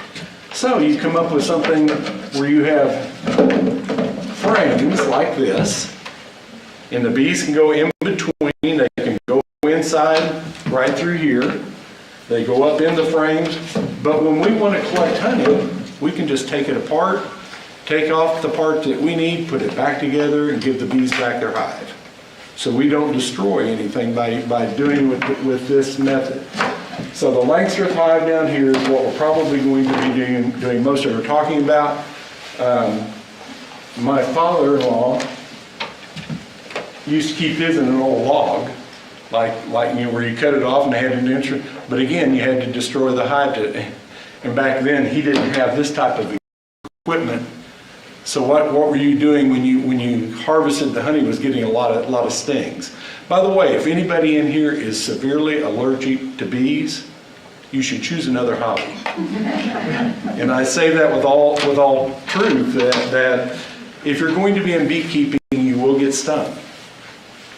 So you come up with something where you have frames like this, and the bees can go in between. They can go inside right through here. They go up in the frames. But when we want to collect honey, we can just take it apart, take off the part that we need, put it back together, and give the bees back their hive. So we don't destroy anything by doing with this method. So the Langstroth hive down here is what we're probably going to be doing most of our talking about. My father-in-law used to keep his in an old log, like where you cut it off and they had an inch. But again, you had to destroy the hive. And back then, he didn't have this type of equipment. So what were you doing when you harvested the honey? Was getting a lot of stings. By the way, if anybody in here is severely allergic to bees, you should choose another hobby. And I say that with all truth that if you're going to be in beekeeping, you will get stung.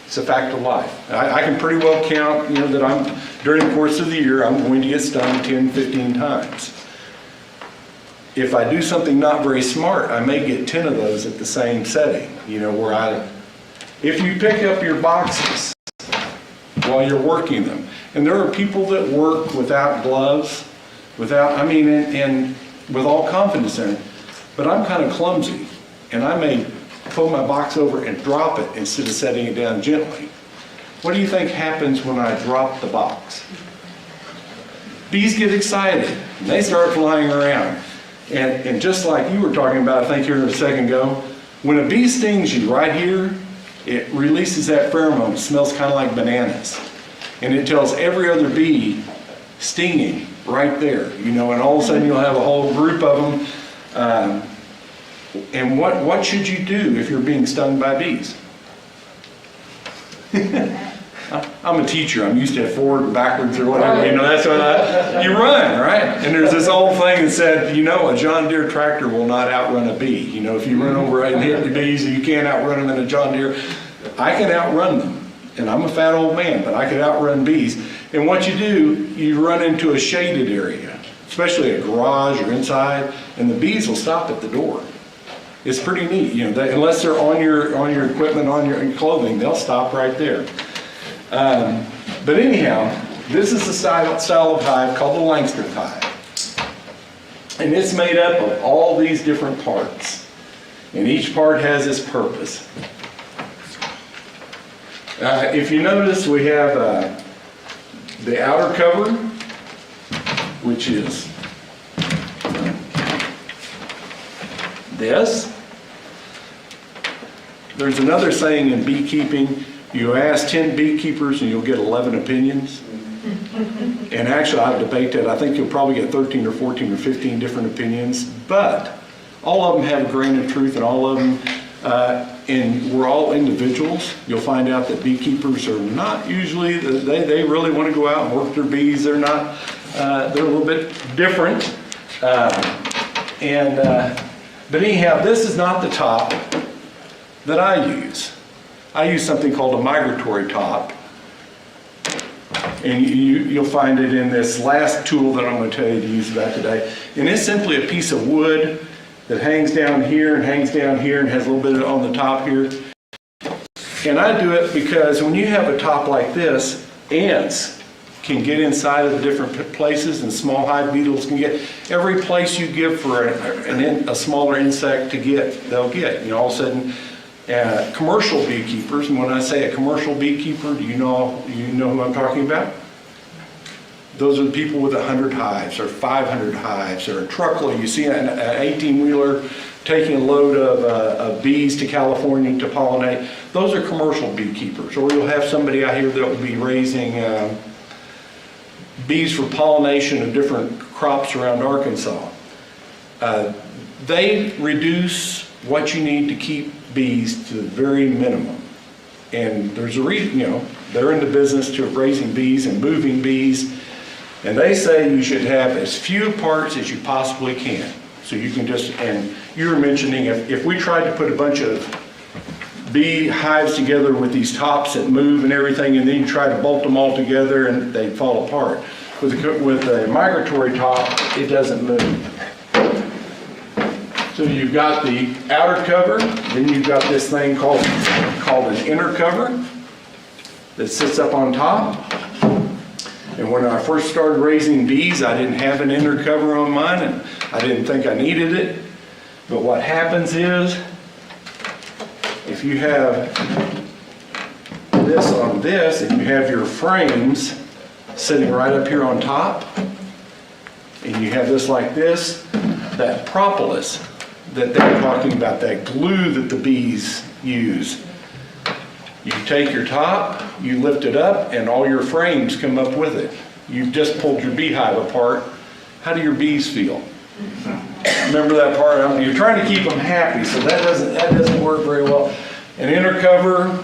It's a fact of life. I can pretty well count, that during the course of the year, I'm going to get stung 10, 15 times. If I do something not very smart, I may get 10 of those at the same setting, if you pick up your boxes while you're working them, and there are people that work without gloves, and with all confidence in it, but I'm kind of clumsy, and I may pull my box over and drop it instead of setting it down gently. What do you think happens when I drop the box? Bees get excited, and they start flying around. And just like you were talking about, I think here a second ago, when a bee stings you right here, it releases that pheromone. It smells kind of like bananas. And it tells every other bee stinging right there, you know, and all of a sudden you'll have a whole group of them. And what should you do if you're being stung by bees? I'm a teacher. I'm used to it forward and backwards or whatever. You know, that's what you run, right? And there's this old thing that said, you know, a John Deere tractor will not outrun a bee. You know, if you run over and hit the bees, you can't outrun them in a John Deere. I can outrun them. And I'm a fat old man, but I can outrun bees. And what you do, you run into a shaded area, especially a garage or inside, and the bees will stop at the door. It's pretty neat, you know, unless they're on your equipment, on your clothing, they'll stop right there. But anyhow, this is the style of hive called the Langston hive. And it's made up of all these different parts. And each part has its purpose. If you notice, we have the outer cover, which is this. There's another saying in beekeeping, you ask 10 beekeepers and you'll get 11 opinions. And actually, I debate that. I think you'll probably get 13 or 14 or 15 different opinions, but all of them have a grain of truth, and all of them, and we're all individuals. You'll find out that beekeepers are not usually, they really want to go out and work their bees. They're not, they're a little bit different. But anyhow, this is not the top that I use. I use something called a migratory top. And you'll find it in this last tool that I'm going to tell you to use about today. And it's simply a piece of wood that hangs down here and hangs down here and has a little bit on the top here. And I do it because when you have a top like this, ants can get inside of the different places, and small hive beetles can get every place you give for a smaller insect to get, they'll get. You know, all of a sudden, commercial beekeepers, and when I say a commercial beekeeper, do you know who I'm talking about? Those are the people with 100 hives or 500 hives or a truckload. You see an 18-wheeler taking a load of bees to California to pollinate. Those are commercial beekeepers. Or you'll have somebody out here that will be raising bees for pollination of different crops around Arkansas. They reduce what you need to keep bees to the very minimum. And there's a reason, you know, they're in the business of raising bees and moving bees. And they say you should have as few parts as you possibly can. So you can just, and you were mentioning if we tried to put a bunch of bee hives together with these tops that move and everything, and then you try to bolt them all together and they'd fall apart. With a migratory top, it doesn't move. So you've got the outer cover, then you've got this thing called an inner cover that sits up on top. And when I first started raising bees, I didn't have an inner cover on mine, and I didn't think I needed it. But what happens is, if you have this on this, and you have your frames sitting right up here on top, and you have this like this, that propolis that they're talking about, that glue that the bees use. You take your top, you lift it up, and all your frames come up with it. You've just pulled your beehive apart. How do your bees feel? Remember that part? You're trying to keep them happy, so that doesn't work very well. An inner cover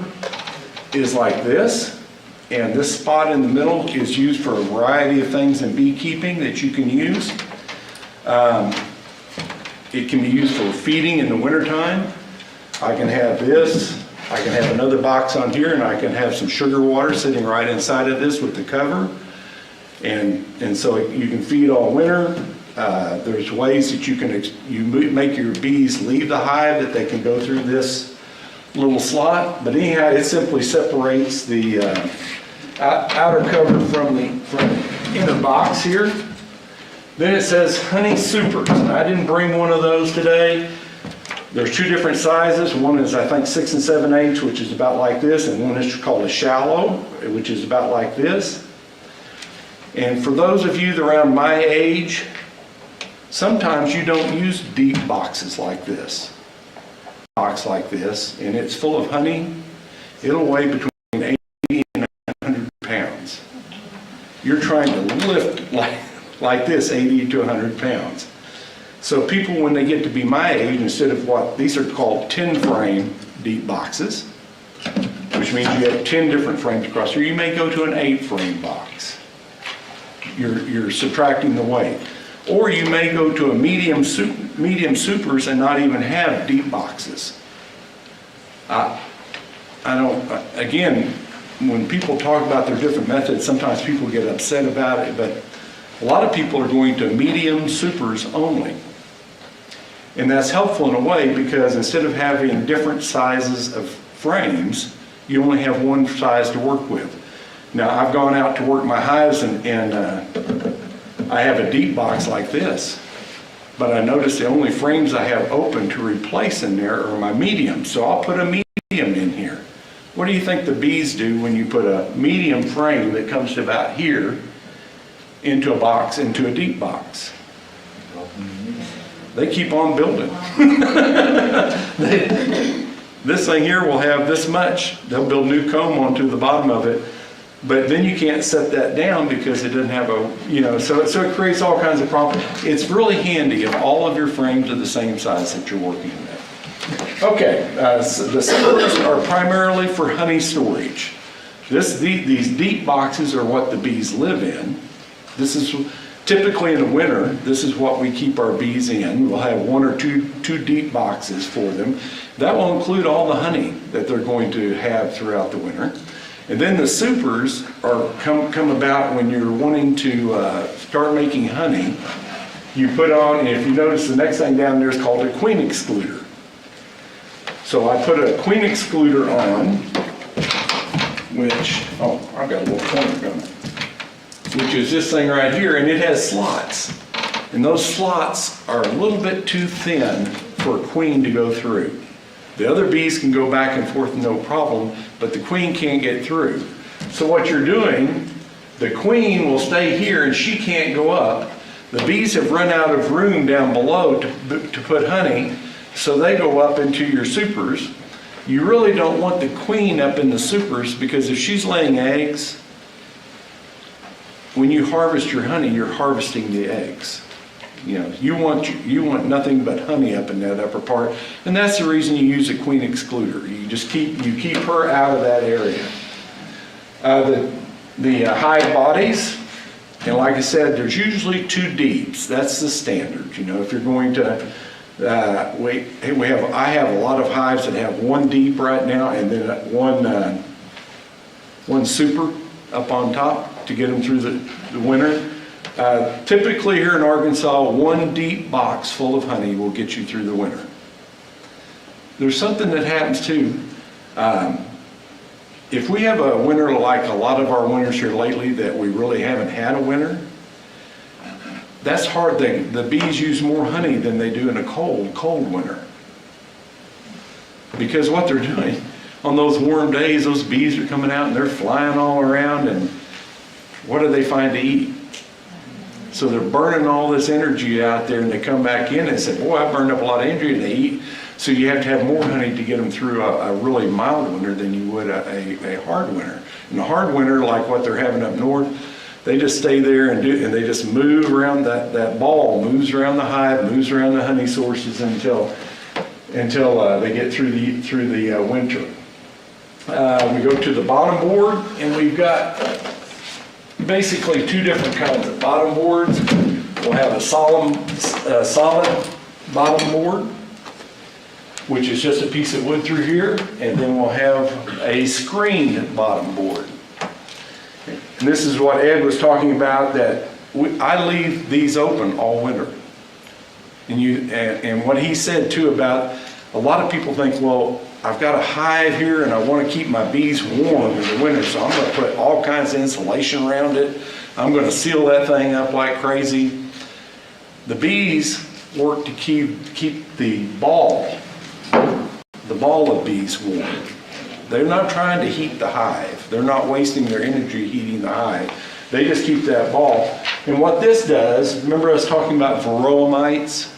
is like this, and this spot in the middle is used for a variety of things in beekeeping that you can use. It can be used for feeding in the wintertime. I can have this. I can have another box on here, and I can have some sugar water sitting right inside of this with the cover. And so you can feed all winter. There's ways that you can make your bees leave the hive, that they can go through this little slot. But anyhow, it simply separates the outer cover from the inner box here. Then it says Honey Supers, and I didn't bring one of those today. There's two different sizes. One is, I think, 6 7/8, which is about like this, and one is called a shallow, which is about like this. And for those of you that are around my age, sometimes you don't use deep boxes like this. Box like this, and it's full of honey. it'll weigh between 80 and 100 pounds. You're trying to lift like this, 80 to 100 pounds. So people, when they get to be my age, instead of these are called 10 frame deep boxes, which means you have 10 different frames across here. You may go to an 8 frame box. You're subtracting the weight. Or you may go to a medium supers and not even have deep boxes. Again, when people talk about their different methods, sometimes people get upset about it, but a lot of people are going to medium supers only. And that's helpful in a way because instead of having different sizes of frames, you only have one size to work with. Now, I've gone out to work my hives and I have a deep box like this, but I notice the only frames I have open to replace in there are my mediums. So I'll put a medium in here. What do you think the bees do when you put a medium frame that comes to about here into a box, into a deep box? They keep on building. This thing here will have this much. They'll build new comb onto the bottom of it, but then you can't set that down because it doesn't have so it creates all kinds of problems. It's really handy if all of your frames are the same size that you're working with. Okay, so the supers are primarily for honey storage. These deep boxes are what the bees live in. This is typically in the winter, this is what we keep our bees in. We'll have one or two deep boxes for them. That will include all the honey that they're going to have throughout the winter. And then the supers come about when you're wanting to start making honey. You put on, and if you notice the next thing down there is called a queen excluder. So I put a queen excluder on, which, I've got a little pointer going, which is this thing right here, and it has slots. And those slots are a little bit too thin for a queen to go through. The other bees can go back and forth no problem, but the queen can't get through. So what you're doing, the queen will stay here and she can't go up. The bees have run out of room down below to put honey, so they go up into your supers. You really don't want the queen up in the supers because if she's laying eggs, when you harvest your honey, you're harvesting the eggs. You want nothing but honey up in that upper part, and that's the reason you use a queen excluder. You keep her out of that area. The hive bodies, and like I said, there's usually 2 deeps. That's the standard. If you're going to, I have a lot of hives that have 1 deep right now, and then one super up on top to get them through the winter. Typically here in Arkansas, 1 deep box full of honey will get you through the winter. There's something that happens too. If we have a winter like a lot of our winters here lately that we really haven't had a winter, that's hard. The bees use more honey than they do in a cold winter. Because what they're doing, on those warm days, those bees are coming out and they're flying all around, and what do they find to eat? So they're burning all this energy out there, and they come back in and say, boy, I burned up a lot of energy, and they eat. So you have to have more honey to get them through a really mild winter than you would a hard winter. In a hard winter, like what they're having up north, they just stay there and they just move around that ball, moves around the hive, moves around the honey sources until they get through the winter. We go to the bottom board, and we've got basically 2 different kinds of bottom boards. We'll have a solid bottom board, which is just a piece of wood through here, and then we'll have a screened bottom board. And this is what Ed was talking about, that I leave these open all winter. And what he said too about, a lot of people think, well, I've got a hive here and I want to keep my bees warm in the winter, so I'm going to put all kinds of insulation around it. I'm going to seal that thing up like crazy. The bees work to keep the ball of bees warm. They're not trying to heat the hive. They're not wasting their energy heating the hive. They just keep that ball. And what this does, remember I was talking about varroa mites?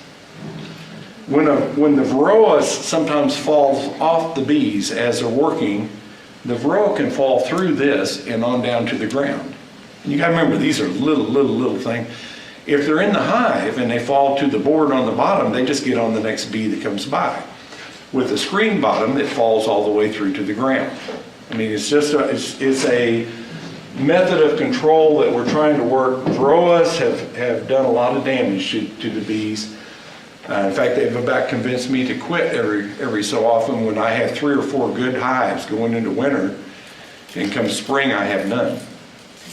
When the varroa sometimes falls off the bees as they're working, the varroa can fall through this and on down to the ground. And you gotta remember, these are little things. If they're in the hive and they fall to the board on the bottom, they just get on the next bee that comes by. With a screen bottom, it falls all the way through to the ground. I mean, it's just it's a method of control that we're trying to work. Varroas have done a lot of damage to the bees. In fact, they've about convinced me to quit every so often when I have 3 or 4 good hives going into winter, and come spring I have none.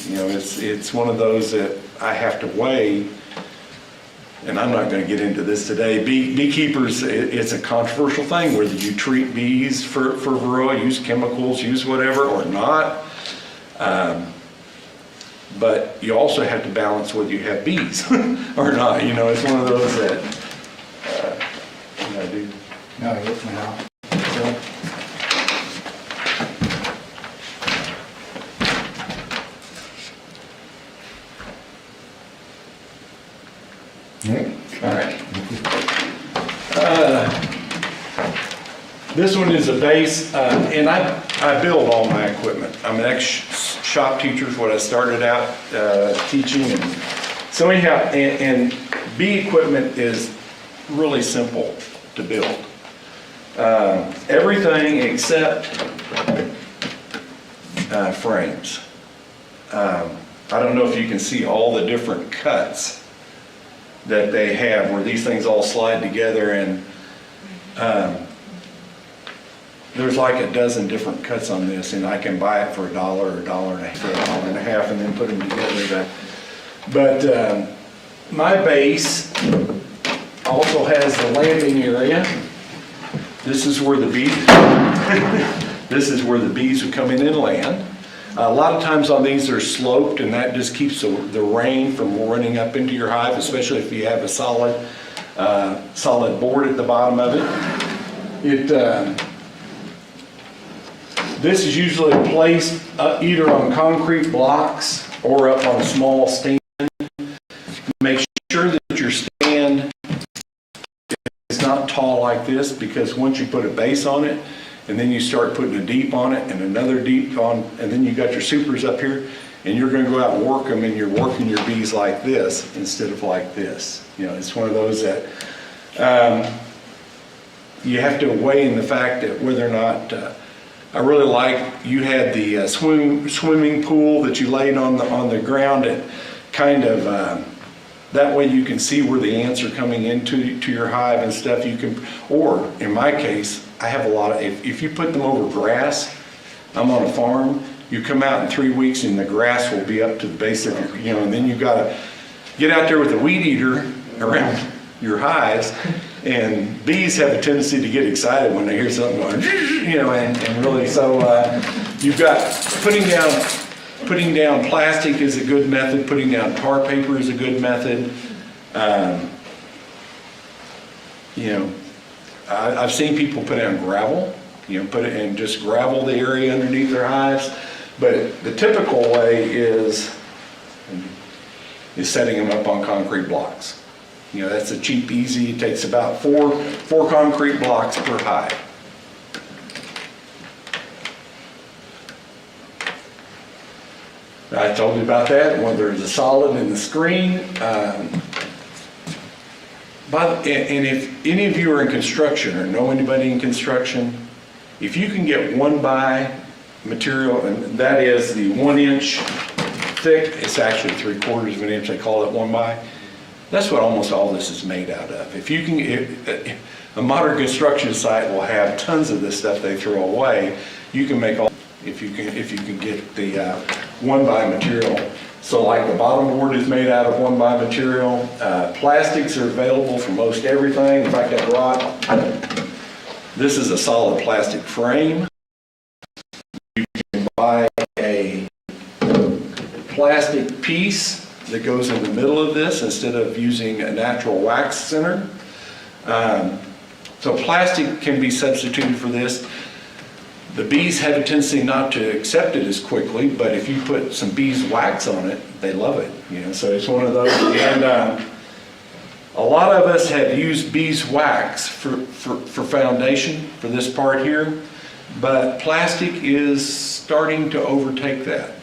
You know, it's one of those that I have to weigh, and I'm not going to get into this today. Beekeepers, it's a controversial thing whether you treat bees for varroa, use chemicals, use whatever, or not. But you also have to balance whether you have bees or not. You know, it's one of those that, you know, dude. No, it went out. Okay. All right. This one is a base, and I build all my equipment. I'm an ex-shop teacher, is what I started out teaching. And so anyhow, and bee equipment is really simple to build. Everything except frames. I don't know if you can see all the different cuts that they have where these things all slide together, and there's like a dozen different cuts on this, and I can buy it for $1 or $1.50, and then put them together. But my base also has the landing area. This is where the bees this is where the bees would come in and land. A lot of times on these they're sloped, and that just keeps the rain from running up into your hive, especially if you have a solid board at the bottom of it. This is usually placed either on concrete blocks or up on a small stand. Make sure that your stand is not tall like this, because once you put a base on it, and then you start putting a deep on it and another deep on, and then you got your supers up here, and you're going to go out and work them, and you're working your bees like this instead of like this. You know, it's one of those that you have to weigh in the fact that whether or not I really like, you had the swimming pool that you laid on the ground. It kind of that way you can see where the ants are coming into your hive and stuff. You can, or in my case, I have a lot of, if you put them over grass, I'm on a farm, you come out in 3 weeks and the grass will be up to the base of your, you know, and then you got to get out there with a weed eater around your hives. And bees have a tendency to get excited when they hear something going, you know, and really, so you've got putting down plastic is a good method. Putting down tar paper is a good method. You know, I've seen people put down gravel, you know, put it and just gravel the area underneath their hives. But the typical way is setting them up on concrete blocks. You know, that's a cheap, easy. It takes about four concrete blocks per hive. I told you about that, whether it's a solid in the screen. And if any of you are in construction or know anybody in construction, if you can get 1x material, and that is the 1 inch thick, it's actually 3/4 of an inch, they call it 1x. That's what almost all this is made out of. If you can, a modern construction site will have tons of this stuff they throw away. You can make all, if you can get the 1x material. So like the bottom board is made out of 1x material. Plastics are available for most everything. In fact, I brought, this is a solid plastic frame. You can buy a plastic piece that goes in the middle of this instead of using a natural wax center. So plastic can be substituted for this. The bees have a tendency not to accept it as quickly, but if you put some beeswax on it, they love it. You know, so it's one of those. And a lot of us have used beeswax for foundation for this part here. But plastic is starting to overtake that.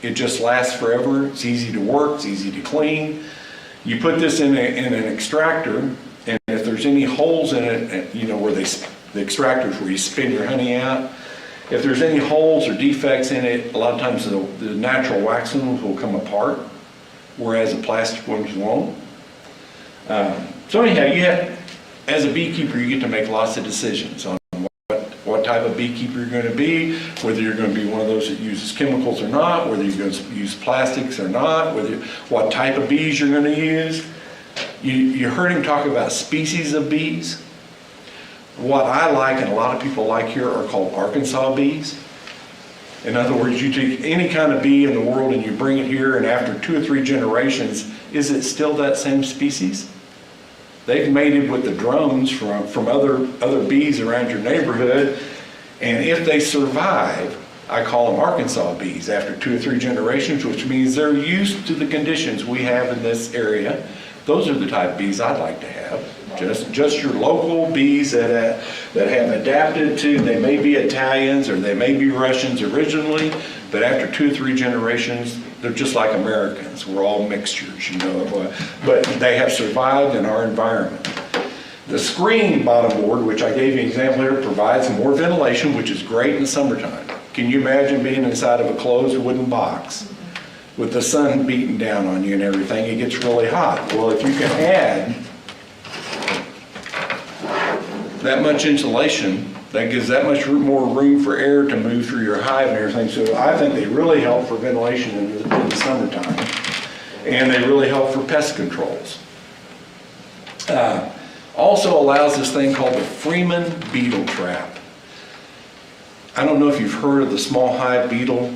It just lasts forever. It's easy to work. It's easy to clean. You put this in an extractor, and if there's any holes in it, you know, where the extractors where you spin your honey out, if there's any holes or defects in it, a lot of times the natural wax ones will come apart, whereas the plastic ones won't. So anyhow, as a beekeeper, you get to make lots of decisions on what type of beekeeper you're going to be, whether you're going to be one of those that uses chemicals or not, whether you're going to use plastics or not, what type of bees you're going to use. You heard him talk about species of bees. What I like, and a lot of people like here, are called Arkansas bees. In other words, you take any kind of bee in the world and you bring it here, and after 2 or 3 generations, is it still that same species? They've mated with the drones from other bees around your neighborhood, and if they survive, I call them Arkansas bees after 2 or 3 generations, which means they're used to the conditions we have in this area. Those are the type of bees I'd like to have. Just your local bees that have adapted to, they may be Italians or they may be Russians originally, but after 2 or 3 generations, they're just like Americans. We're all mixtures, you know, but they have survived in our environment. The screen bottom board, which I gave you an example here, provides more ventilation, which is great in the summertime. Can you imagine being inside of a closed wooden box with the sun beating down on you and everything? It gets really hot. Well, if you can add that much insulation, that gives that much more room for air to move through your hive and everything. So I think they really help for ventilation in the summertime. And they really help for pest controls. Also allows this thing called the Freeman beetle trap. I don't know if you've heard of the small hive beetle.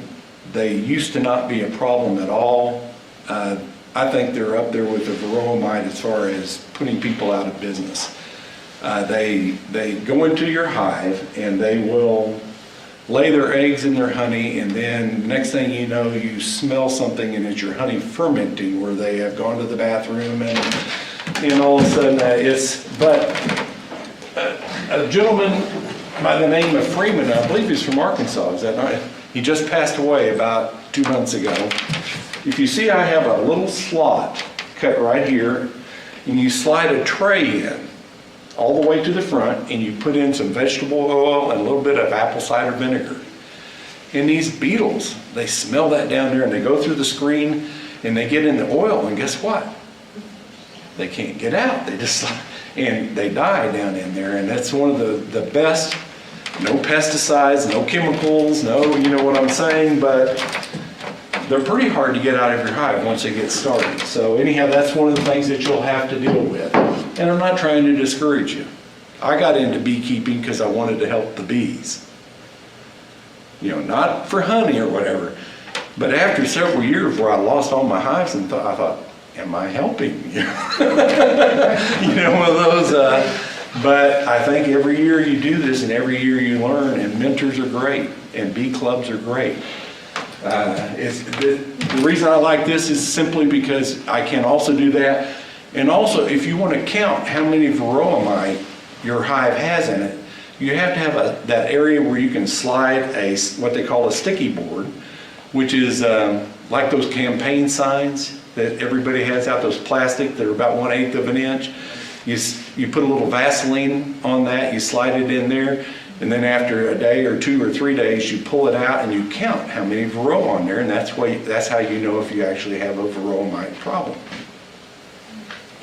They used to not be a problem at all. I think they're up there with the varroa mite as far as putting people out of business. They go into your hive and they will lay their eggs in their honey, and then next thing you know, you smell something and it's your honey fermenting, where they have gone to the bathroom, and all of a sudden but a gentleman by the name of Freeman, I believe he's from Arkansas, is that right? He just passed away about 2 months ago. If you see, I have a little slot cut right here, and you slide a tray in all the way to the front, and you put in some vegetable oil and a little bit of apple cider vinegar. And these beetles, they smell that down there, and they go through the screen and they get in the oil, and guess what? They can't get out. And they die down in there, and that's one of the best. No pesticides, no chemicals, no, you know what I'm saying, but they're pretty hard to get out of your hive once they get started. So anyhow, that's one of the things that you'll have to deal with. And I'm not trying to discourage you. I got into beekeeping because I wanted to help the bees. You know, not for honey or whatever. But after several years where I lost all my hives, and I thought, am I helping? You know, one of those. But I think every year you do this, and every year you learn, and mentors are great, and bee clubs are great. The reason I like this is simply because I can also do that. And also, if you want to count how many varroa mite your hive has in it, you have to have that area where you can slide what they call a sticky board, which is like those campaign signs that everybody has out, those plastic that are about 1/8 of an inch. You put a little Vaseline on that, you slide it in there, and then after a day or 2 or 3 days, you pull it out and you count how many varroa on there, and that's how you know if you actually have a varroa mite problem.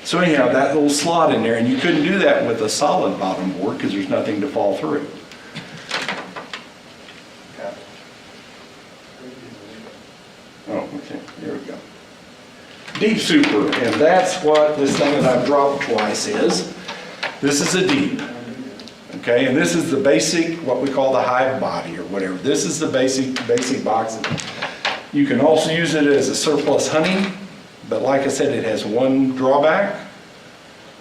So anyhow, that little slot in there, and you couldn't do that with a solid bottom board because there's nothing to fall through. Oh, okay, there we go. Deep super, and that's what this thing that I've dropped twice is. This is a deep, okay, and this is the basic, what we call the hive body or whatever. This is the basic box. You can also use it as a surplus honey, but like I said, it has one drawback.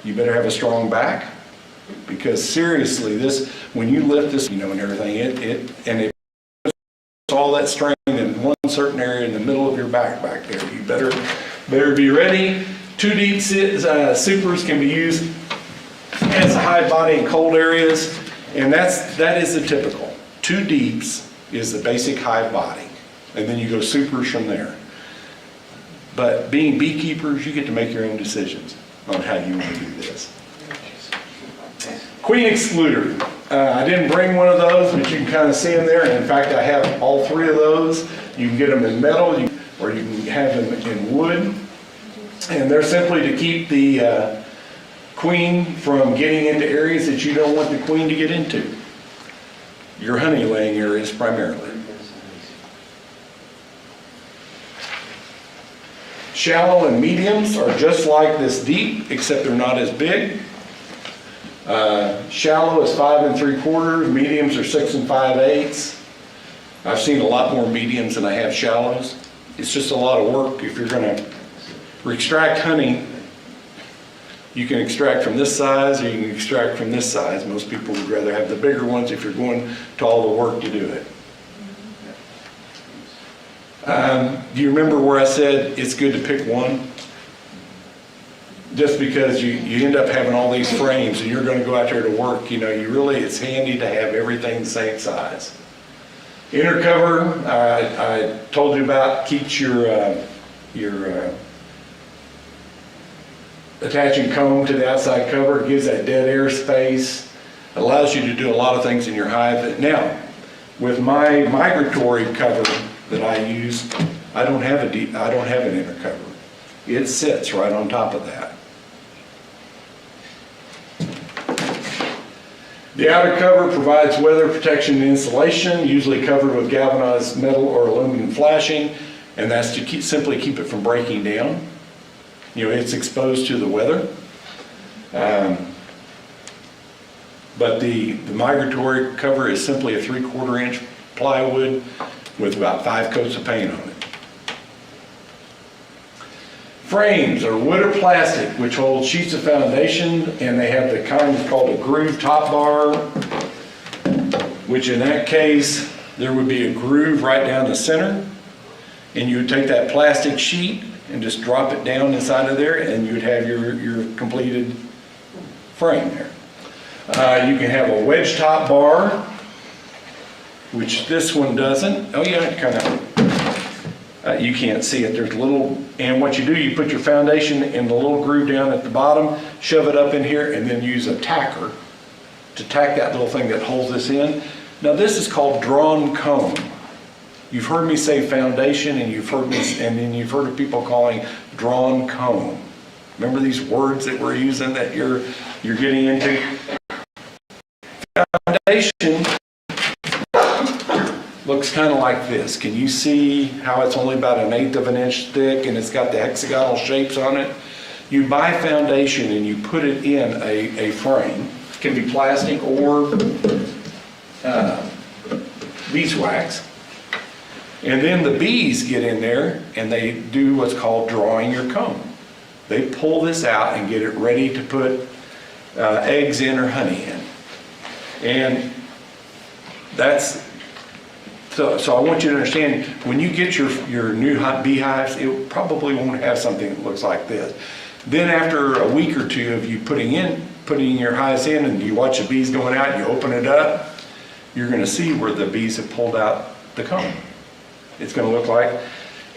You better have a strong back, because seriously, when you lift this, you know, and everything, it puts all that strain in one certain area in the middle of your back there. You better be ready. 2 deep supers can be used as a hive body in cold areas, and that is the typical. 2 deeps is the basic hive body, and then you go supers from there. But being beekeepers, you get to make your own decisions on how you want to do this. Queen excluder. I didn't bring one of those, but you can kind of see them there. And in fact, I have all 3 of those. You can get them in metal, or you can have them in wood. And they're simply to keep the queen from getting into areas that you don't want the queen to get into. Your honey laying areas primarily. Shallow and mediums are just like this deep, except they're not as big. Shallow is 5 3/4, mediums are 6 5/8. I've seen a lot more mediums than I have shallows. It's just a lot of work. If you're going to extract honey, you can extract from this size or you can extract from this size. Most people would rather have the bigger ones if you're going to all the work to do it. Do you remember where I said it's good to pick one? Just because you end up having all these frames and you're going to go out there to work, it's handy to have everything the same size. Inner cover, I told you about, keeps your attaching comb to the outside cover. It gives that dead air space. It allows you to do a lot of things in your hive. Now, with my migratory cover that I use, I don't have an inner cover. It sits right on top of that. The outer cover provides weather protection and insulation, usually covered with galvanized metal or aluminum flashing, and that's to simply keep it from breaking down. It's exposed to the weather. But the migratory cover is simply a 3/4 inch plywood with about 5 coats of paint on it. Frames are wood or plastic, which hold sheets of foundation, and they have the kind that's called a groove top bar, which in that case, there would be a groove right down the center, and you would take that plastic sheet and just drop it down inside of there, and you would have your completed frame there. You can have a wedge top bar, which this one doesn't. Oh yeah, it kind of, you can't see it. There's a little, and what you do, you put your foundation in the little groove down at the bottom, shove it up in here, and then use a tacker to tack that little thing that holds this in. Now this is called drawn comb. You've heard me say foundation, and then you've heard of people calling drawn comb. Remember these words that we're using that you're getting into? Foundation looks kind of like this. Can you see how it's only about 1/8 of an inch thick and it's got the hexagonal shapes on it? You buy foundation and you put it in a frame. It can be plastic or beeswax. And then the bees get in there and they do what's called drawing your comb. They pull this out and get it ready to put eggs in or honey in. And that's, so I want you to understand, when you get your new beehives, it probably won't have something that looks like this. Then after a week or two of you putting your hives in and you watch the bees going out, you open it up, you're going to see where the bees have pulled out the comb. It's going to look like,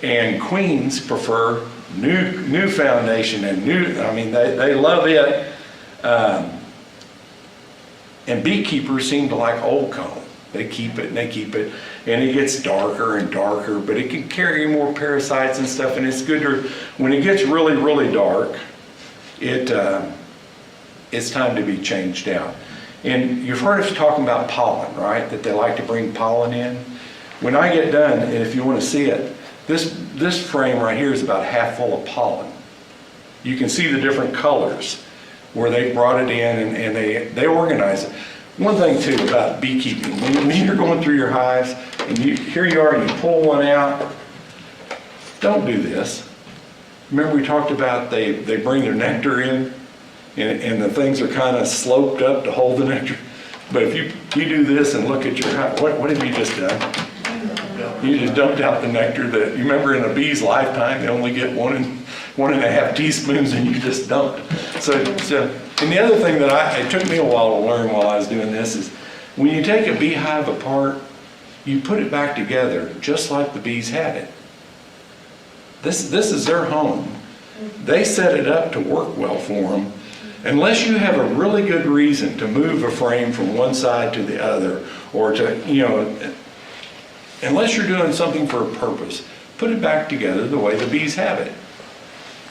and queens prefer new foundation and they love it. And beekeepers seem to like old comb. They keep it, and it gets darker and darker, but it can carry more parasites and stuff, and it's good when it gets really, really dark, it's time to be changed out. And you've heard us talking about pollen, right? That they like to bring pollen in. When I get done, and if you want to see it, this frame right here is about half full of pollen. You can see the different colors where they brought it in and they organize it. One thing too about beekeeping, when you're going through your hives and here you are and you pull one out, don't do this. Remember we talked about they bring their nectar in and the things are kind of sloped up to hold the nectar. But if you do this and look at your hive, what have you just done? You just dumped out the nectar that, you remember in a bee's lifetime, they only get 1.5 teaspoons and you just dumped. So, and the other thing that it took me a while to learn while I was doing this is, When you take a beehive apart, you put it back together just like the bees had it. This is their home. They set it up to work well for them. Unless you have a really good reason to move a frame from one side to the other, or to, unless you're doing something for a purpose, put it back together the way the bees have it.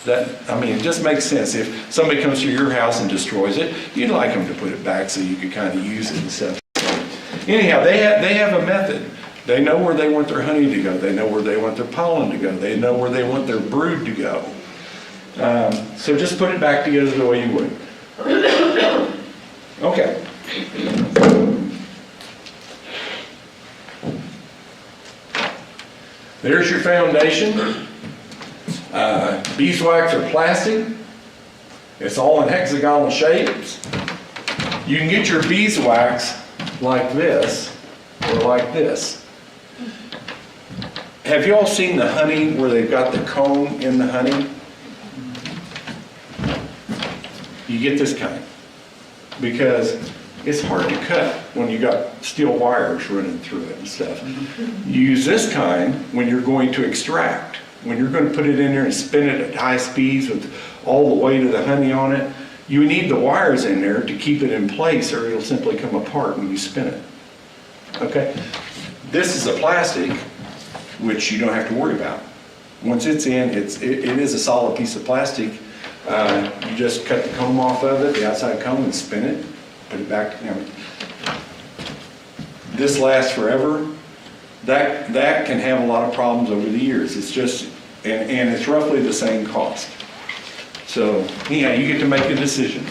It just makes sense. If somebody comes to your house and destroys it, you'd like them to put it back so you could kind of use it and stuff. Anyhow, they have a method. They know where they want their honey to go. They know where they want their pollen to go. They know where they want their brood to go. So just put it back together the way you would. Okay. There's your foundation. Beeswax are plastic. It's all in hexagonal shapes. You can get your beeswax like this or like this. Have you all seen the honey where they've got the comb in the honey? You get this kind because it's hard to cut when you got steel wires running through it and stuff. You use this kind when you're going to extract. When you're going to put it in there and spin it at high speeds with all the weight of the honey on it, you need the wires in there to keep it in place or it'll simply come apart when you spin it. Okay? This is a plastic, which you don't have to worry about. Once it's in, it is a solid piece of plastic. You just cut the comb off of it, the outside comb, and spin it, put it back. This lasts forever. That can have a lot of problems over the years. It's just, and it's roughly the same cost. So, anyhow, you get to make a decision.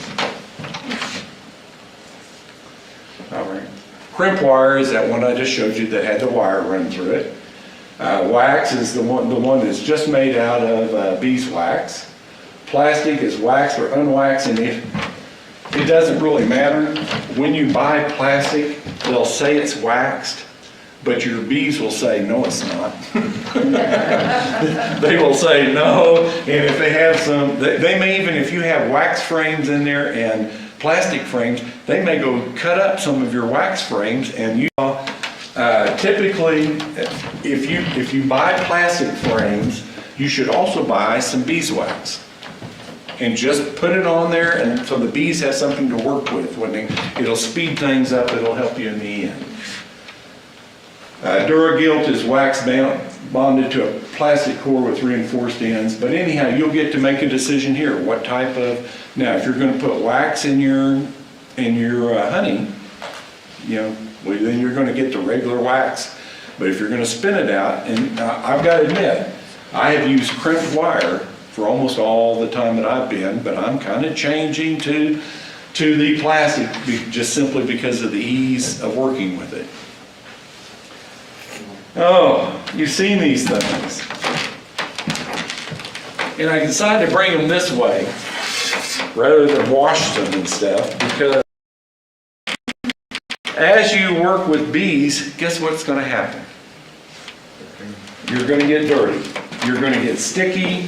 All right. Crimp wire is that one I just showed you that had the wire run through it. Wax is the one that's just made out of beeswax. Plastic is waxed or unwaxed, and it doesn't really matter. When you buy plastic, they'll say it's waxed, but your bees will say, no, it's not. They will say no, and if they have some, they may even, if you have wax frames in there and plastic frames, they may go cut up some of your wax frames, and typically, if you buy plastic frames, you should also buy some beeswax. And just put it on there, and so the bees have something to work with. It'll speed things up, it'll help you in the end. Duragilt is wax bonded to a plastic core with reinforced ends. But anyhow, you'll get to make a decision here. What type of, now if you're going to put wax in your honey, then you're going to get the regular wax. But if you're going to spin it out, and I've got to admit, I have used crimped wire for almost all the time that I've been, but I'm kind of changing to the plastic just simply because of the ease of working with it. Oh, you've seen these things. And I decided to bring them this way rather than wash them and stuff, because as you work with bees, guess what's going to happen? You're going to get dirty. You're going to get sticky.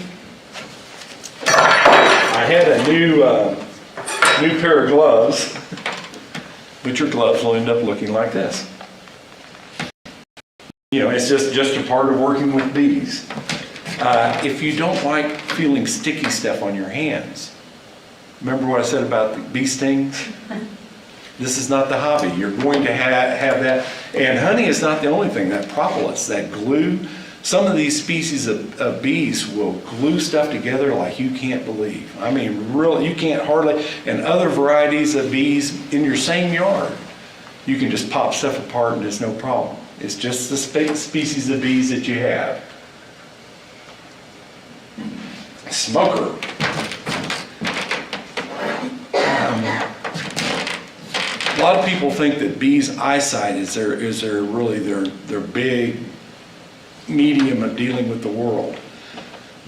I had a new pair of gloves, but your gloves will end up looking like this. It's just a part of working with bees. If you don't like feeling sticky stuff on your hands, remember what I said about the bee stings? This is not the hobby. You're going to have that. And honey is not the only thing. That propolis, that glue, some of these species of bees will glue stuff together like you can't believe. I mean, really, you can't hardly. And other varieties of bees in your same yard, you can just pop stuff apart and there's no problem. It's just the species of bees that you have. Smoker. A lot of people think that bees' eyesight is their big medium of dealing with the world.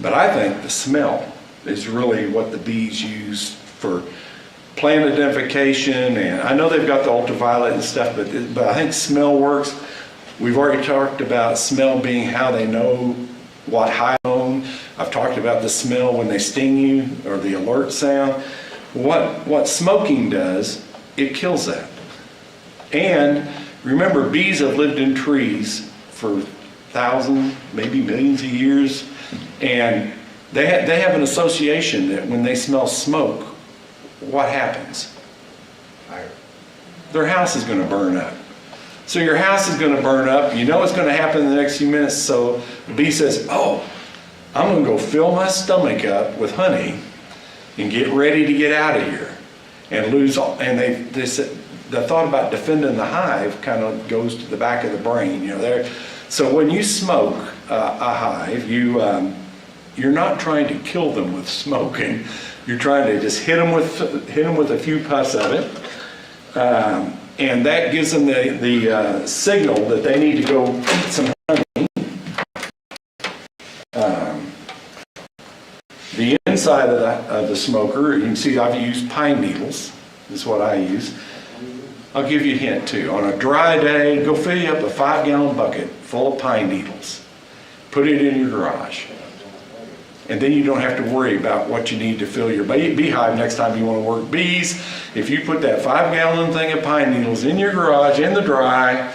But I think the smell is really what the bees use for plant identification, and I know they've got the ultraviolet and stuff, but I think smell works. We've already talked about smell being how they know what hive own. I've talked about the smell when they sting you, or the alert sound. What smoking does, it kills that. And remember, bees have lived in trees for thousands, maybe millions of years, and they have an association that when they smell smoke, what happens? Fire. Their house is going to burn up. So your house is going to burn up. You know it's going to happen in the next few minutes. So the bee says, oh, I'm going to go fill my stomach up with honey and get ready to get out of here and lose all. And they said, the thought about defending the hive kind of goes to the back of the brain. You know, there. So when you smoke a hive, you're not trying to kill them with smoking. You're trying to just hit them with a few puffs of it. And that gives them the signal that they need to go eat some honey. The inside of the smoker, you can see I've used pine needles. This is what I use. I'll give you a hint too. On a dry day, go fill you up a 5-gallon bucket full of pine needles. Put it in your garage. And then you don't have to worry about what you need to fill your beehive next time you want to work bees. If you put that 5-gallon thing of pine needles in your garage in the dry,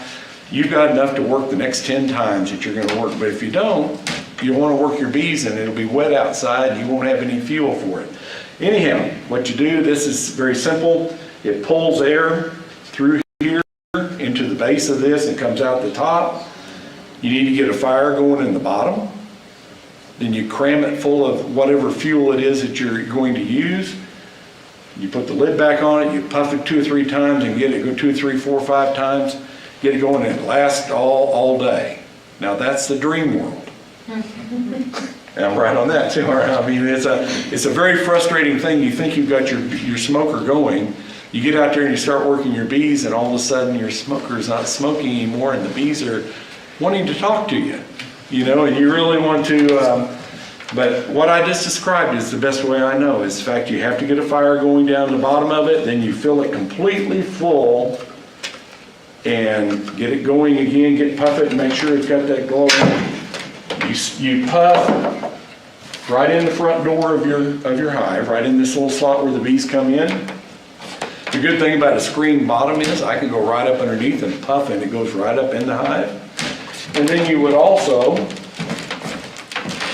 you've got enough to work the next 10 times that you're going to work. But if you don't, you want to work your bees and it'll be wet outside. You won't have any fuel for it. Anyhow, what you do, this is very simple. It pulls air through here into the base of this and comes out the top. You need to get a fire going in the bottom. Then you cram it full of whatever fuel it is that you're going to use. You put the lid back on it, you puff it 2 or 3 times and get it go 2, 3, 4, 5 times, get it going, and it lasts all day. Now that's the dream world. And I'm right on that too. I mean, it's a very frustrating thing. You think you've got your smoker going, you get out there and you start working your bees, and all of a sudden your smoker is not smoking anymore, and the bees are wanting to talk to you. You know, and you really want to, but what I just described is the best way I know. Is, in fact, you have to get a fire going down the bottom of it, then you fill it completely full and get it going again, puff it and make sure it's got that glow. You puff right in the front door of your hive, right in this little slot where the bees come in. The good thing about a screen bottom is I can go right up underneath and puff and it goes right up in the hive. And then you would also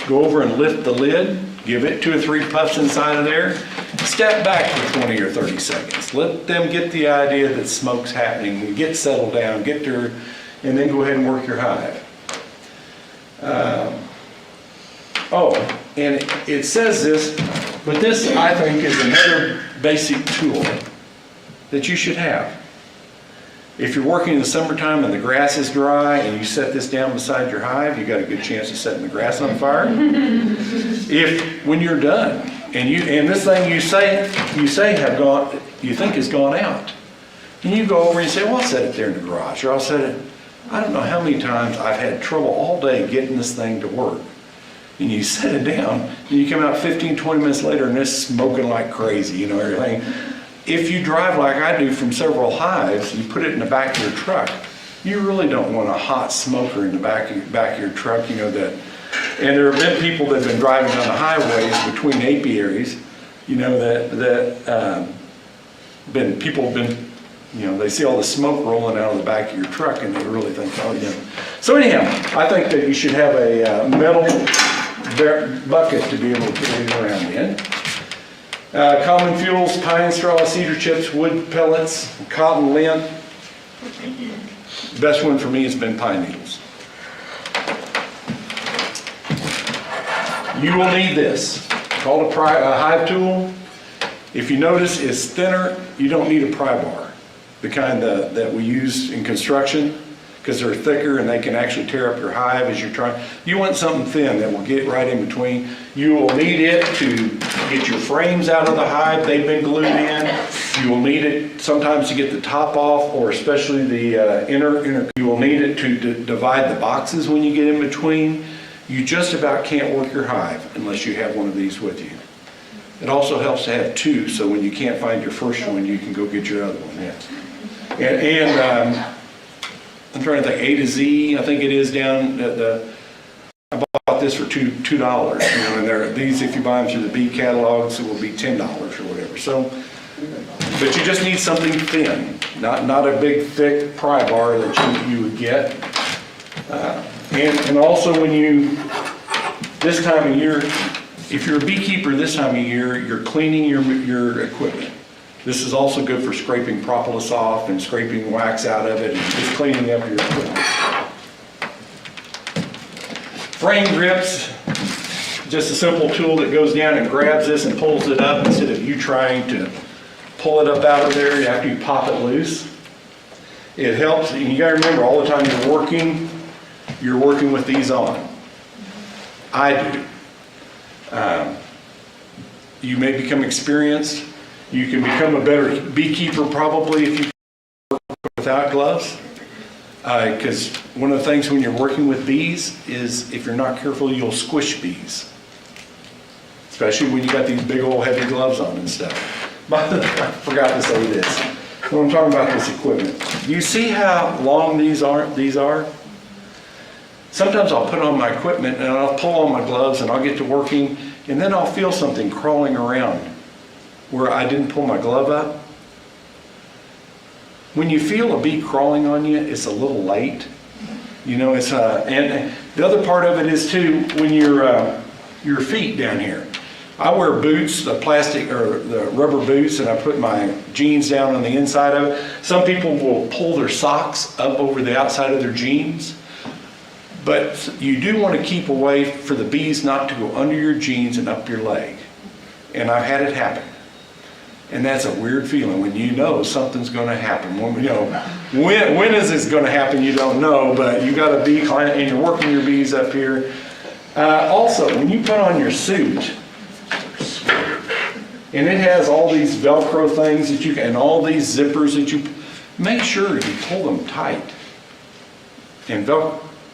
go over and lift the lid, give it 2 or 3 puffs inside of there, step back for 20 or 30 seconds. Let them get the idea that smoke's happening, get settled down, get there, and then go ahead and work your hive. And it says this, but this I think is another basic tool that you should have. If you're working in the summertime and the grass is dry and you set this down beside your hive, you got a good chance of setting the grass on fire. When you're done and this thing you think has gone out, and you go over and say, well, I'll set it there in the garage, or I'll set it. I don't know how many times I've had trouble all day getting this thing to work. And you set it down and you come out 15, 20 minutes later and it's smoking like crazy, you know, everything. If you drive like I do from several hives, you put it in the back of your truck, you really don't want a hot smoker in the back of your truck, you know, that. And there have been people that have been driving down the highways between apiaries, you know, people have been, you know, they see all the smoke rolling out of the back of your truck and they really think, oh, yeah. So anyhow, I think that you should have a metal bucket to be able to put it around in. Common fuels, pine straw, cedar chips, wood pellets, cotton lint. The best one for me has been pine needles. You will need this. It's called a hive tool. If you notice, it's thinner. You don't need a pry bar, the kind that we use in construction, because they're thicker and they can actually tear up your hive as you're trying. You want something thin that will get right in between. You will need it to get your frames out of the hive. They've been glued in. You will need it sometimes to get the top off, or especially the inner. You will need it to divide the boxes when you get in between. You just about can't work your hive unless you have one of these with you. It also helps to have 2, so when you can't find your first one, you can go get your other one. Yeah. And I'm trying to think, A to Z, I think it is down at I bought this for $2, you know, and these, if you buy them through the bee catalogs, it will be $10 or whatever. So, but you just need something thin. not a big thick pry bar that you would get. And also this time of year, if you're a beekeeper this time of year, you're cleaning your equipment. This is also good for scraping propolis off and scraping wax out of it and just cleaning up your equipment. Frame grips, just a simple tool that goes down and grabs this and pulls it up instead of you trying to pull it up out of there after you pop it loose. It helps, and you gotta remember all the time you're working with these on. I do. You may become experienced. You can become a better beekeeper probably if you work without gloves. Because one of the things when you're working with bees is if you're not careful, you'll squish bees. Especially when you got these big old heavy gloves on and stuff. But I forgot to say this. When I'm talking about this equipment, you see how long these are? Sometimes I'll put on my equipment and I'll pull on my gloves and I'll get to working and then I'll feel something crawling around where I didn't pull my glove up. When you feel a bee crawling on you, it's a little late. You know, it's and the other part of it is too, when your feet down here. I wear boots, the plastic or the rubber boots, and I put my jeans down on the inside of it. Some people will pull their socks up over the outside of their jeans. But you do want to keep away for the bees not to go under your jeans and up your leg. And I've had it happen. And that's a weird feeling when you know something's going to happen. When is this going to happen, you don't know, but you got a bee client and you're working your bees up here. Also, when you put on your suit, and it has all these Velcro things that and all these zippers that make sure you pull them tight. And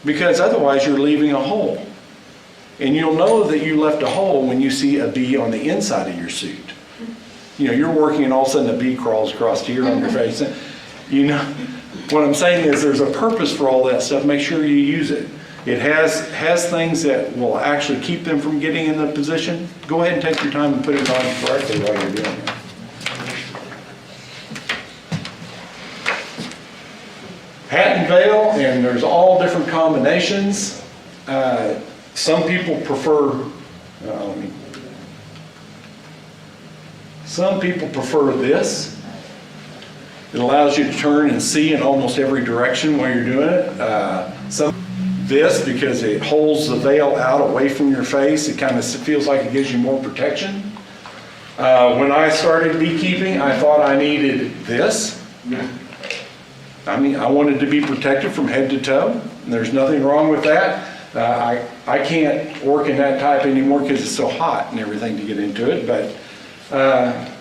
because otherwise you're leaving a hole. And you'll know that you left a hole when you see a bee on the inside of your suit. You know, you're working and all of a sudden a bee crawls across here on your face. You know, what I'm saying is there's a purpose for all that stuff. Make sure you use it. It has things that will actually keep them from getting in the position. Go ahead and take your time and put it on correctly while you're doing it. Hat and veil, and there's all different combinations. Some people prefer, some people prefer this. It allows you to turn and see in almost every direction while you're doing it. This because it holds the veil out away from your face. It kind of feels like it gives you more protection. When I started beekeeping, I thought I needed this. I mean, I wanted to be protected from head to toe. And there's nothing wrong with that. I can't work in that type anymore because it's so hot and everything to get into it. But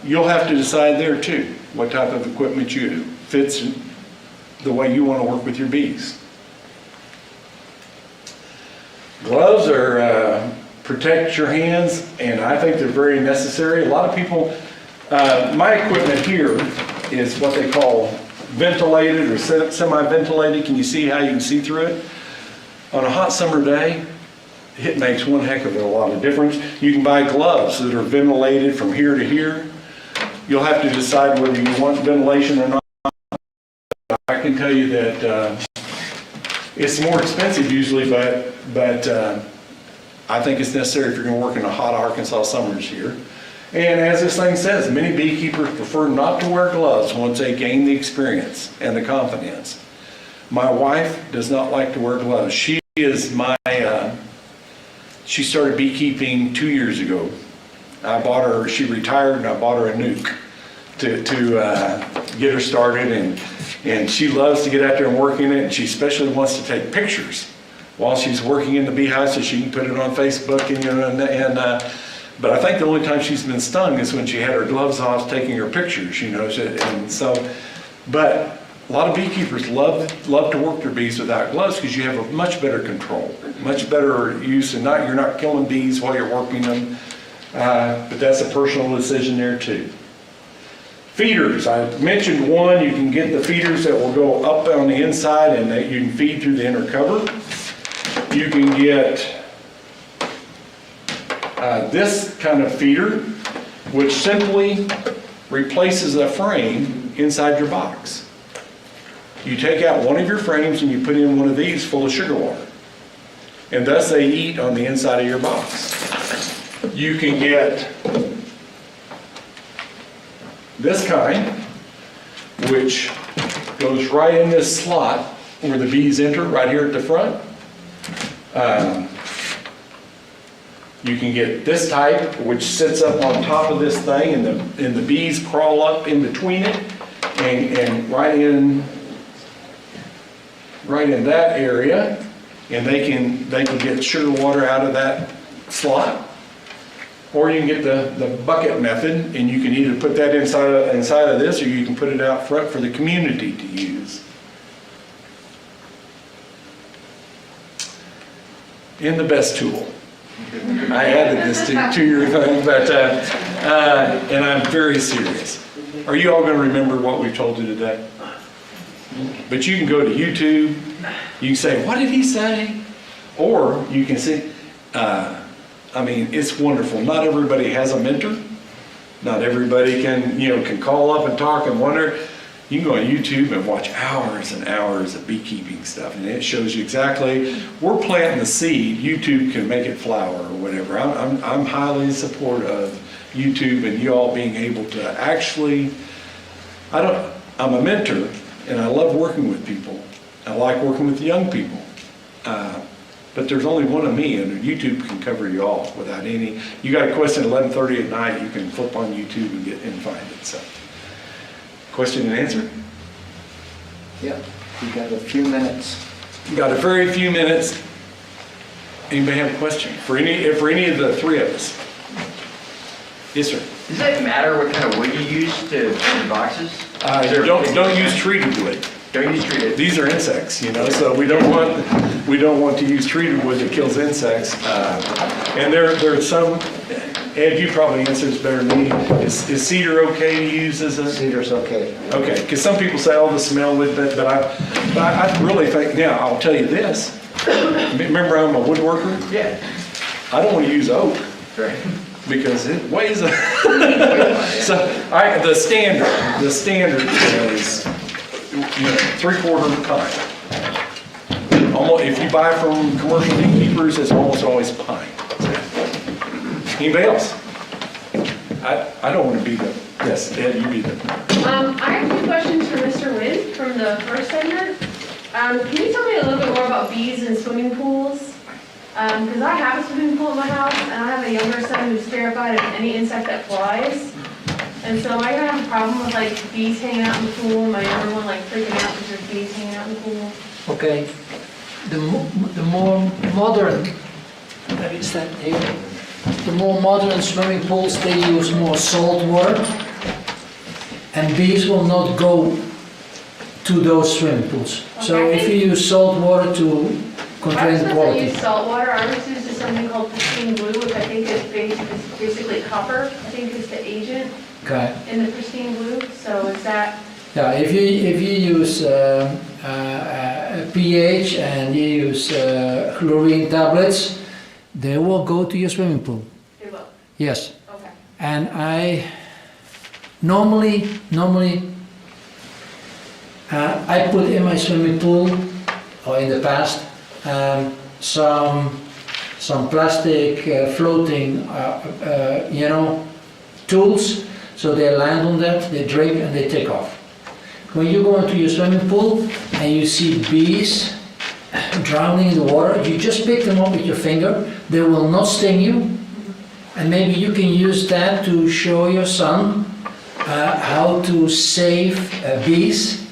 you'll have to decide there too what type of equipment you fits the way you want to work with your bees. Gloves are protect your hands, and I think they're very necessary. A lot of people, my equipment here is what they call ventilated or semi-ventilated. Can you see how you can see through it? On a hot summer day, it makes one heck of a lot of difference. You can buy gloves that are ventilated from here to here. You'll have to decide whether you want ventilation or not. I can tell you that it's more expensive usually, but I think it's necessary if you're going to work in a hot Arkansas summers here. And as this thing says, many beekeepers prefer not to wear gloves once they gain the experience and the confidence. My wife does not like to wear gloves. She started beekeeping 2 years ago. She retired and I bought her a nuke to get her started, and she loves to get out there and work in it, and she especially wants to take pictures while she's working in the beehive so she can put it on Facebook but I think the only time she's been stung is when she had her gloves off taking her pictures, you know, but a lot of beekeepers love to work their bees without gloves because you have a much better control, much better use, and you're not killing bees while you're working them, but that's a personal decision there too. Feeders, I mentioned one. You can get the feeders that will go up on the inside and that you can feed through the inner cover. You can get this kind of feeder, which simply replaces a frame inside your box. You take out one of your frames and you put in one of these full of sugar water. And thus they eat on the inside of your box. You can get this kind, which goes right in this slot where the bees enter, right here at the front. You can get this type, which sits up on top of this thing, and the bees crawl up in between it, and right in that area, and they can get sugar water out of that slot. Or you can get the bucket method, and you can either put that inside of this, or you can put it out front for the community to use. And the best tool. I added this to your thing, but and I'm very serious. Are you all going to remember what we told you today? But you can go to YouTube. You can say, "What did he say?" Or you can see. I mean, it's wonderful. Not everybody has a mentor. Not everybody can call up and talk and wonder. You can go on YouTube and watch hours and hours of beekeeping stuff, and it shows you exactly. We're planting the seed. YouTube can make it flower or whatever. I'm highly supportive of YouTube and you all being able to actually. I'm a mentor, and I love working with people. I like working with young people. But there's only one of me, and YouTube can cover you all without any. You got a question at 11:30 at night, you can flip on YouTube and find it. So, question and answer? Yep, we got a few minutes. Got a very few minutes. Anybody have a question for any of the three of us? Yes, sir. Does that matter what kind of wood you use to put in boxes? Don't use treated wood. Don't use treated. These are insects, so we don't want to use treated wood that kills insects. And there are some. Ed, you probably answer this better than me. Is cedar okay to use as a? Cedar's okay. Okay, because some people say, "Oh, the smell would," but I really think. Now I'll tell you this. Remember, I'm a woodworker. Yeah. I don't want to use oak. Right. Because it weighs a. So the standard is 3/4 pine. Almost, if you buy from commercial beekeepers, it's almost always pine. Anybody else? I don't want to be the. Yes, Ed, you be the. I have two questions for Mr. Wynn from the first segment. Can you tell me a little bit more about bees and swimming pools? Because I have a swimming pool at my house, and I have a younger son who's terrified of any insect that flies. And so am I gonna have a problem with like bees hanging out in the pool, and my younger one like freaking out because there's bees hanging out in the pool? Okay, the more modern, where is that here? The more modern swimming pools, they use more salt water, and bees will not go to those swimming pools. So Okay. if you use salt water to contain I was the supposed to quality. use salt water. I was used to something called pristine blue, which I think is basically copper. I think is the agent Okay. in the pristine blue. So is that, Yeah, if you use pH and you use chlorine tablets, they will go to your swimming pool. they will? Yes. Okay. And I normally I put in my swimming pool, or in the past, some plastic floating, tools. So they land on that, they drink, and they take off. When you go into your swimming pool and you see bees drowning in the water, you just pick them up with your finger. They will not sting you. And maybe you can use that to show your son how to save bees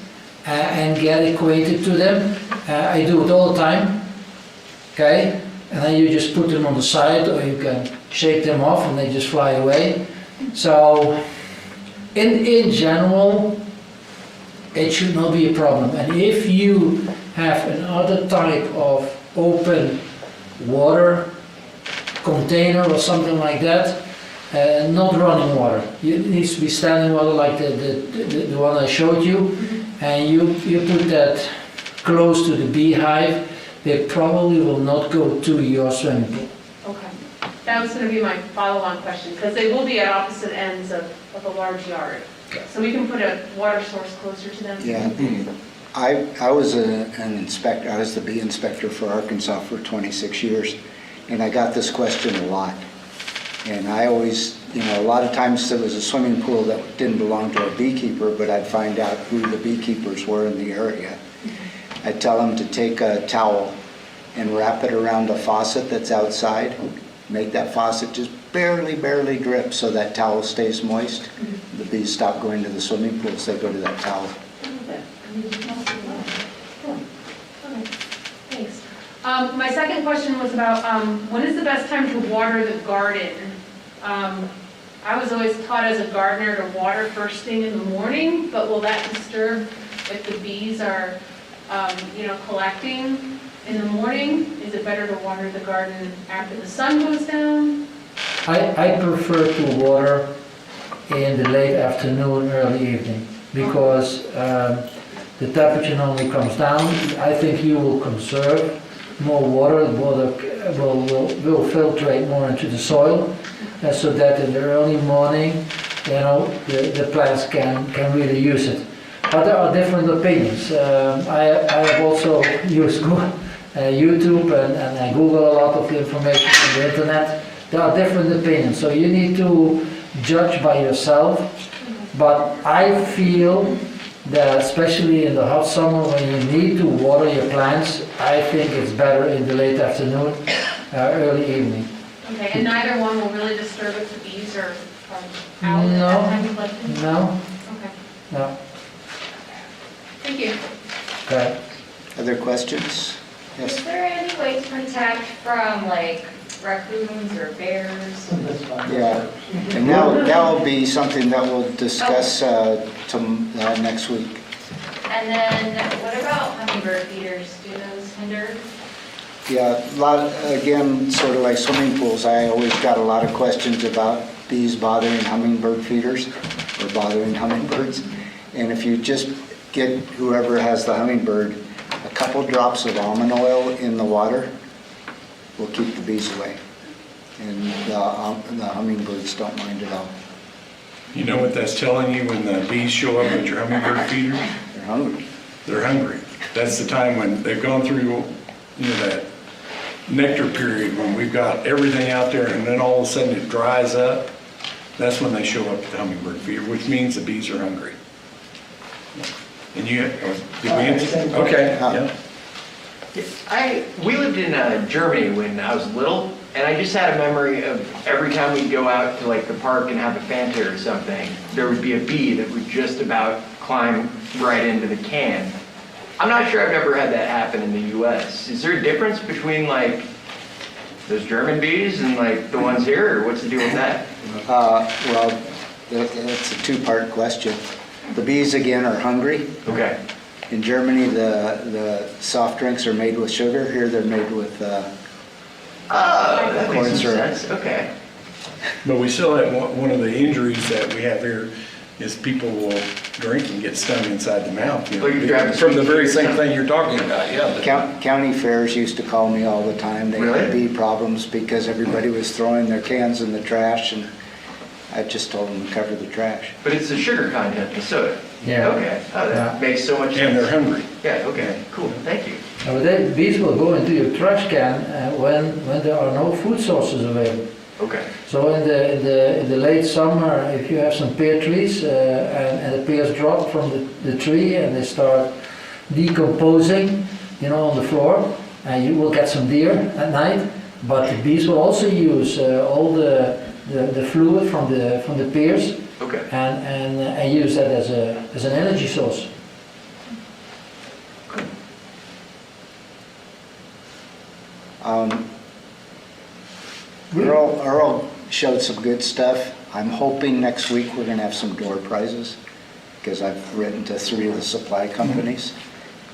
and get acquainted to them. I do it all the time, okay? And then you just put them on the side, or you can shake them off and they just fly away. So, in general, it should not be a problem. And if you have another type of open water container or something like that, not running water. It needs to be standing water like the one I showed you, and you put that close to the beehive, they probably will not go to your swimming pool. Okay. That was going to be my follow-on question, because they will be at opposite ends of a large yard. So we can put a water source closer to them? Yeah, I was an inspector, I was the bee inspector for Arkansas for 26 years, and I got this question a lot. And I always, a lot of times there was a swimming pool that didn't belong to a beekeeper, but I'd find out who the beekeepers were in the area. I'd tell them to take a towel and wrap it around a faucet that's outside, make that faucet just barely drip so that towel stays moist. The bees stop going to the swimming pools, they go to that towel. Thanks. My second question was about when is the best time to water the garden? I was always taught as a gardener to water first thing in the morning, but will that disturb if the bees are, collecting in the morning? Is it better to water the garden after the sun goes down? I prefer to water in the late afternoon, early evening, because the temperature normally comes down. I think you will conserve more water. The water will filtrate more into the soil, so that in the early morning, the plants can really use it. But there are different opinions. I have also used YouTube and Google a lot of the information on the internet. There are different opinions, so you need to judge by yourself. But I feel that especially in the hot summer when you need to water your plants, I think it's better in the late afternoon, early evening. Okay, and neither one will really disturb if the bees are out at that time of collecting? No, Okay, no. thank you. Okay. Other questions? Is Yes. there any way to protect from like raccoons or bears? Yeah, and that will be something that we'll discuss next week. And then what about hummingbird feeders? Do those hinder? Yeah, again, sort of like swimming pools, I always got a lot of questions about bees bothering hummingbird feeders or bothering hummingbirds. And if you just get whoever has the hummingbird, a couple drops of almond oil in the water will keep the bees away. And the hummingbirds don't mind at all. You know what that's telling you when the bees show up at your hummingbird feeder? They're hungry. They're hungry. That's the time when they've gone through, that nectar period when we've got everything out there and then all of a sudden it dries up. That's when they show up at the hummingbird feeder, which means the bees are hungry. And did we answer? Okay, yeah. We lived in Germany when I was little, and I just had a memory of every time we'd go out to like the park and have a Fanta or something, there would be a bee that would just about climb right into the can. I'm not sure I've ever had that happen in the US. Is there a difference between like those German bees and like the ones here, or what's the deal with that? Well, that's a two-part question. The bees, again, are hungry. Okay. In Germany, the soft drinks are made with sugar. Here, they're made with Oh, that corn makes some syrup. sense. Okay. But we still have, one of the injuries that we have here is people will drink and get stung inside the mouth. Well, you're driving From the sweet very tea or same something? thing you're talking about, yeah. County fairs used to call me all the time. They had Really? bee problems because everybody was throwing their cans in the trash, and I just told them to cover the trash. But it's the sugar content, the soda. Yeah. Okay. Oh, that Yeah. makes so much sense. And they're hungry. Yeah, okay, cool, thank you. But bees will go into your trash can when there are no food sources available. Okay. So in the late summer, if you have some pear trees and the pears drop from the tree and they start decomposing, on the floor, and you will get some deer at night. But the bees will also use all the fluid from the pears Okay. and use that as an energy source. Earl showed some good stuff. I'm hoping next week we're going to have some door prizes, because I've written to 3 of the supply companies.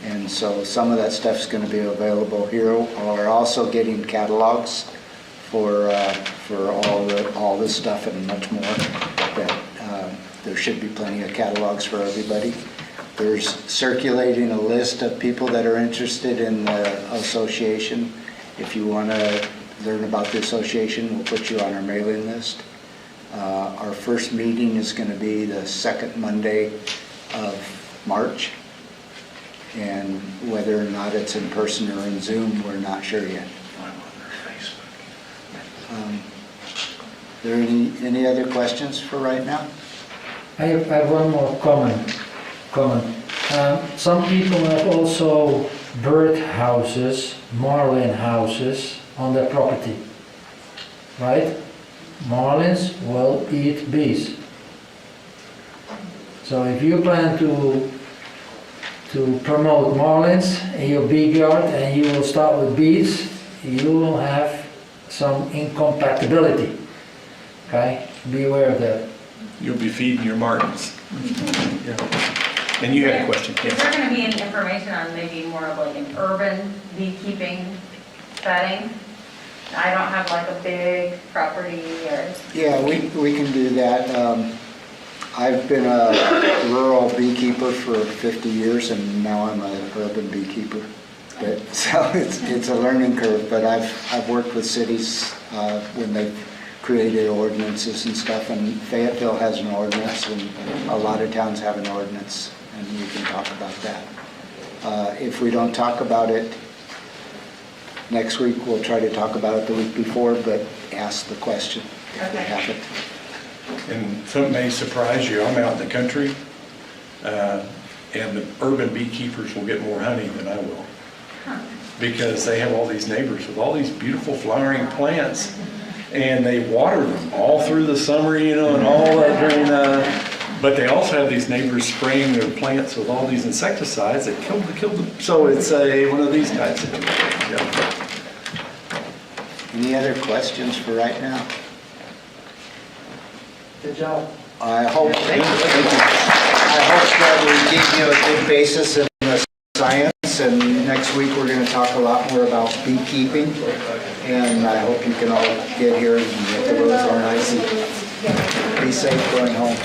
And so some of that stuff's going to be available here. We're also getting catalogs for all this stuff and much more. There should be plenty of catalogs for everybody. There's circulating a list of people that are interested in the association. If you want to learn about the association, we'll put you on our mailing list. Our first meeting is going to be the second Monday of March. And whether or not it's in person or in Zoom, we're not sure yet. There any other questions for right now? I have one more comment. Some people have also bird houses, marlin houses on their property, right? Marlins will eat bees. So if you plan to promote marlins in your bee yard and you will start with bees, you will have some incompatibility. Okay? Be aware of that. You'll be feeding your martins. Yeah. And you had a question, Is yes? there going to be any information on maybe more of like an urban beekeeping setting? I don't have like a big property or. Yeah, we can do that. I've been a rural beekeeper for 50 years and now I'm an urban beekeeper. But, so it's a learning curve, but I've worked with cities when they've created ordinances and stuff, and Fayetteville has an ordinance and a lot of towns have an ordinance, and we can talk about that. If we don't talk about it next week, we'll try to talk about it the week before, but ask the question if we have it. And something may surprise you, I'm out in the country, and the urban beekeepers will get more honey than I will. Because they have all these neighbors with all these beautiful flowering plants, and they water them all through the summer, you know, and all that during but they also have these neighbors spraying their plants with all these insecticides that kill them. So it's one of these types of things. Yeah. Any other questions for right now? Good job. I hope that we give you a good basis in the science, and next week we're going to talk a lot more about beekeeping, and I hope you can all get here and get the roads all nice and be safe going home.